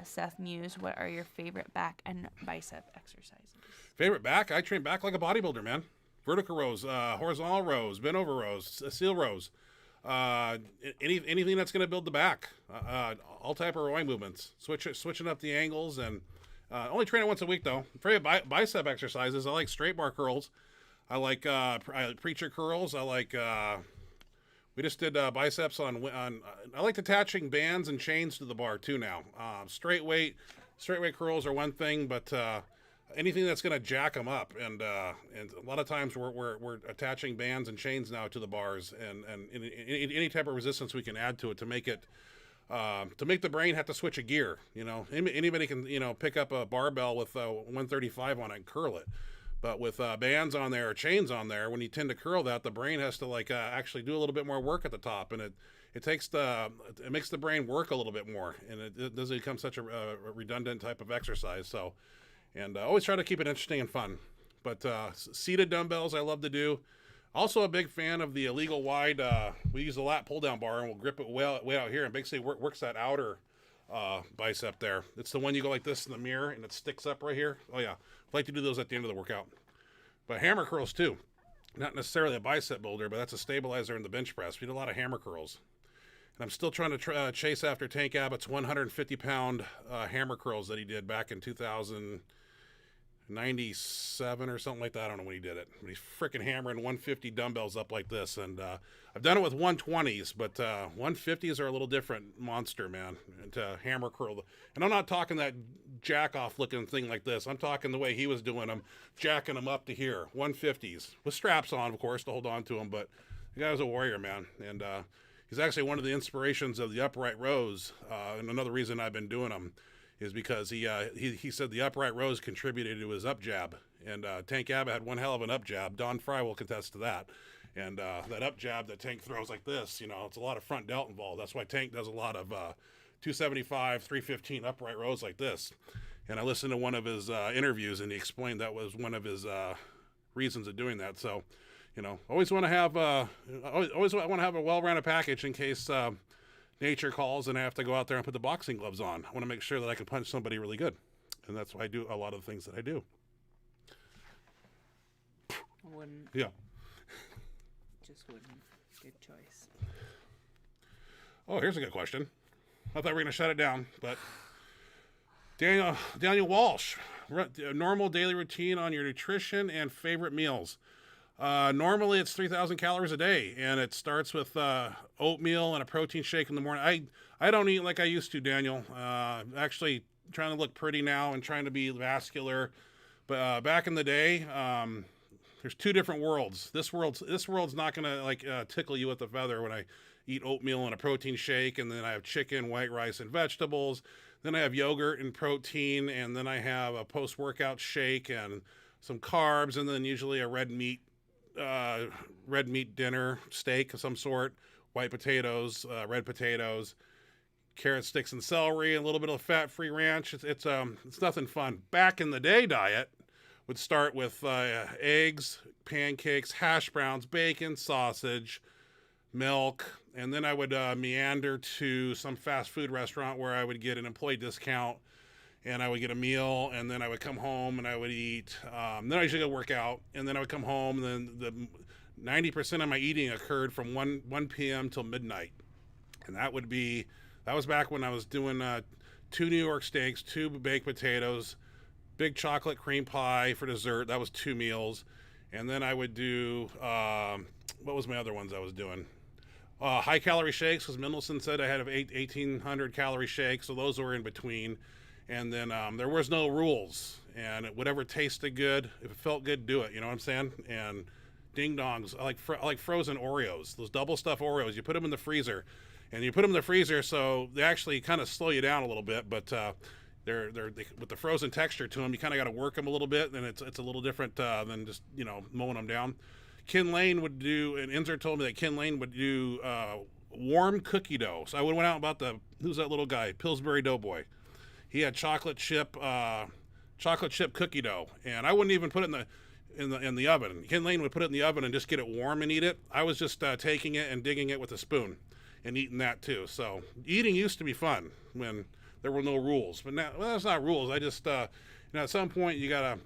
Seth Muse, what are your favorite back and bicep exercises? Favorite back? I train back like a bodybuilder, man. Vertical rows, horizontal rows, bent over rows, seal rows. Anything that's going to build the back. All type of rowing movements. Switching up the angles, and only train it once a week though. Favorite bicep exercises. I like straight bar curls. I like preacher curls. I like. We just did biceps on. I like attaching bands and chains to the bar too now. Straight weight curls are one thing, but anything that's going to jack them up, and a lot of times we're attaching bands and chains now to the bars, and any type of resistance we can add to it to make it. To make the brain have to switch a gear, you know, anybody can, pick up a barbell with 135 on it and curl it. But with bands on there or chains on there, when you tend to curl that, the brain has to actually do a little bit more work at the top, and it makes the brain work a little bit more, and it doesn't become such a redundant type of exercise. So, and always try to keep it interesting and fun. But seated dumbbells I love to do. Also a big fan of the illegal wide. We use the lat pull down bar, and we'll grip it way out here, and basically works that outer bicep there. It's the one you go like this in the mirror, and it sticks up right here. Oh yeah, I like to do those at the end of the workout. But hammer curls too. Not necessarily a bicep builder, but that's a stabilizer in the bench press. We do a lot of hammer curls. And I'm still trying to chase after Tank Abbott's 150-pound hammer curls that he did back in 2097 or something like that. I don't know when he did it. But he's freaking hammering 150 dumbbells up like this. And I've done it with 120s, but 150s are a little different monster, man. And hammer curl. And I'm not talking that jack-off looking thing like this. I'm talking the way he was doing them, jacking them up to here. 150s. With straps on, of course, to hold on to them. But the guy was a warrior, man. And he's actually one of the inspirations of the upright rows. And another reason I've been doing them is because he said the upright rows contributed to his up jab. And Tank Abbott had one hell of an up jab. Don Fry will contest to that. And that up jab that Tank throws like this, it's a lot of front delt involved. That's why Tank does a lot of 275, 315 upright rows like this. And I listened to one of his interviews, and he explained that was one of his reasons of doing that. So, always want to have a well-rounded package in case nature calls and I have to go out there and put the boxing gloves on. I want to make sure that I can punch somebody really good. And that's why I do a lot of the things that I do. I wouldn't. Yeah. Just wouldn't. Good choice. Oh, here's a good question. I thought we were going to shut it down, but Daniel Walsh, normal daily routine on your nutrition and favorite meals. Normally it's 3,000 calories a day, and it starts with oatmeal and a protein shake in the morning. I don't eat like I used to, Daniel. Actually trying to look pretty now and trying to be vascular. But back in the day, there's two different worlds. This world's not going to tickle you with a feather when I eat oatmeal and a protein shake, and then I have chicken, white rice, and vegetables. Then I have yogurt and protein, and then I have a post-workout shake and some carbs, and then usually a red meat dinner, steak of some sort, white potatoes, red potatoes, carrot sticks and celery, and a little bit of fat-free ranch. It's nothing fun. Back in the day diet would start with eggs, pancakes, hash browns, bacon, sausage, milk, and then I would meander to some fast food restaurant where I would get an employee discount, and I would get a meal, and then I would come home and I would eat. Then I usually go work out, and then I would come home, and then the 90% of my eating occurred from 1 p.m. till midnight. And that was back when I was doing 2 New York steaks, 2 baked potatoes, big chocolate cream pie for dessert. That was 2 meals. And then I would do, what was my other ones I was doing? High calorie shakes, because Mendelsohn said I had 1,800 calorie shakes, so those were in between. And then there was no rules, and whatever tasted good, if it felt good, do it. You know what I'm saying? And ding dongs. I like frozen Oreos, those double stuffed Oreos. You put them in the freezer, and you put them in the freezer so they actually kind of slow you down a little bit. But they're with the frozen texture to them. You kind of got to work them a little bit, and it's a little different than just mowing them down. Ken Lane would do, and Inzer told me that Ken Lane would do warm cookie dough. So I went out about who's that little guy, Pillsbury Doughboy. He had chocolate chip cookie dough, and I wouldn't even put it in the oven. Ken Lane would put it in the oven and just get it warm and eat it. I was just taking it and digging it with a spoon and eating that too. So eating used to be fun when there were no rules, but now, well, that's not rules. I just at some point you gotta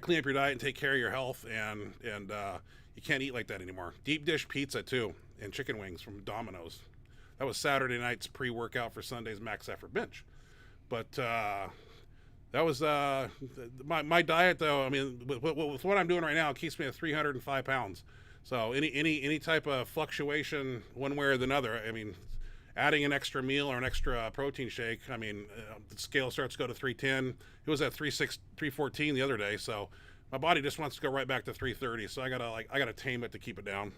clean up your diet and take care of your health, and you can't eat like that anymore. Deep dish pizza too, and chicken wings from Domino's. That was Saturday night's pre-workout for Sunday's max effort bench. But that was my diet, though. I mean, with what I'm doing right now, it keeps me at 305 pounds. So any type of fluctuation one way or the other, I mean, adding an extra meal or an extra protein shake, I mean, the scale starts to go to 310. It was at 314 the other day. So my body just wants to go right back to 330. So I gotta tame it to keep it down.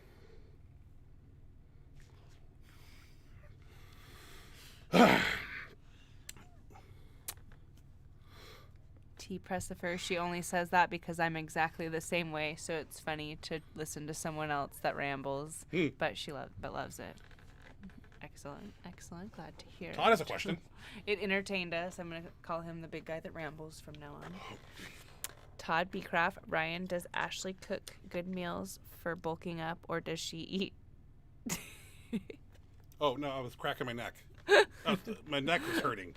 T Pressifer, she only says that because I'm exactly the same way, so it's funny to listen to someone else that rambles, but she loves it. Excellent. Glad to hear. Todd has a question. It entertained us. I'm going to call him the big guy that rambles from now on. Todd Beecraft, Ryan, does Ashley cook good meals for bulking up, or does she eat? Oh, no, I was cracking my neck. My neck was hurting.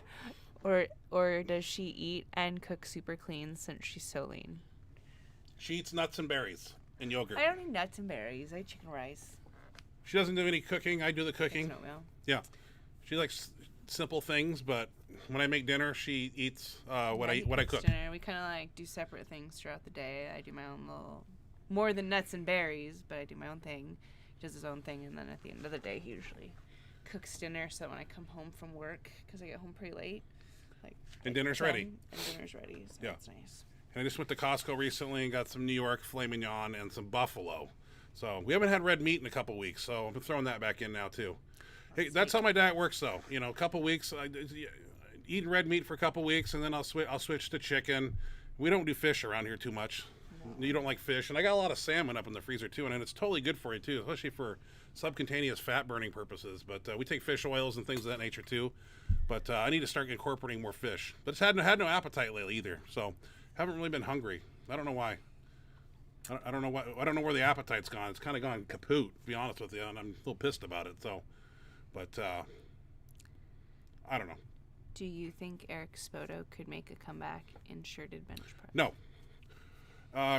Or does she eat and cook super clean since she's so lean? She eats nuts and berries and yogurt. I don't eat nuts and berries. I eat chicken rice. She doesn't do any cooking. I do the cooking. Yeah. She likes simple things, but when I make dinner, she eats what I cook. Dinner. We kind of like do separate things throughout the day. I do my own little, more than nuts and berries, but I do my own thing. He does his own thing, and then at the end of the day, he usually cooks dinner. So when I come home from work, because I get home pretty late, and dinner's ready. And dinner's ready. So that's nice. And I just went to Costco recently and got some New York filet mignon and some buffalo. So we haven't had red meat in a couple weeks, so I'm throwing that back in now too. Hey, that's how my diet works, though. A couple weeks, I eat red meat for a couple weeks, and then I'll switch to chicken. We don't do fish around here too much. No. You don't like fish, and I got a lot of salmon up in the freezer too, and it's totally good for you too, especially for subcutaneous fat burning purposes. But we take fish oils and things of that nature too. But I need to start incorporating more fish. But it's had no appetite lately either, so haven't really been hungry. I don't know why. I don't know why. I don't know where the appetite's gone. It's kind of gone kaput, to be honest with you, and I'm a little pissed about it. So, but I don't know. Do you think Eric Spoto could make a comeback in shirted bench press? No.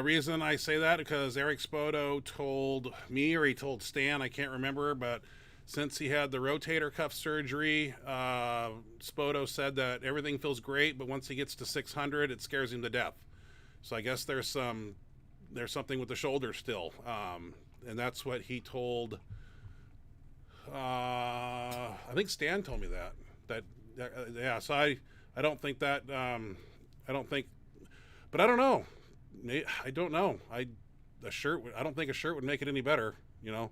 Reason I say that because Eric Spoto told me, or he told Stan, I can't remember, but since he had the rotator cuff surgery, Spoto said that everything feels great, but once he gets to 600, it scares him to death. So I guess there's something with the shoulder still, and that's what he told. I think Stan told me that. Yeah. So I don't think that. I don't think, but I don't know. I don't know. I don't think a shirt would make it any better. And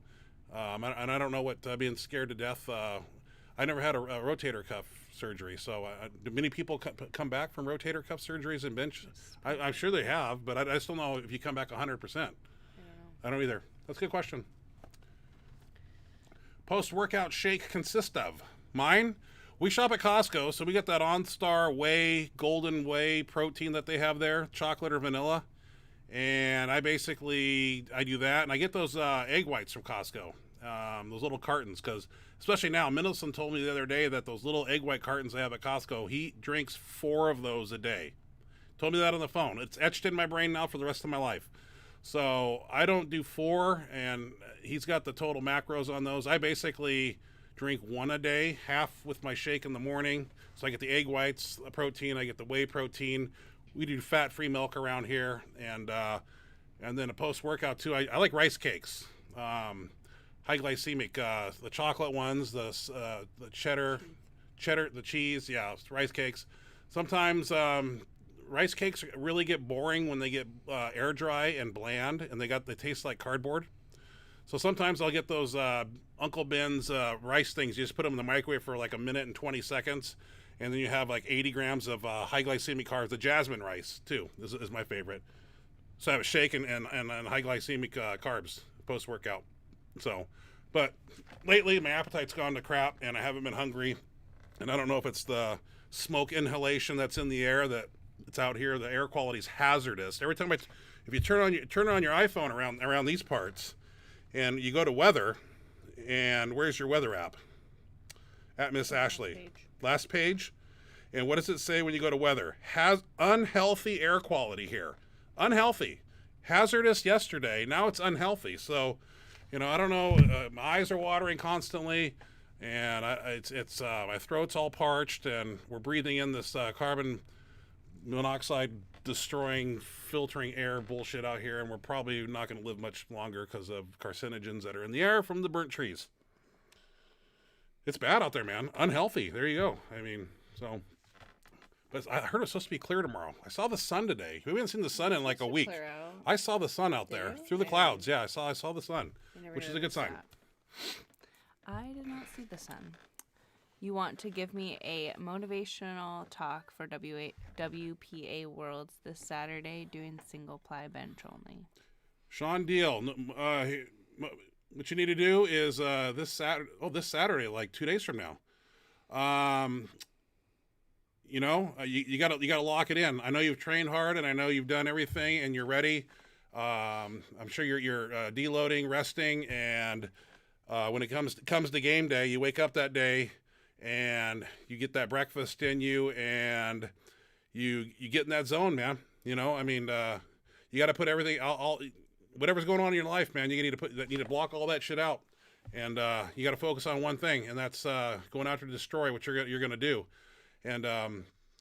I don't know what being scared to death. I never had a rotator cuff surgery, so do many people come back from rotator cuff surgeries and bench? I'm sure they have, but I still know if you come back 100%. I don't either. That's a good question. Post-workout shake consist of? Mine? We shop at Costco, so we get that OnStar Whey, Golden Whey protein that they have there, chocolate or vanilla. And I do that, and I get those egg whites from Costco, those little cartons, because especially now, Mendelsohn told me the other day that those little egg white cartons they have at Costco, he drinks 4 of those a day. Told me that on the phone. It's etched in my brain now for the rest of my life. So I don't do 4, and he's got the total macros on those. I basically drink 1 a day, half with my shake in the morning. So I get the egg whites, the protein, I get the whey protein. We do fat-free milk around here, and then a post-workout too. I like rice cakes, high glycemic, the chocolate ones, the cheddar, the cheese, rice cakes. Sometimes rice cakes really get boring when they get air dry and bland, and they taste like cardboard. So sometimes I'll get those Uncle Ben's rice things. You just put them in the microwave for like a minute and 20 seconds, and then you have like 80 grams of high glycemic carbs. The jasmine rice too is my favorite. So I have a shake and high glycemic carbs post workout. So, but lately my appetite's gone to crap, and I haven't been hungry, and I don't know if it's the smoke inhalation that's in the air that it's out here. The air quality is hazardous. Every time if you turn on your iPhone around these parts, and you go to weather, and where's your weather app? At Miss Ashley. Last page. And what does it say when you go to weather? Has unhealthy air quality here. Unhealthy. Hazardous yesterday. Now it's unhealthy. So, I don't know. My eyes are watering constantly, and my throat's all parched, and we're breathing in this carbon monoxide destroying, filtering air bullshit out here, and we're probably not going to live much longer because of carcinogens that are in the air from the burnt trees. It's bad out there, man. Unhealthy. There you go. But I heard it's supposed to be clear tomorrow. I saw the sun today. We haven't seen the sun in like a week. I saw the sun out there through the clouds. Yeah, I saw the sun, which is a good sign. I did not see the sun. You want to give me a motivational talk for WPA Worlds this Saturday, doing single ply bench only. Sean Deal. What you need to do is this Saturday, like 2 days from now. You gotta lock it in. I know you've trained hard, and I know you've done everything, and you're ready. I'm sure you're deloading, resting, and when it comes to game day, you wake up that day, and you get that breakfast in you, and you get in that zone, man. You got to put everything, all whatever's going on in your life, man. You need to block all that shit out, and you got to focus on one thing, and that's going out to destroy what you're going to do. And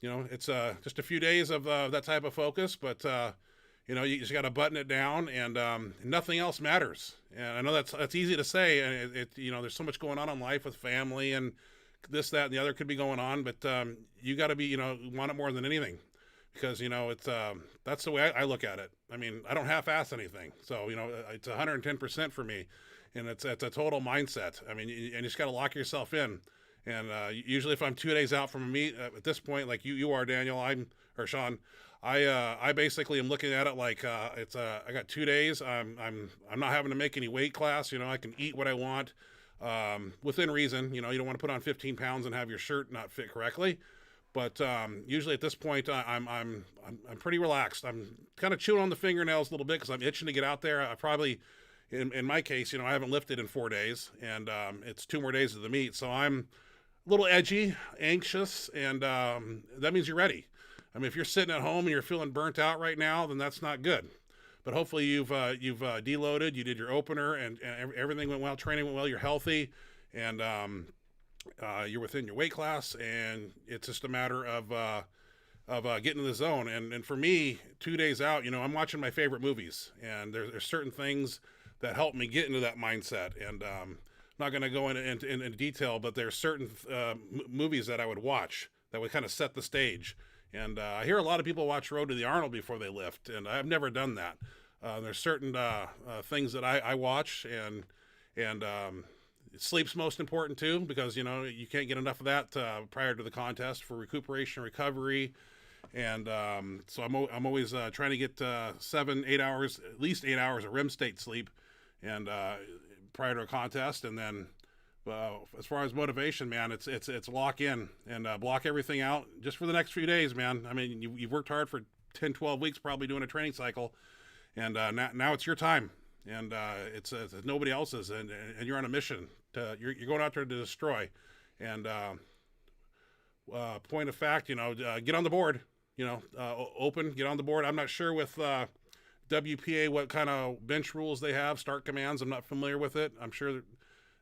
it's just a few days of that type of focus, but you just got to button it down, and nothing else matters. And I know that's easy to say, and there's so much going on in life with family and this, that, and the other could be going on, but you got to be, want it more than anything, because it's that's the way I look at it. I mean, I don't half-ass anything, so it's 110% for me, and it's a total mindset. I mean, you just got to lock yourself in. And usually, if I'm 2 days out from a meet, at this point, like you are, Daniel, or Sean, I basically am looking at it like I got 2 days. I'm not having to make any weight class. I can eat what I want. Within reason. You don't want to put on 15 pounds and have your shirt not fit correctly. But usually at this point, I'm pretty relaxed. I'm kind of chewing on the fingernails a little bit because I'm itching to get out there. I probably, in my case, I haven't lifted in 4 days, and it's 2 more days of the meet. So I'm a little edgy, anxious, and that means you're ready. I mean, if you're sitting at home and you're feeling burnt out right now, then that's not good. But hopefully you've deloaded, you did your opener, and everything went well, training went well, you're healthy, and you're within your weight class, and it's just a matter of getting in the zone. And for me, 2 days out, I'm watching my favorite movies, and there's certain things that help me get into that mindset. And I'm not going to go into detail, but there's certain movies that I would watch that would kind of set the stage. And I hear a lot of people watch Road to the Arnold before they lift, and I've never done that. There's certain things that I watch, and sleep's most important too, because you can't get enough of that prior to the contest for recuperation, recovery, and so I'm always trying to get 7-8 hours, at least 8 hours of REM state sleep, and prior to a contest, and then. As far as motivation, man, it's lock in and block everything out just for the next few days, man. I mean, you've worked hard for 10, 12 weeks probably doing a training cycle, and now it's your time, and it's nobody else's, and you're on a mission. You're going out there to destroy. And point of fact, get on the board, open, get on the board. I'm not sure with WPA what kind of bench rules they have, start commands. I'm not familiar with it. I'm sure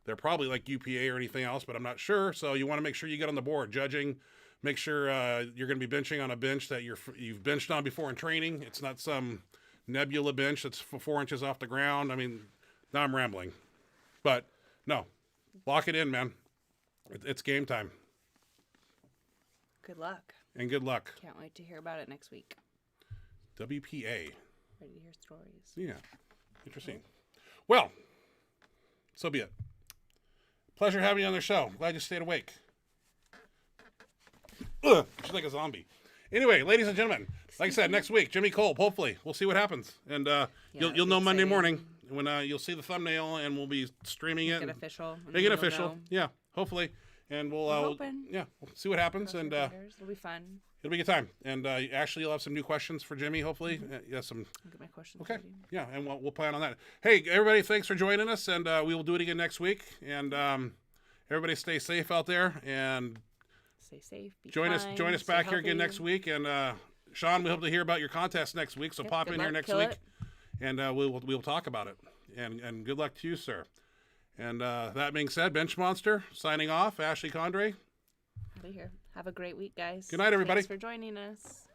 they're probably like UPA or anything else, but I'm not sure. So you want to make sure you get on the board. Judging, make sure you're going to be benching on a bench that you've benched on before in training. It's not some nebula bench that's 4 inches off the ground. I mean, now I'm rambling. But no, lock it in, man. It's game time. Good luck. And good luck. Can't wait to hear about it next week. WPA. Ready to hear stories. Yeah. Interesting. Well, so be it. Pleasure having you on the show. Glad you stayed awake. Ugh, she's like a zombie. Anyway, ladies and gentlemen, like I said, next week, Jimmy Kolb, hopefully. We'll see what happens. And you'll know Monday morning when you'll see the thumbnail and we'll be streaming it. Make it official. Make it official. Yeah, hopefully. And we'll see what happens. And It'll be fun. It'll be a good time. And Ashley, you'll have some new questions for Jimmy, hopefully. Yeah, some. I'll get my questions Okay. ready. Yeah, and we'll plan on that. Hey, everybody, thanks for joining us, and we will do it again next week. And everybody, stay safe out there, and Stay safe. Be join kind, us stay back here again healthy. next week. And Sean, we hope to hear about your contest next week. So Yep, pop good in here luck, next kill week, it. and we'll talk about it. And good luck to you, sir. And that being said, Benchmonster signing off. Ashley Condre. Out of here. Have a great week, guys. Good night, everybody. Thanks for joining us.